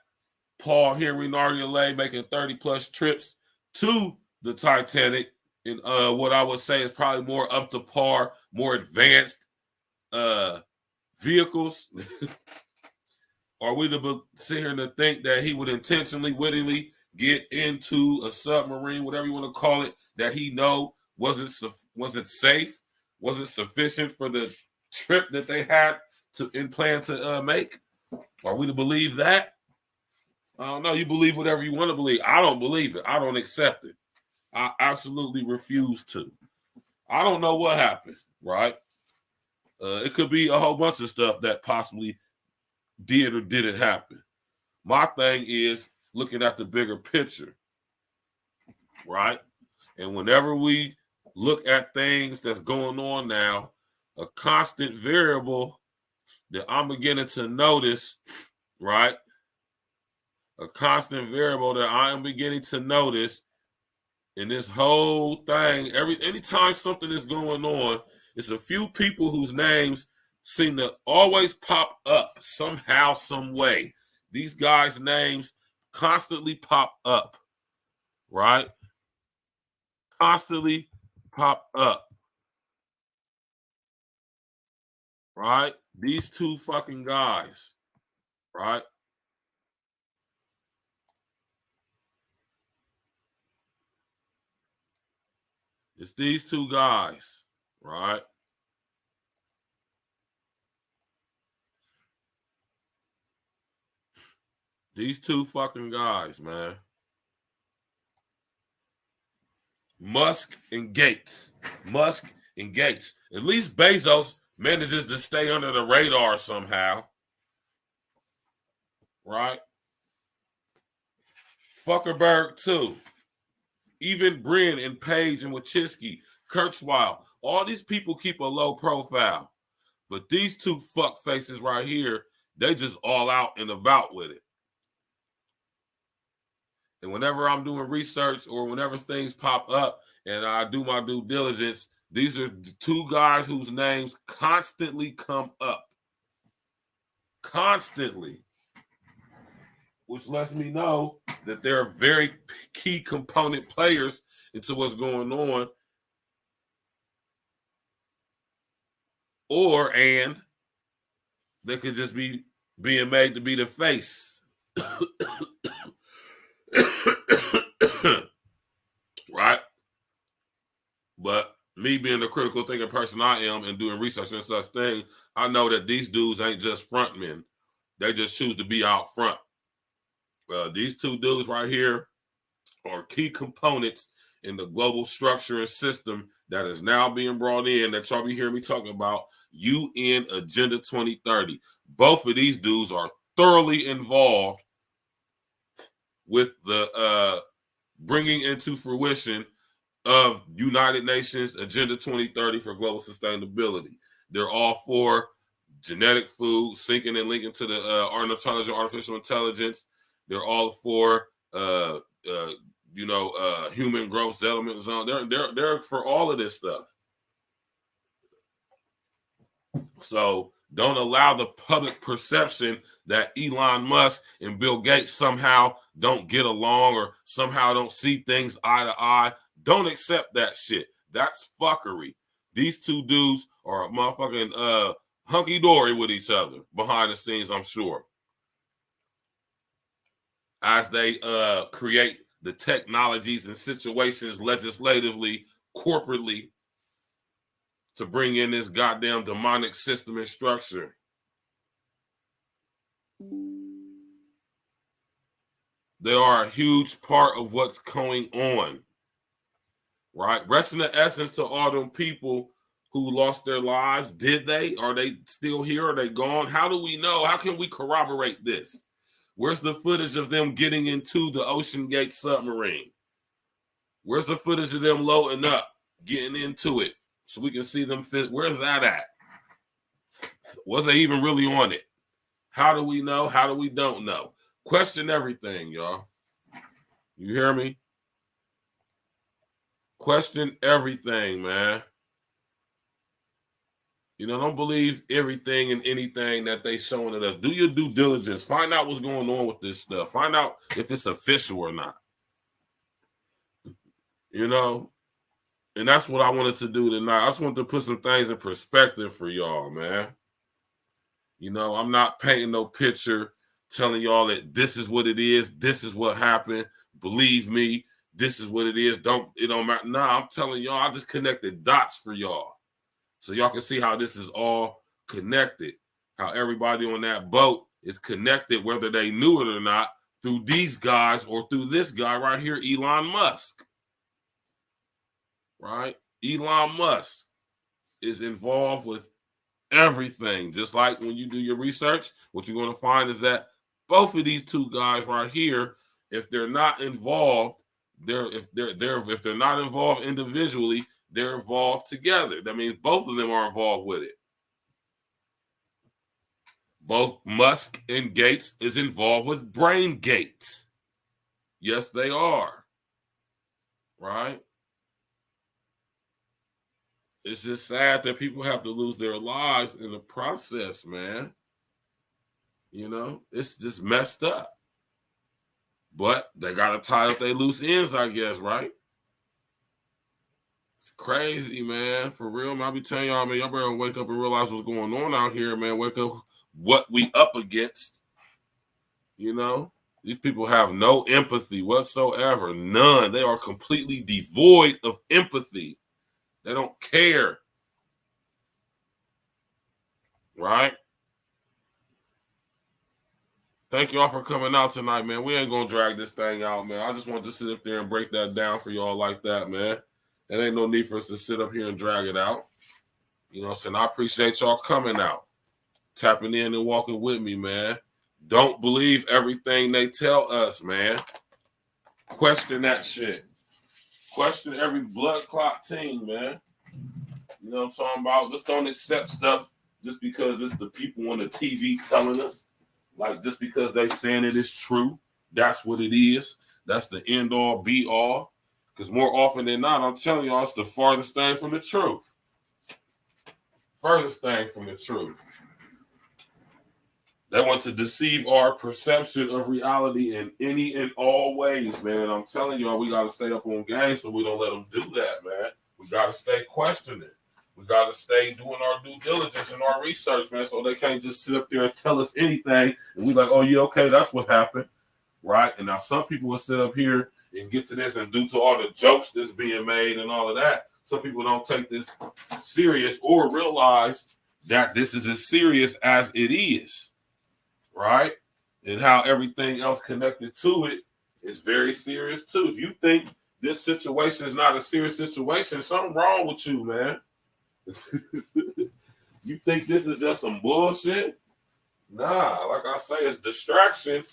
Paul Henry Nargilé making 30 plus trips to the Titanic in what I would say is probably more up to par, more advanced vehicles? Are we to sit here and think that he would intentionally, wittingly get into a submarine, whatever you want to call it, that he know wasn't safe, wasn't sufficient for the trip that they had in plan to make? Are we to believe that? I don't know. You believe whatever you want to believe. I don't believe it. I don't accept it. I absolutely refuse to. I don't know what happened, right? It could be a whole bunch of stuff that possibly did or didn't happen. My thing is looking at the bigger picture, right? And whenever we look at things that's going on now, a constant variable that I'm beginning to notice, right? A constant variable that I am beginning to notice in this whole thing, anytime something is going on, it's a few people whose names seem to always pop up somehow, some way. These guys' names constantly pop up, right? Constantly pop up, right? These two fucking guys, right? It's these two guys, right? These two fucking guys, man. Musk and Gates. Musk and Gates. At least Bezos manages to stay under the radar somehow. Right? Zuckerberg, too. Even Brin and Page and Wachowski, Kurzweil, all these people keep a low profile. But these two fuck faces right here, they just all out and about with it. And whenever I'm doing research or whenever things pop up and I do my due diligence, these are the two guys whose names constantly come up. Constantly. Which lets me know that they're very key component players into what's going on. And they could just be being made to be the face. Right? But me being the critical thinking person I am and doing research and such thing, I know that these dudes ain't just front men. They just choose to be out front. These two dudes right here are key components in the global structure and system that is now being brought in that y'all be hearing me talking about, UN Agenda 2030. Both of these dudes are thoroughly involved with the bringing into fruition of United Nations Agenda 2030 for global sustainability. They're all for genetic food, syncing and linking to the artificial intelligence. They're all for human growth settlement zone. They're for all of this stuff. So don't allow the public perception that Elon Musk and Bill Gates somehow don't get along or somehow don't see things eye to eye. Don't accept that shit. That's fuckery. These two dudes are motherfucking hunky-dory with each other behind the scenes, I'm sure. As they create the technologies and situations legislatively, corporately, to bring in this goddamn demonic system and structure. They are a huge part of what's going on. Right? Rest in the essence to all them people who lost their lives. Did they? Are they still here? Are they gone? How do we know? How can we corroborate this? Where's the footage of them getting into the Ocean Gate submarine? Where's the footage of them loading up, getting into it, so we can see them fit? Where's that at? Was they even really on it? How do we know? How do we don't know? Question everything, y'all. You hear me? Question everything, man. You know, don't believe everything and anything that they showing at us. Do your due diligence. Find out what's going on with this stuff. Find out if it's official or not. You know? And that's what I wanted to do tonight. I just wanted to put some things in perspective for y'all, man. You know, I'm not painting no picture telling y'all that this is what it is. This is what happened. Believe me, this is what it is. It don't matter. Nah, I'm telling y'all, I just connected dots for y'all. So y'all can see how this is all connected. How everybody on that boat is connected, whether they knew it or not, through these guys or through this guy right here, Elon Musk. Right? Elon Musk is involved with everything. Just like when you do your research, what you're going to find is that both of these two guys right here, if they're not involved, if they're not involved individually, they're involved together. That means both of them are involved with it. Both Musk and Gates is involved with Brain Gates. Yes, they are. Right? It's just sad that people have to lose their lives in the process, man. You know, it's just messed up. But they got to tie up their loose ends, I guess, right? It's crazy, man. For real, man. I be telling y'all, man, y'all better wake up and realize what's going on out here, man. Wake up what we up against. You know, these people have no empathy whatsoever. None. They are completely devoid of empathy. They don't care. Right? Thank y'all for coming out tonight, man. We ain't going to drag this thing out, man. I just wanted to sit up there and break that down for y'all like that, man. There ain't no need for us to sit up here and drag it out. You know what I'm saying? I appreciate y'all coming out, tapping in and walking with me, man. Don't believe everything they tell us, man. Question that shit. Question every blood clot team, man. You know what I'm talking about? Just don't accept stuff just because it's the people on the TV telling us. Like, just because they saying it is true, that's what it is. That's the end all, be all. Because more often than not, I'm telling y'all, it's the farthest thing from the truth. Furthest thing from the truth. They want to deceive our perception of reality in any and all ways, man. I'm telling y'all, we got to stay up on game so we don't let them do that, man. We got to stay questioning. We got to stay doing our due diligence and our research, man, so they can't just sit up there and tell us anything. And we like, oh, yeah, okay, that's what happened, right? And now some people will sit up here and get to this, and due to all the jokes that's being made and all of that, some people don't take this serious or realize that this is as serious as it is, right? And how everything else connected to it is very serious, too. If you think this situation is not a serious situation, something wrong with you, man. You think this is just some bullshit? Nah, like I say, it's distraction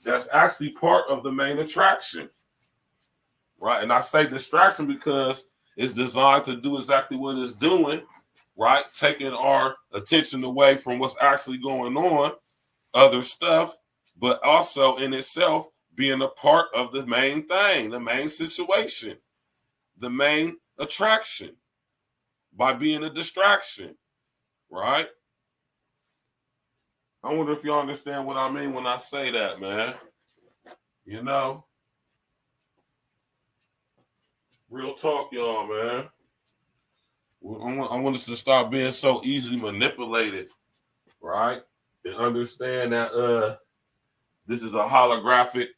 that's actually part of the main attraction. Right? And I say distraction because it's designed to do exactly what it's doing, right? Taking our attention away from what's actually going on, other stuff, but also in itself being a part of the main thing, the main situation, the main attraction. By being a distraction, right? I wonder if y'all understand what I mean when I say that, man. You know? Real talk, y'all, man. I want us to stop being so easily manipulated, right? And understand that this is a holographic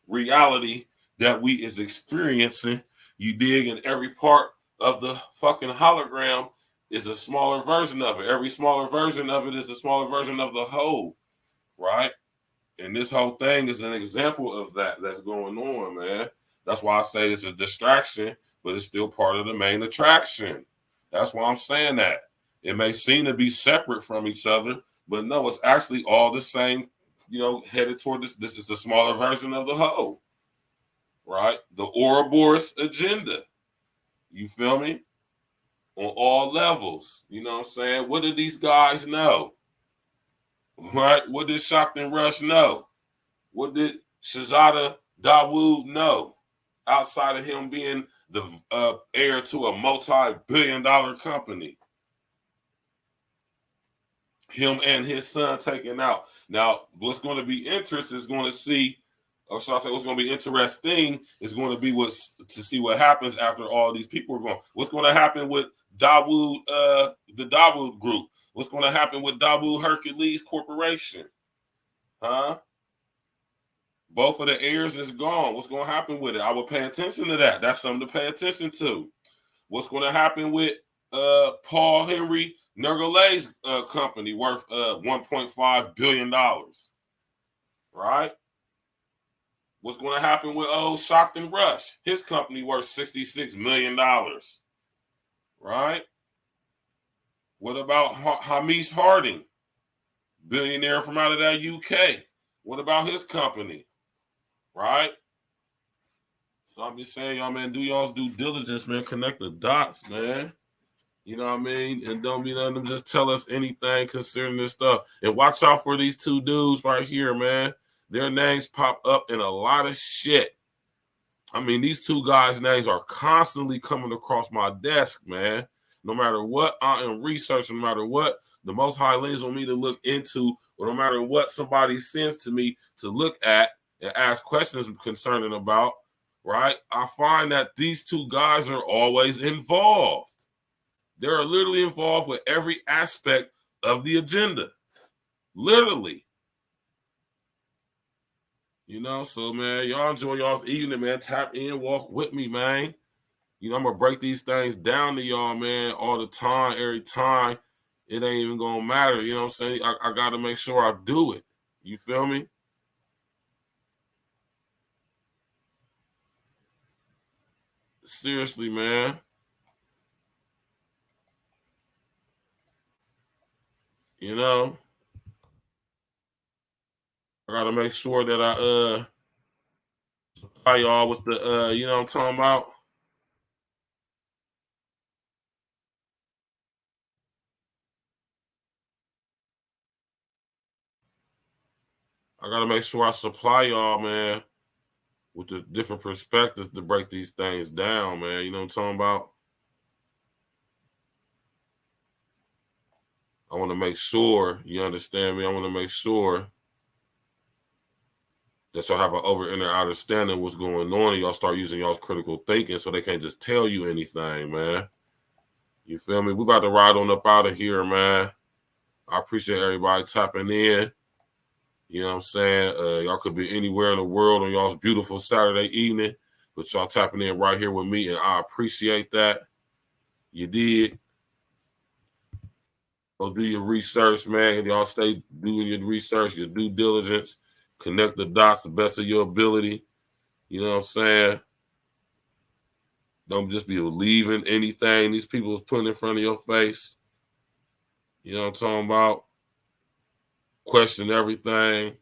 reality that we is experiencing. You dig? In every part of the fucking hologram is a smaller version of it. Every smaller version of it is a smaller version of the whole, right? And this whole thing is an example of that's going on, man. That's why I say it's a distraction, but it's still part of the main attraction. That's why I'm saying that. It may seem to be separate from each other, but no, it's actually all the same, you know, headed toward this. This is a smaller version of the whole, right? The Ouroboros agenda. You feel me? On all levels. You know what I'm saying? What do these guys know? Right? What did Shockton Rush know? What did Shahzada Dawood know? Outside of him being the heir to a multi-billion-dollar company. Him and his son taken out. Now, what's going to be interesting is going to see, or should I say what's going to be interesting is going to be to see what happens after all these people are gone. What's going to happen with Dawood, the Dawood group? What's going to happen with Dawood Hercules Corporation? Huh? Both of the heirs is gone. What's going to happen with it? I would pay attention to that. That's something to pay attention to. What's going to happen with Paul Henry Nergalay's company worth $1.5 billion? Right? What's going to happen with Shockton Rush? His company worth $66 million. Right? What about Hamish Harding, billionaire from out of that UK? What about his company? Right? So I'm just saying, y'all, man, do y'all's due diligence, man. Connect the dots, man. You know what I mean? And don't be letting them just tell us anything concerning this stuff. And watch out for these two dudes right here, man. Their names pop up in a lot of shit. I mean, these two guys' names are constantly coming across my desk, man. No matter what I am researching, no matter what the Most High leans on me to look into, or no matter what somebody sends to me to look at and ask questions concerning about, right? I find that these two guys are always involved. They're literally involved with every aspect of the agenda. Literally. You know, so, man, y'all enjoy y'all's evening, man. Tap in, walk with me, man. You know, I'm going to break these things down to y'all, man, all the time, every time. It ain't even going to matter. You know what I'm saying? I got to make sure I do it. You feel me? Seriously, man. You know, I got to make sure that I supply y'all with the, you know what I'm talking about? I got to make sure I supply y'all, man, with the different perspectives to break these things down, man. You know what I'm talking about? I want to make sure, you understand me? I want to make sure that y'all have an over-inner understanding of what's going on, and y'all start using y'all's critical thinking so they can't just tell you anything, man. You feel me? We about to ride on up out of here, man. I appreciate everybody tapping in. You know what I'm saying? Y'all could be anywhere in the world on y'all's beautiful Saturday evening, but y'all tapping in right here with me, and I appreciate that. You did. Go do your research, man. Y'all stay doing your research, your due diligence. Connect the dots the best of your ability. You know what I'm saying? Don't just be believing anything these people is putting in front of your face. You know what I'm talking about? Question everything.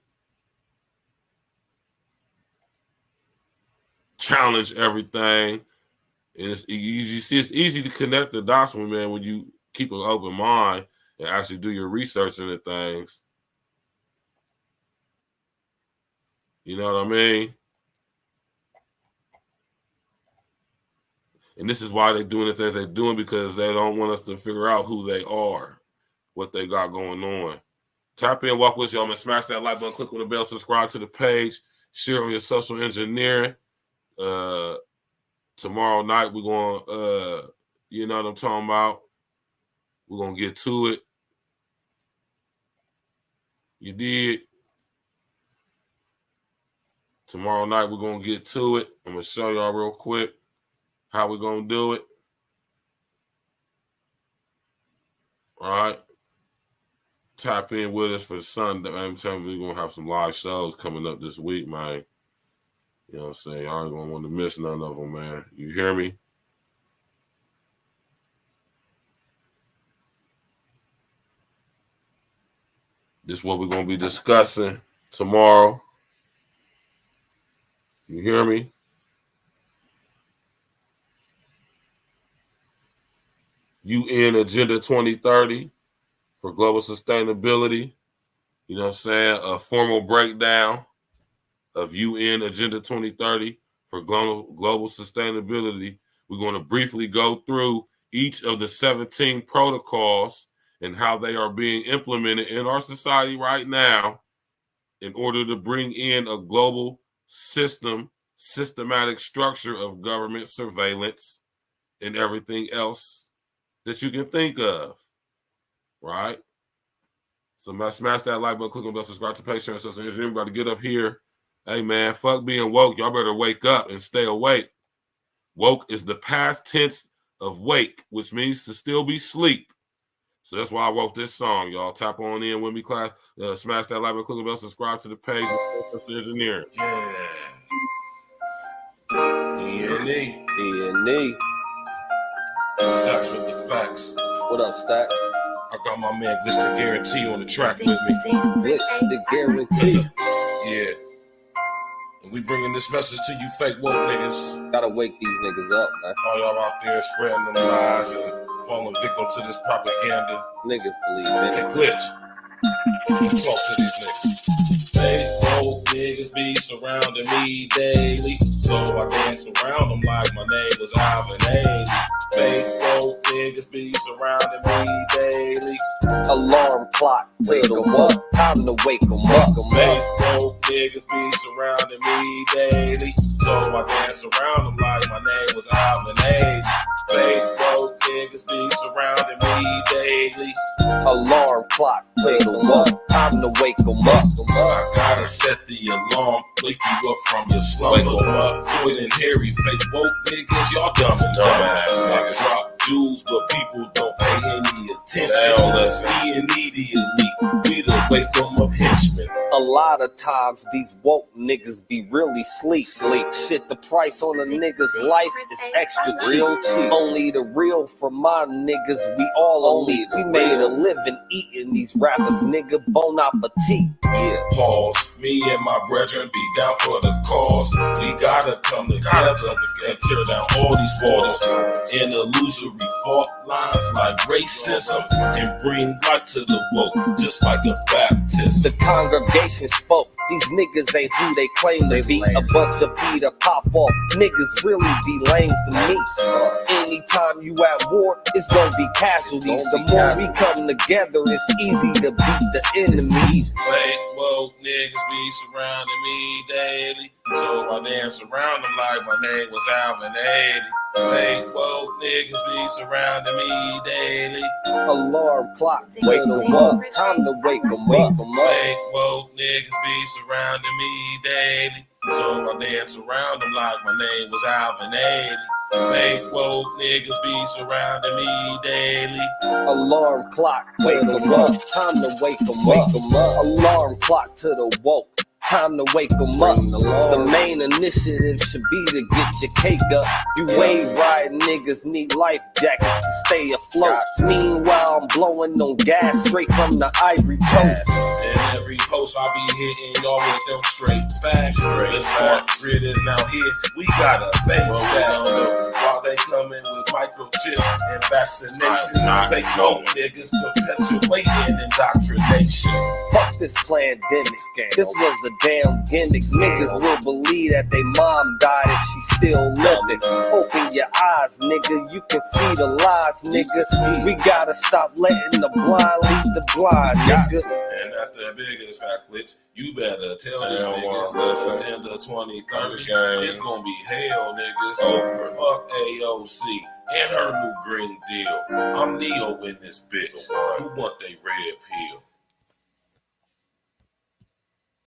Challenge everything. And you see, it's easy to connect the dots, man, when you keep an open mind and actually do your research into things. You know what I mean? And this is why they're doing the things they're doing, because they don't want us to figure out who they are, what they got going on. Tap in, walk with y'all, man. Smash that like button, click on the bell, subscribe to the page, share on your social engineering. Tomorrow night, we're going to, you know what I'm talking about? We're going to get to it. You did. Tomorrow night, we're going to get to it. I'm going to show y'all real quick how we're going to do it. All right. Tap in with us for Sunday. I'm telling you, we're going to have some live shows coming up this week, man. You know what I'm saying? I ain't going to want to miss none of them, man. You hear me? This is what we're going to be discussing tomorrow. You hear me? UN Agenda 2030 for global sustainability. You know what I'm saying? A formal breakdown of UN Agenda 2030 for global sustainability. We're going to briefly go through each of the 17 protocols and how they are being implemented in our society right now in order to bring in a global systematic structure of government surveillance and everything else that you can think of, right? So smash that like button, click on the bell, subscribe to the page, share, and social engineering. Everybody get up here. Hey, man, fuck being woke. Y'all better wake up and stay awake. Woke is the past tense of wake, which means to still be asleep. So that's why I wrote this song, y'all. Tap on in with me, class. Smash that like button, click on the bell, subscribe to the page, social engineering. Yeah. E&E. E&E. Stacks with the facts. What up, Stacks? I got my man Glitch the Guarantee on the track with me. Glitch the Guarantee. Yeah. And we bringing this message to you fake woke niggas. Gotta wake these niggas up, man. All y'all out there spreading them lies and falling victim to this propaganda. Niggas believe in Hey, it. Glitch. Let's talk to these niggas. Fake woke niggas be surrounding me daily. So I dance around them like my name was Alvin Ailey. Fake woke niggas be surrounding me daily. Alarm clock, take them up. Time to wake them up. Fake woke niggas be surrounding me daily. So I dance around them like my name was Alvin Ailey. Fake woke niggas be surrounding me daily. Alarm clock, take them up. Time to wake them up. I gotta set the alarm, wake you up from your slumber. Wake 'em up, Floyd and Harry, fake woke niggas, y'all dumb and dumbass niggas. Drop jewels, but people don't pay any attention. Let's be immediately, we the wake 'em up henchmen. A lot of times these woke niggas be really sleep. Shit, the price on a nigga's life is extra real cheap. Only the real for my niggas, we all elite. We made a living eating these rappers, nigga, bon appetit. Yeah, pause. Me and my brethren be down for the cause. We gotta come together and tear down all these walls and illusory fault lines like racism and bring light to the woke, just like a Baptist. The congregation spoke. These niggas ain't who they claim to be. A bunch of Peter pop off niggas really be lames to me. Anytime you at war, it's gonna be casualties. The more we come together, it's easy to beat the enemies. Fake woke niggas be surrounding me daily, so I dance around them like my name was Alvin Ailey. Fake woke niggas be surrounding me daily. Alarm clock, wake them up. Time to wake them up. Fake woke niggas be surrounding me daily, so I dance around them like my name was Alvin Ailey. Fake woke niggas be surrounding me daily. Alarm clock, wake them up. Time to wake them up. Alarm clock to the woke. Time to wake them up. The main initiative should be to get your cake up. You wave riding niggas need life jackets to stay afloat. Meanwhile, I'm blowing on gas straight from the Ivory Coast. In every post I be hitting y'all with them straight facts. The smart grid is now here. We got a face down while they coming with microchips and vaccinations. Fake woke niggas perpetuating indoctrination. Fuck this pandemic. This was the damn gimmicks. Niggas will believe that they mom died if she still living. Open your eyes, nigga. You can see the lies, nigga. We gotta stop letting the blind lead the blind, nigga. And that's the biggest fact, Glitch. You better tell these niggas listen in the 2030. It's gonna be hell, niggas. Fuck AOC and her new green deal. I'm Neo in this bitch. Who want they red pill?